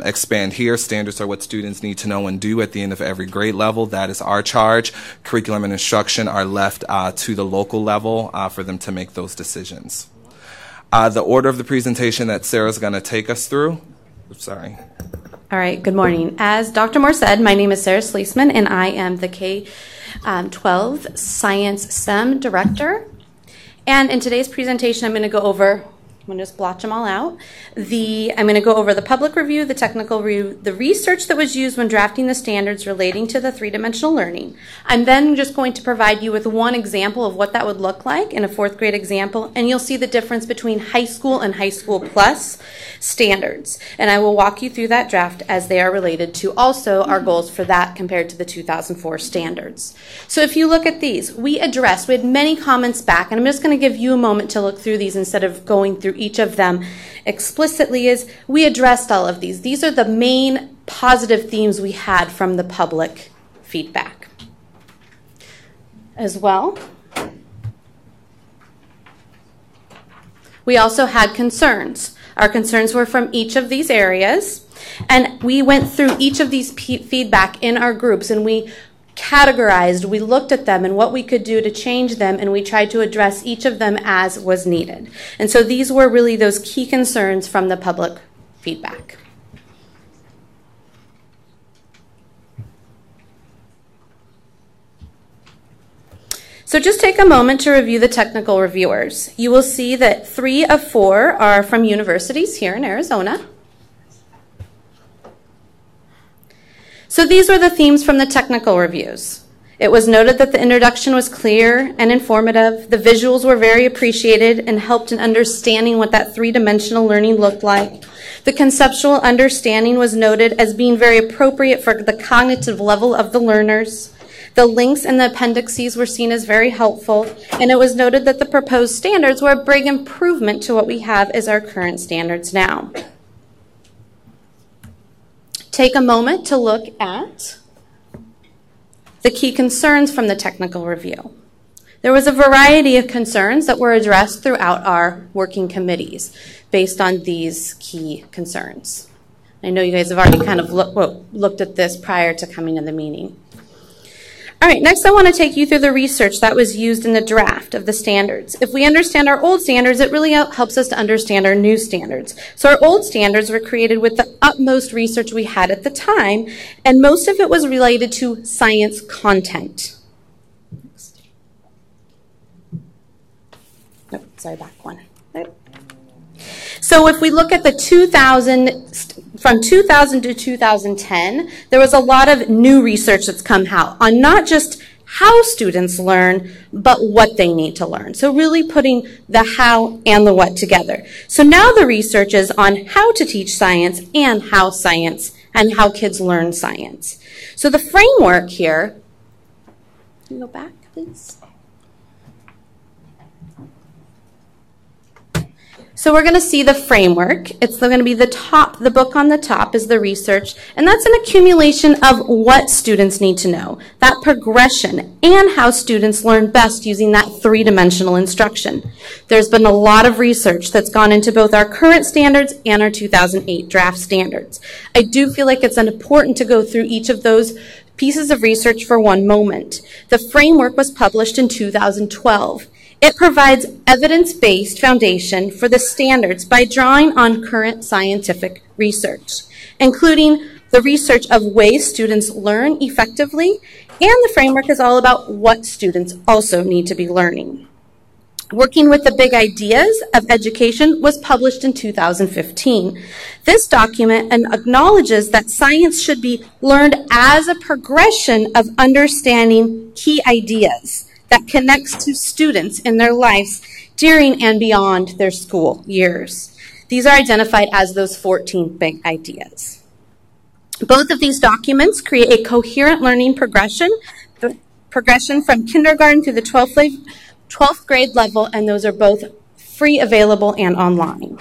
[SPEAKER 19] expand here. Standards are what students need to know and do at the end of every grade level. That is our charge. Curriculum and instruction are left to the local level for them to make those decisions. The order of the presentation that Sarah's going to take us through. Sorry.
[SPEAKER 1] All right, good morning. As Dr. Moore said, my name is Sarah Sleesman, and I am the K-12 Science STEM Director. And in today's presentation, I'm going to go over, I'm going to just blotch them all out. I'm going to go over the public review, the technical review, the research that was used when drafting the standards relating to the three-dimensional learning. I'm then just going to provide you with one example of what that would look like in a fourth grade example, and you'll see the difference between high school and high school plus standards. And I will walk you through that draft as they are related to also our goals for that compared to the 2004 standards. So if you look at these, we had many comments back, and I'm just going to give you a moment to look through these instead of going through each of them explicitly. Is we addressed all of these. These are the main positive themes we had from the public feedback. As well, we also had concerns. Our concerns were from each of these areas, and we went through each of these feedback in our groups, and we categorized, we looked at them and what we could do to change them, and we tried to address each of them as was needed. And so these were really those key concerns from the public feedback. So just take a moment to review the technical reviewers. You will see that 3 of 4 are from universities here in Arizona. So these were the themes from the technical reviews. It was noted that the introduction was clear and informative. The visuals were very appreciated and helped in understanding what that three-dimensional learning looked like. The conceptual understanding was noted as being very appropriate for the cognitive level of the learners. The links and the appendices were seen as very helpful, and it was noted that the proposed standards were a big improvement to what we have as our current standards now. Take a moment to look at the key concerns from the technical review. There was a variety of concerns that were addressed throughout our working committees based on these key concerns. I know you guys have already kind of looked at this prior to coming to the meeting. All right, next I want to take you through the research that was used in the draft of the standards. If we understand our old standards, it really helps us to understand our new standards. So our old standards were created with the utmost research we had at the time, and most of it was related to science content. Nope, sorry, back one. Nope. So if we look at the from 2000 to 2010, there was a lot of new research that's come out on not just how students learn, but what they need to learn. So really putting the how and the what together. So now the research is on how to teach science and how kids learn science. So the framework here, can you go back, please? So we're going to see the framework. It's going to be the book on the top is the research, and that's an accumulation of what students need to know, that progression, and how students learn best using that three-dimensional instruction. There's been a lot of research that's gone into both our current standards and our 2008 draft standards. I do feel like it's important to go through each of those pieces of research for one moment. The framework was published in 2012. It provides evidence-based foundation for the standards by drawing on current scientific research, including the research of ways students learn effectively, and the framework is all about what students also need to be learning. Working with the Big Ideas of Education was published in 2015. This document acknowledges that science should be learned as a progression of understanding key ideas that connects to students in their lives during and beyond their school years. These are identified as those 14 big ideas. Both of these documents create a coherent learning progression from kindergarten through the 12th grade level, and those are both free, available, and online.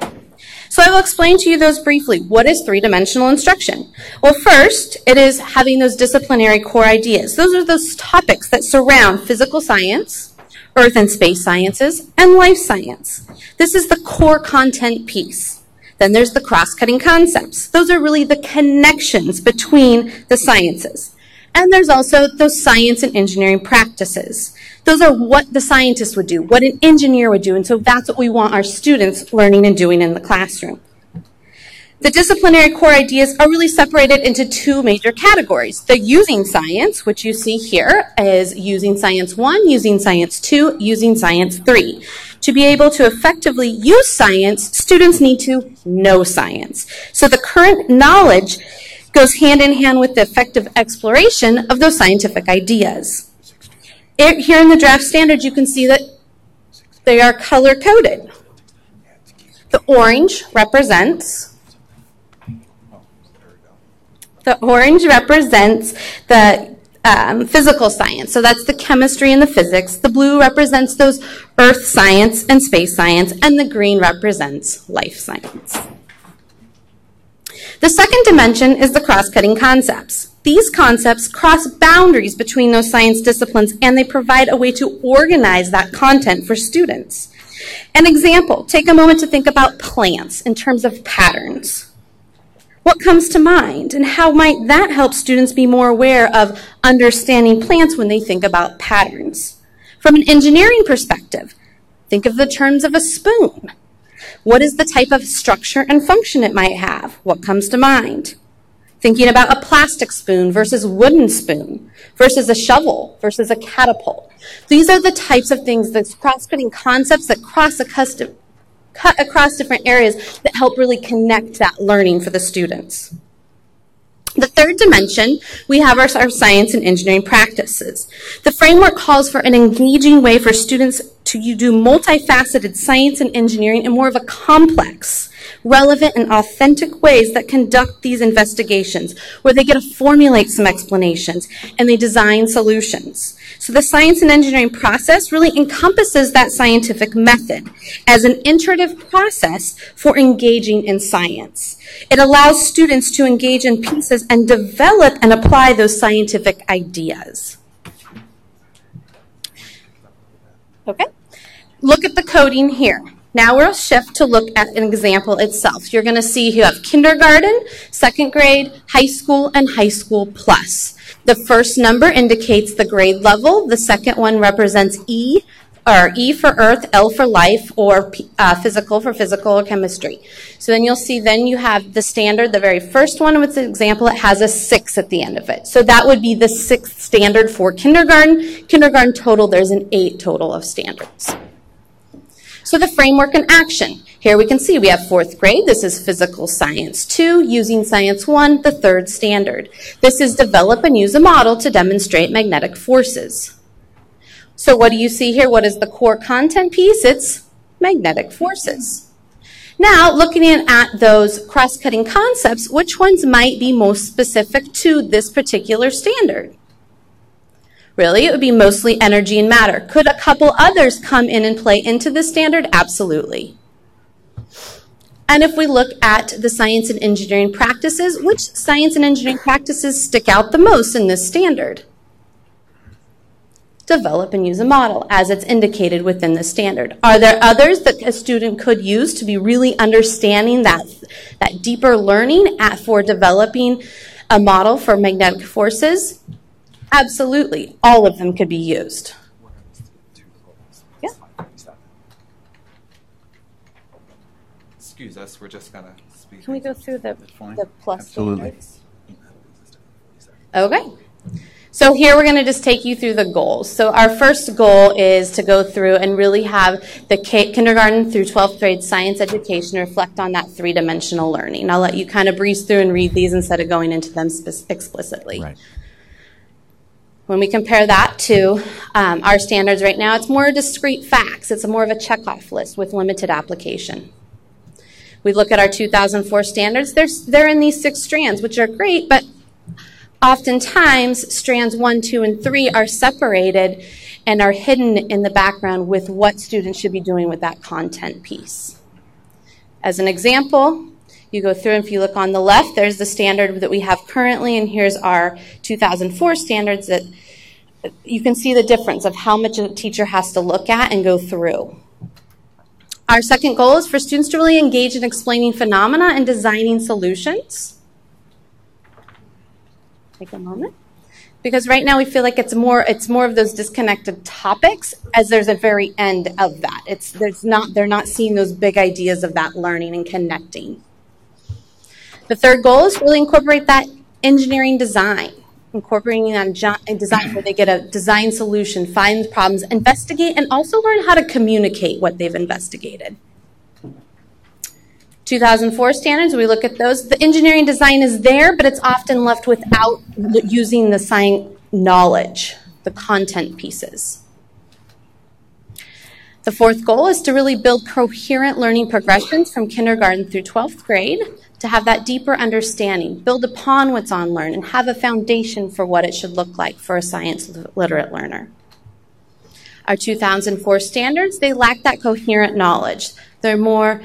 [SPEAKER 1] So I will explain to you those briefly. What is three-dimensional instruction? Well, first, it is having those disciplinary core ideas. Those are those topics that surround physical science, earth and space sciences, and life science. This is the core content piece. Then there's the cross-cutting concepts. Those are really the connections between the sciences. And there's also those science and engineering practices. Those are what the scientist would do, what an engineer would do, and so that's what we want our students learning and doing in the classroom. The disciplinary core ideas are really separated into two major categories. The using science, which you see here, is using science 1, using science 2, using science 3. To be able to effectively use science, students need to know science. So the current knowledge goes hand in hand with the effective exploration of those scientific ideas. Here in the draft standards, you can see that they are color-coded. The orange represents the physical science. So that's the chemistry and the physics. The blue represents those earth science and space science, and the green represents life science. The second dimension is the cross-cutting concepts. These concepts cross boundaries between those science disciplines, and they provide a way to organize that content for students. An example, take a moment to think about plants in terms of patterns. What comes to mind, and how might that help students be more aware of understanding plants when they think about patterns? From an engineering perspective, think of the terms of a spoon. What is the type of structure and function it might have? What comes to mind? Thinking about a plastic spoon versus wooden spoon, versus a shovel, versus a catapult. These are the types of things, those cross-cutting concepts that cut across different areas that help really connect that learning for the students. The third dimension, we have our science and engineering practices. The framework calls for an engaging way for students to do multifaceted science and engineering in more of a complex, relevant, and authentic ways that conduct these investigations, where they get to formulate some explanations and they design solutions. So the science and engineering process really encompasses that scientific method as an iterative process for engaging in science. It allows students to engage in pieces and develop and apply those scientific ideas. Okay, look at the coding here. Now we'll shift to look at an example itself. You're going to see you have kindergarten, second grade, high school, and high school plus. The first number indicates the grade level. The second one represents E for earth, L for life, or physical for physical or chemistry. So then you'll see then you have the standard, the very first one with the example, it has a 6 at the end of it. So that would be the 6th standard for kindergarten. Kindergarten total, there's an 8 total of standards. So the framework and action. Here we can see we have 4th grade. This is physical science 2, using science 1, the 3rd standard. This is develop and use a model to demonstrate magnetic forces. So what do you see here? What is the core content piece? It's magnetic forces. Now, looking at those cross-cutting concepts, which ones might be most specific to this particular standard? Really, it would be mostly energy and matter. Could a couple others come in and play into the standard? Absolutely. And if we look at the science and engineering practices, which science and engineering practices stick out the most in this standard? Develop and use a model, as it's indicated within the standard. Are there others that a student could use to be really understanding that deeper learning for developing a model for magnetic forces? Absolutely. All of them could be used. Yeah.
[SPEAKER 19] Excuse us, we're just going to speak.
[SPEAKER 1] Can we go through the plus
[SPEAKER 3] Absolutely.
[SPEAKER 1] standards? Okay. So here we're going to just take you through the goals. So our first goal is to go through and really have the kindergarten through 12th grade science education reflect on that three-dimensional learning. I'll let you kind of breeze through and read these instead of going into them explicitly.
[SPEAKER 3] Right.
[SPEAKER 1] When we compare that to our standards right now, it's more discrete facts. It's more of a checkoff list with limited application. We look at our 2004 standards. They're in these 6 strands, which are great, but oftentimes, strands 1, 2, and 3 are separated and are hidden in the background with what students should be doing with that content piece. As an example, you go through, and if you look on the left, there's the standard that we have currently, and here's our 2004 standards that you can see the difference of how much a teacher has to look at and go through. Our second goal is for students to really engage in explaining phenomena and designing solutions. Take a moment. Because right now we feel like it's more of those disconnected topics as there's a very end of that. They're not seeing those big ideas of that learning and connecting. The third goal is to really incorporate that engineering design, incorporating that design where they get a design solution, find problems, investigate, and also learn how to communicate what they've investigated. 2004 standards, we look at those. The engineering design is there, but it's often left without using the science knowledge, the content pieces. The fourth goal is to really build coherent learning progressions from kindergarten through 12th grade to have that deeper understanding, build upon what's on Learn, and have a foundation for what it should look like for a science literate learner. Our 2004 standards, they lack that coherent knowledge. They're more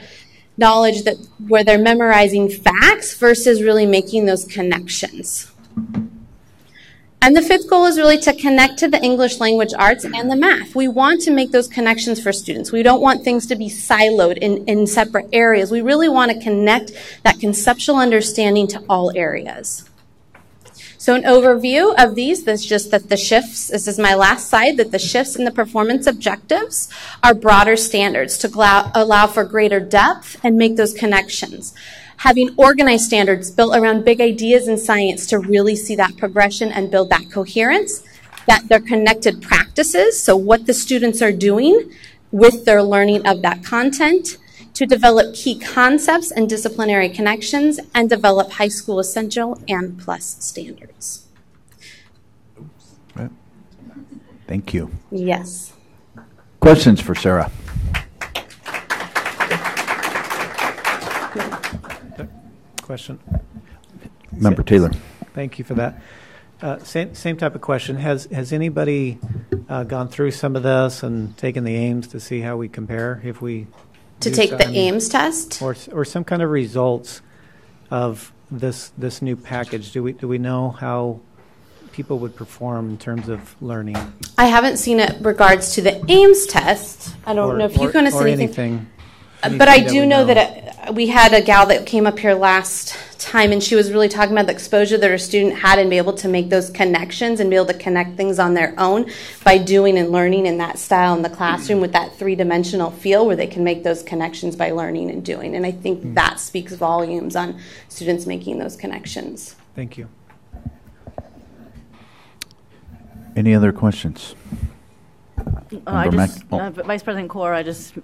[SPEAKER 1] knowledge where they're memorizing facts versus really making those connections. And the fifth goal is really to connect to the English language arts and the math. We want to make those connections for students. We don't want things to be siloed in separate areas. We really want to connect that conceptual understanding to all areas. So an overview of these, that's just that the shifts, this is my last slide, that the shifts in the performance objectives are broader standards to allow for greater depth and make those connections. Having organized standards built around big ideas in science to really see that progression and build that coherence, that they're connected practices, so what the students are doing with their learning of that content, to develop key concepts and disciplinary connections, and develop high school essential and plus standards.
[SPEAKER 3] Right. Thank you.
[SPEAKER 1] Yes.
[SPEAKER 3] Questions for Sarah?
[SPEAKER 2] Question.
[SPEAKER 3] Member Taylor.
[SPEAKER 2] Thank you for that. Same type of question. Has anybody gone through some of this and taken the AIMS to see how we compare if we
[SPEAKER 1] to take the AIMS test
[SPEAKER 2] or some kind of results of this new package? Do we know how people would perform in terms of learning?
[SPEAKER 1] I haven't seen it regards to the AIMS test. I don't know if you're going to see anything. But I do know that we had a gal that came up here last time, and she was really talking about the exposure that her student had and be able to make those connections and be able to connect things on their own by doing and learning in that style in the classroom with that three-dimensional feel where they can make those connections by learning and doing. And I think that speaks volumes on students making those connections.
[SPEAKER 2] Thank you.
[SPEAKER 3] Any other questions?
[SPEAKER 4] Vice President Kaur, I just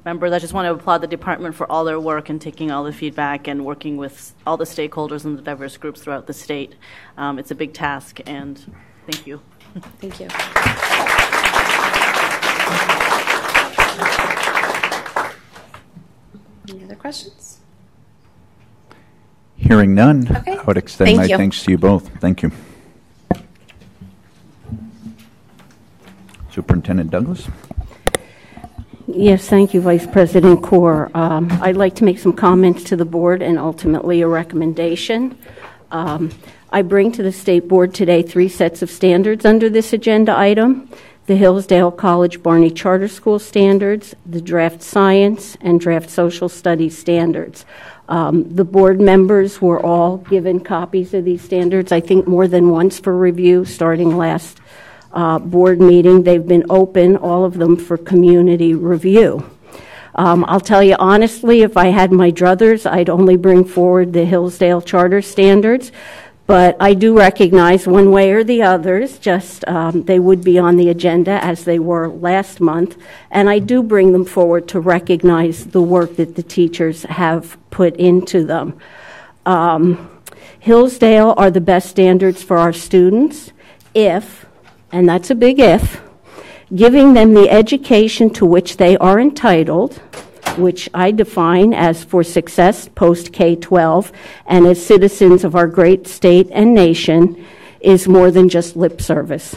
[SPEAKER 4] want to applaud the department for all their work and taking all the feedback and working with all the stakeholders and the diverse groups throughout the state. It's a big task, and thank you.
[SPEAKER 1] Thank you. Any other questions?
[SPEAKER 3] Hearing none,
[SPEAKER 1] okay.
[SPEAKER 3] I would extend my thanks to you both. Thank you. Superintendent Douglas.
[SPEAKER 18] Yes, thank you, Vice President Kaur. I'd like to make some comments to the board and ultimately a recommendation. I bring to the State Board today 3 sets of standards under this agenda item: the Hillsdale College Barney Charter School standards, the draft science, and draft social studies standards. The board members were all given copies of these standards, I think more than once for review, starting last board meeting. They've been open, all of them, for community review. I'll tell you honestly, if I had my druthers, I'd only bring forward the Hillsdale Charter standards, But I do recognize one way or the others, just they would be on the agenda as they were last month, and I do bring them forward to recognize the work that the teachers have put into them. Hillsdale are the best standards for our students if, and that's a big if, giving them the education to which they are entitled, which I define as for success post K-12 and as citizens of our great state and nation, is more than just lip service.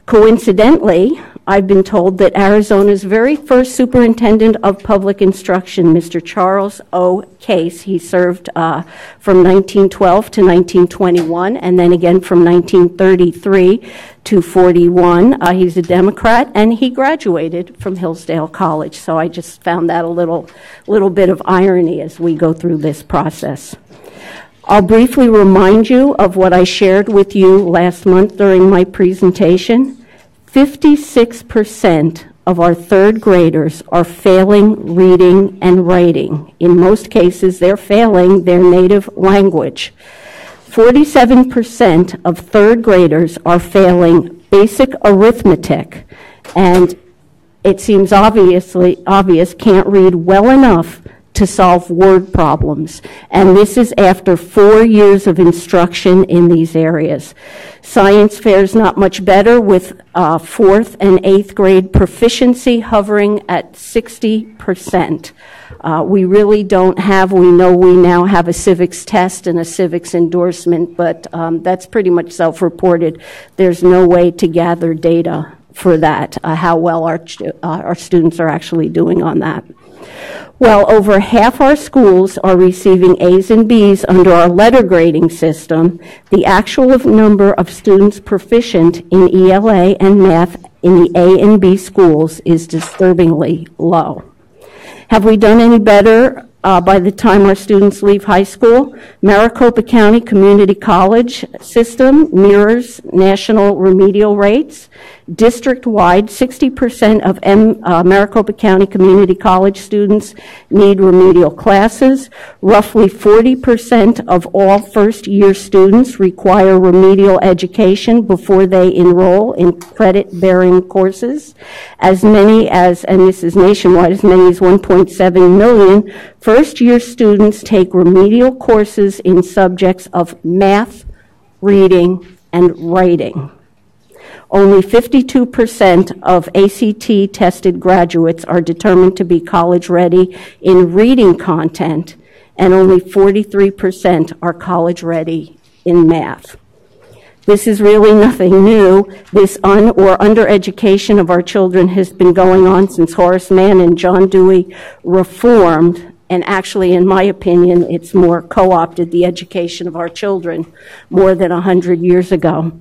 [SPEAKER 18] Coincidentally, I've been told that Arizona's very first superintendent of public instruction, Mr. Charles O. Case, he served from 1912 to 1921, and then again from 1933 to 41. He's a Democrat, and he graduated from Hillsdale College. So I just found that a little bit of irony as we go through this process. I'll briefly remind you of what I shared with you last month during my presentation. 56% of our third graders are failing reading and writing. In most cases, they're failing their native language. 47% of third graders are failing basic arithmetic, and it seems obvious can't read well enough to solve word problems. And this is after 4 years of instruction in these areas. Science fares not much better, with 4th and 8th grade proficiency hovering at 60%. We really don't have, we know we now have a civics test and a civics endorsement, but that's pretty much self-reported. There's no way to gather data for that, how well our students are actually doing on that. Well, over half our schools are receiving A's and B's under our letter grading system. The actual number of students proficient in ELA and math in the A and B schools is disturbingly low. Have we done any better by the time our students leave high school? Maricopa County Community College system mirrors national remedial rates. District-wide, 60% of Maricopa County Community College students need remedial classes. Roughly 40% of all first-year students require remedial education before they enroll in credit-bearing courses. As many as, and this is nationwide, as many as 1.7 million first-year students take remedial courses in subjects of math, reading, and writing. Only 52% of ACT-tested graduates are determined to be college-ready in reading content, and only 43% are college-ready in math. This is really nothing new. This undereducation of our children has been going on since Horace Mann and John Dewey reformed, and actually, in my opinion, it's more co-opted the education of our children more than 100 years ago.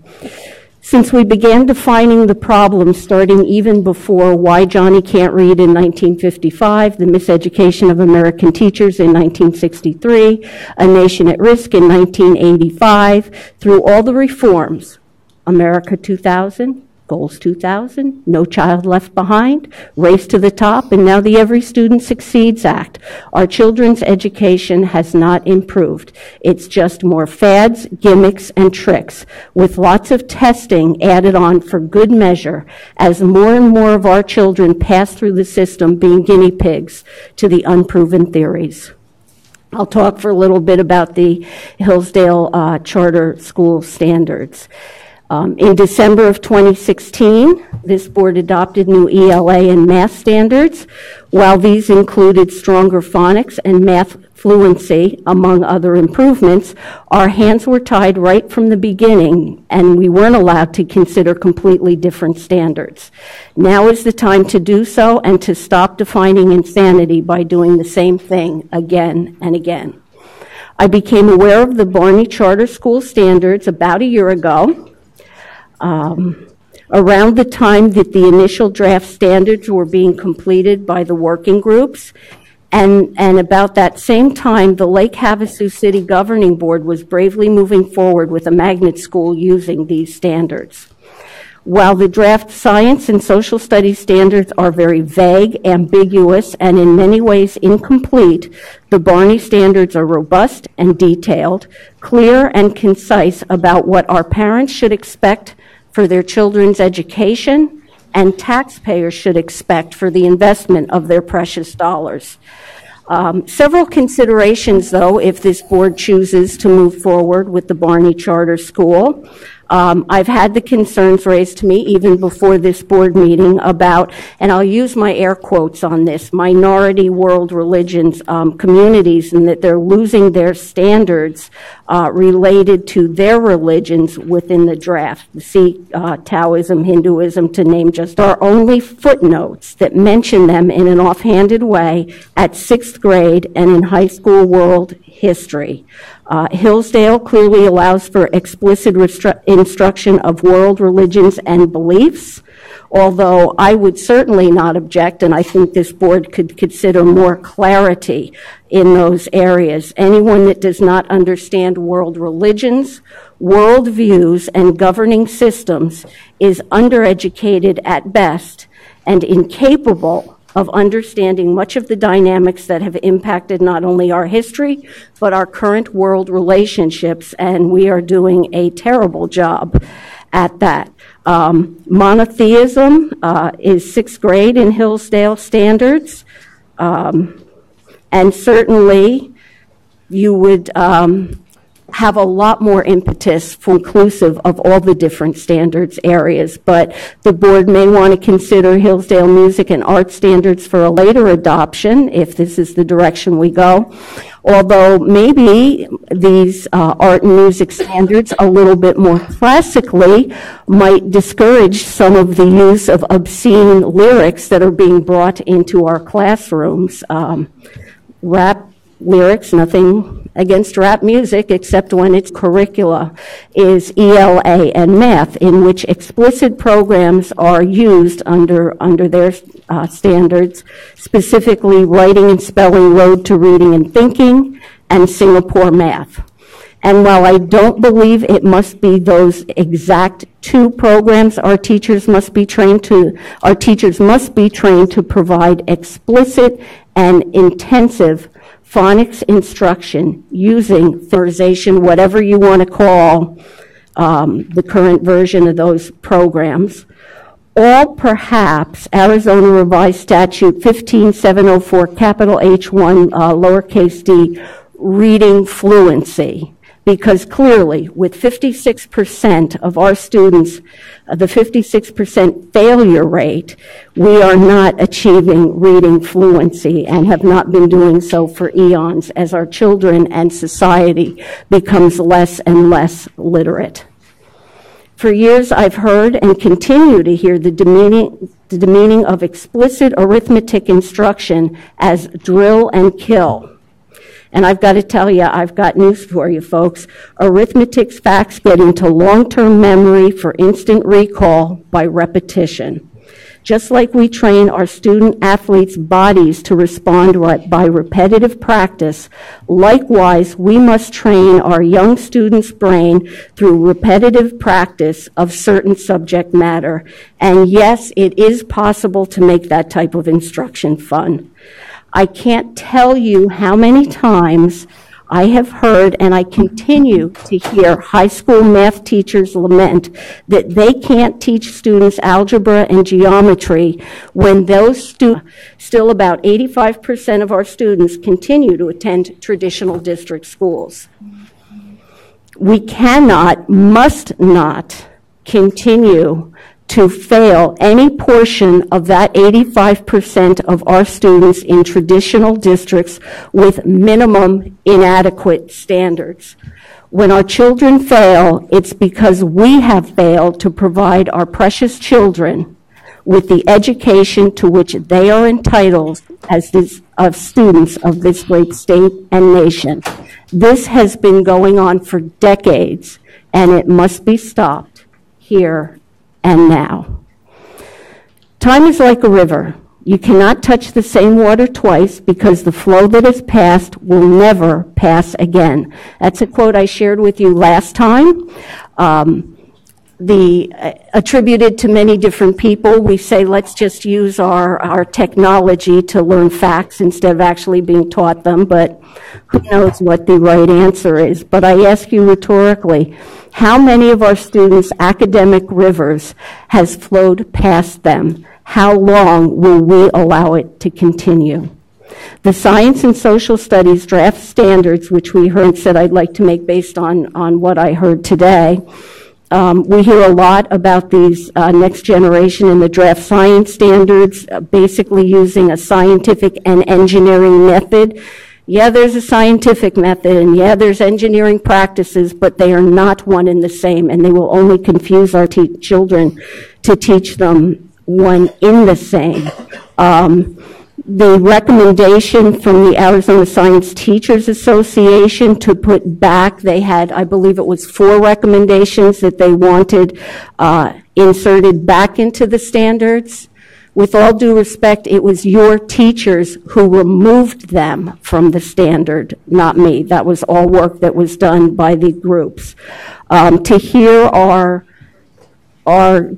[SPEAKER 18] Since we began defining the problem starting even before Why Johnny Can't Read in 1955, the miseducation of American teachers in 1963, A Nation at Risk in 1985, through all the reforms, America 2000, Goals 2000, No Child Left Behind, Race to the Top, and now the Every Student Succeeds Act. Our children's education has not improved. It's just more fads, gimmicks, and tricks, with lots of testing added on for good measure as more and more of our children pass through the system being guinea pigs to the unproven theories. I'll talk for a little bit about the Hillsdale Charter School Standards. In December of 2016, this board adopted new ELA and math standards. While these included stronger phonics and math fluency, among other improvements, our hands were tied right from the beginning, and we weren't allowed to consider completely different standards. Now is the time to do so and to stop defining insanity by doing the same thing again and again. I became aware of the Barney Charter School Standards about a year ago. Around the time that the initial draft standards were being completed by the working groups, and about that same time, the Lake Havasu City Governing Board was bravely moving forward with a magnet school using these standards. While the draft science and social studies standards are very vague, ambiguous, and in many ways incomplete, the Barney standards are robust and detailed, clear and concise about what our parents should expect for their children's education and taxpayers should expect for the investment of their precious dollars. Several considerations, though, if this board chooses to move forward with the Barney Charter School. I've had the concerns raised to me even before this board meeting about, and I'll use my air quotes on this, minority world religions communities, and that they're losing their standards related to their religions within the draft. Sikh, Taoism, Hinduism, to name just, are only footnotes that mention them in an offhanded way at 6th grade and in high school world history. Hillsdale clearly allows for explicit instruction of world religions and beliefs, although I would certainly not object, and I think this board could consider more clarity in those areas. Anyone that does not understand world religions, world views, and governing systems is undereducated at best and incapable of understanding much of the dynamics that have impacted not only our history, but our current world relationships, and we are doing a terrible job at that. Monotheism is 6th grade in Hillsdale Standards, and certainly you would have a lot more impetus for inclusive of all the different standards areas, but the board may want to consider Hillsdale music and art standards for a later adoption if this is the direction we go. Although maybe these art and music standards a little bit more classically might discourage some of the use of obscene lyrics that are being brought into our classrooms. Rap lyrics, nothing against rap music except when its curricula is ELA and math, in which explicit programs are used under their standards, specifically writing and spelling, road to reading and thinking, and Singapore math. And while I don't believe it must be those exact two programs, our teachers must be trained to provide explicit and intensive phonics instruction using memorization, whatever you want to call the current version of those programs, or perhaps Arizona Revised Statute 15704, capital H1, lowercase d, reading fluency. Because clearly, with 56% of our students, the 56% failure rate, we are not achieving reading fluency and have not been doing so for eons as our children and society becomes less and less literate. For years, I've heard and continue to hear the demeaning of explicit arithmetic instruction as drill and kill. And I've got to tell you, I've got news for you folks. Arithmetic's facts get into long-term memory for instant recall by repetition. Just like we train our student athletes' bodies to respond by repetitive practice, likewise, we must train our young students' brain through repetitive practice of certain subject matter. And yes, it is possible to make that type of instruction fun. I can't tell you how many times I have heard, and I continue to hear, high school math teachers lament that they can't teach students algebra and geometry when those still about 85% of our students continue to attend traditional district schools. We cannot, must not continue to fail any portion of that 85% of our students in traditional districts with minimum inadequate standards. When our children fail, it's because we have failed to provide our precious children with the education to which they are entitled as students of this great state and nation. This has been going on for decades, and it must be stopped here and now. Time is like a river. You cannot touch the same water twice because the flow that has passed will never pass again. That's a quote I shared with you last time. attributed to many different people. We say, let's just use our technology to learn facts instead of actually being taught them, but who knows what the right answer is. But I ask you rhetorically, how many of our students' academic rivers has flowed past them? How long will we allow it to continue? The Science and Social Studies draft standards, which we heard said I'd like to make based on what I heard today, we hear a lot about these next generation in the draft science standards, basically using a scientific and engineering method. Yeah, there's a scientific method, and yeah, there's engineering practices, but they are not one and the same, and they will only confuse our children to teach them one in the same. The recommendation from the Arizona Science Teachers Association to put back, they had, I believe it was 4 recommendations that they wanted inserted back into the standards. With all due respect, it was your teachers who removed them from the standard, not me. That was all work that was done by the groups. To hear our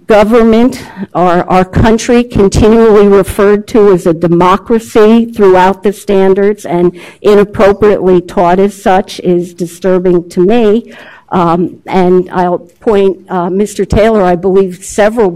[SPEAKER 18] government, our country continually referred to as a democracy throughout the standards and inappropriately taught as such is disturbing to me. And I'll point, Mr. Taylor, I believe several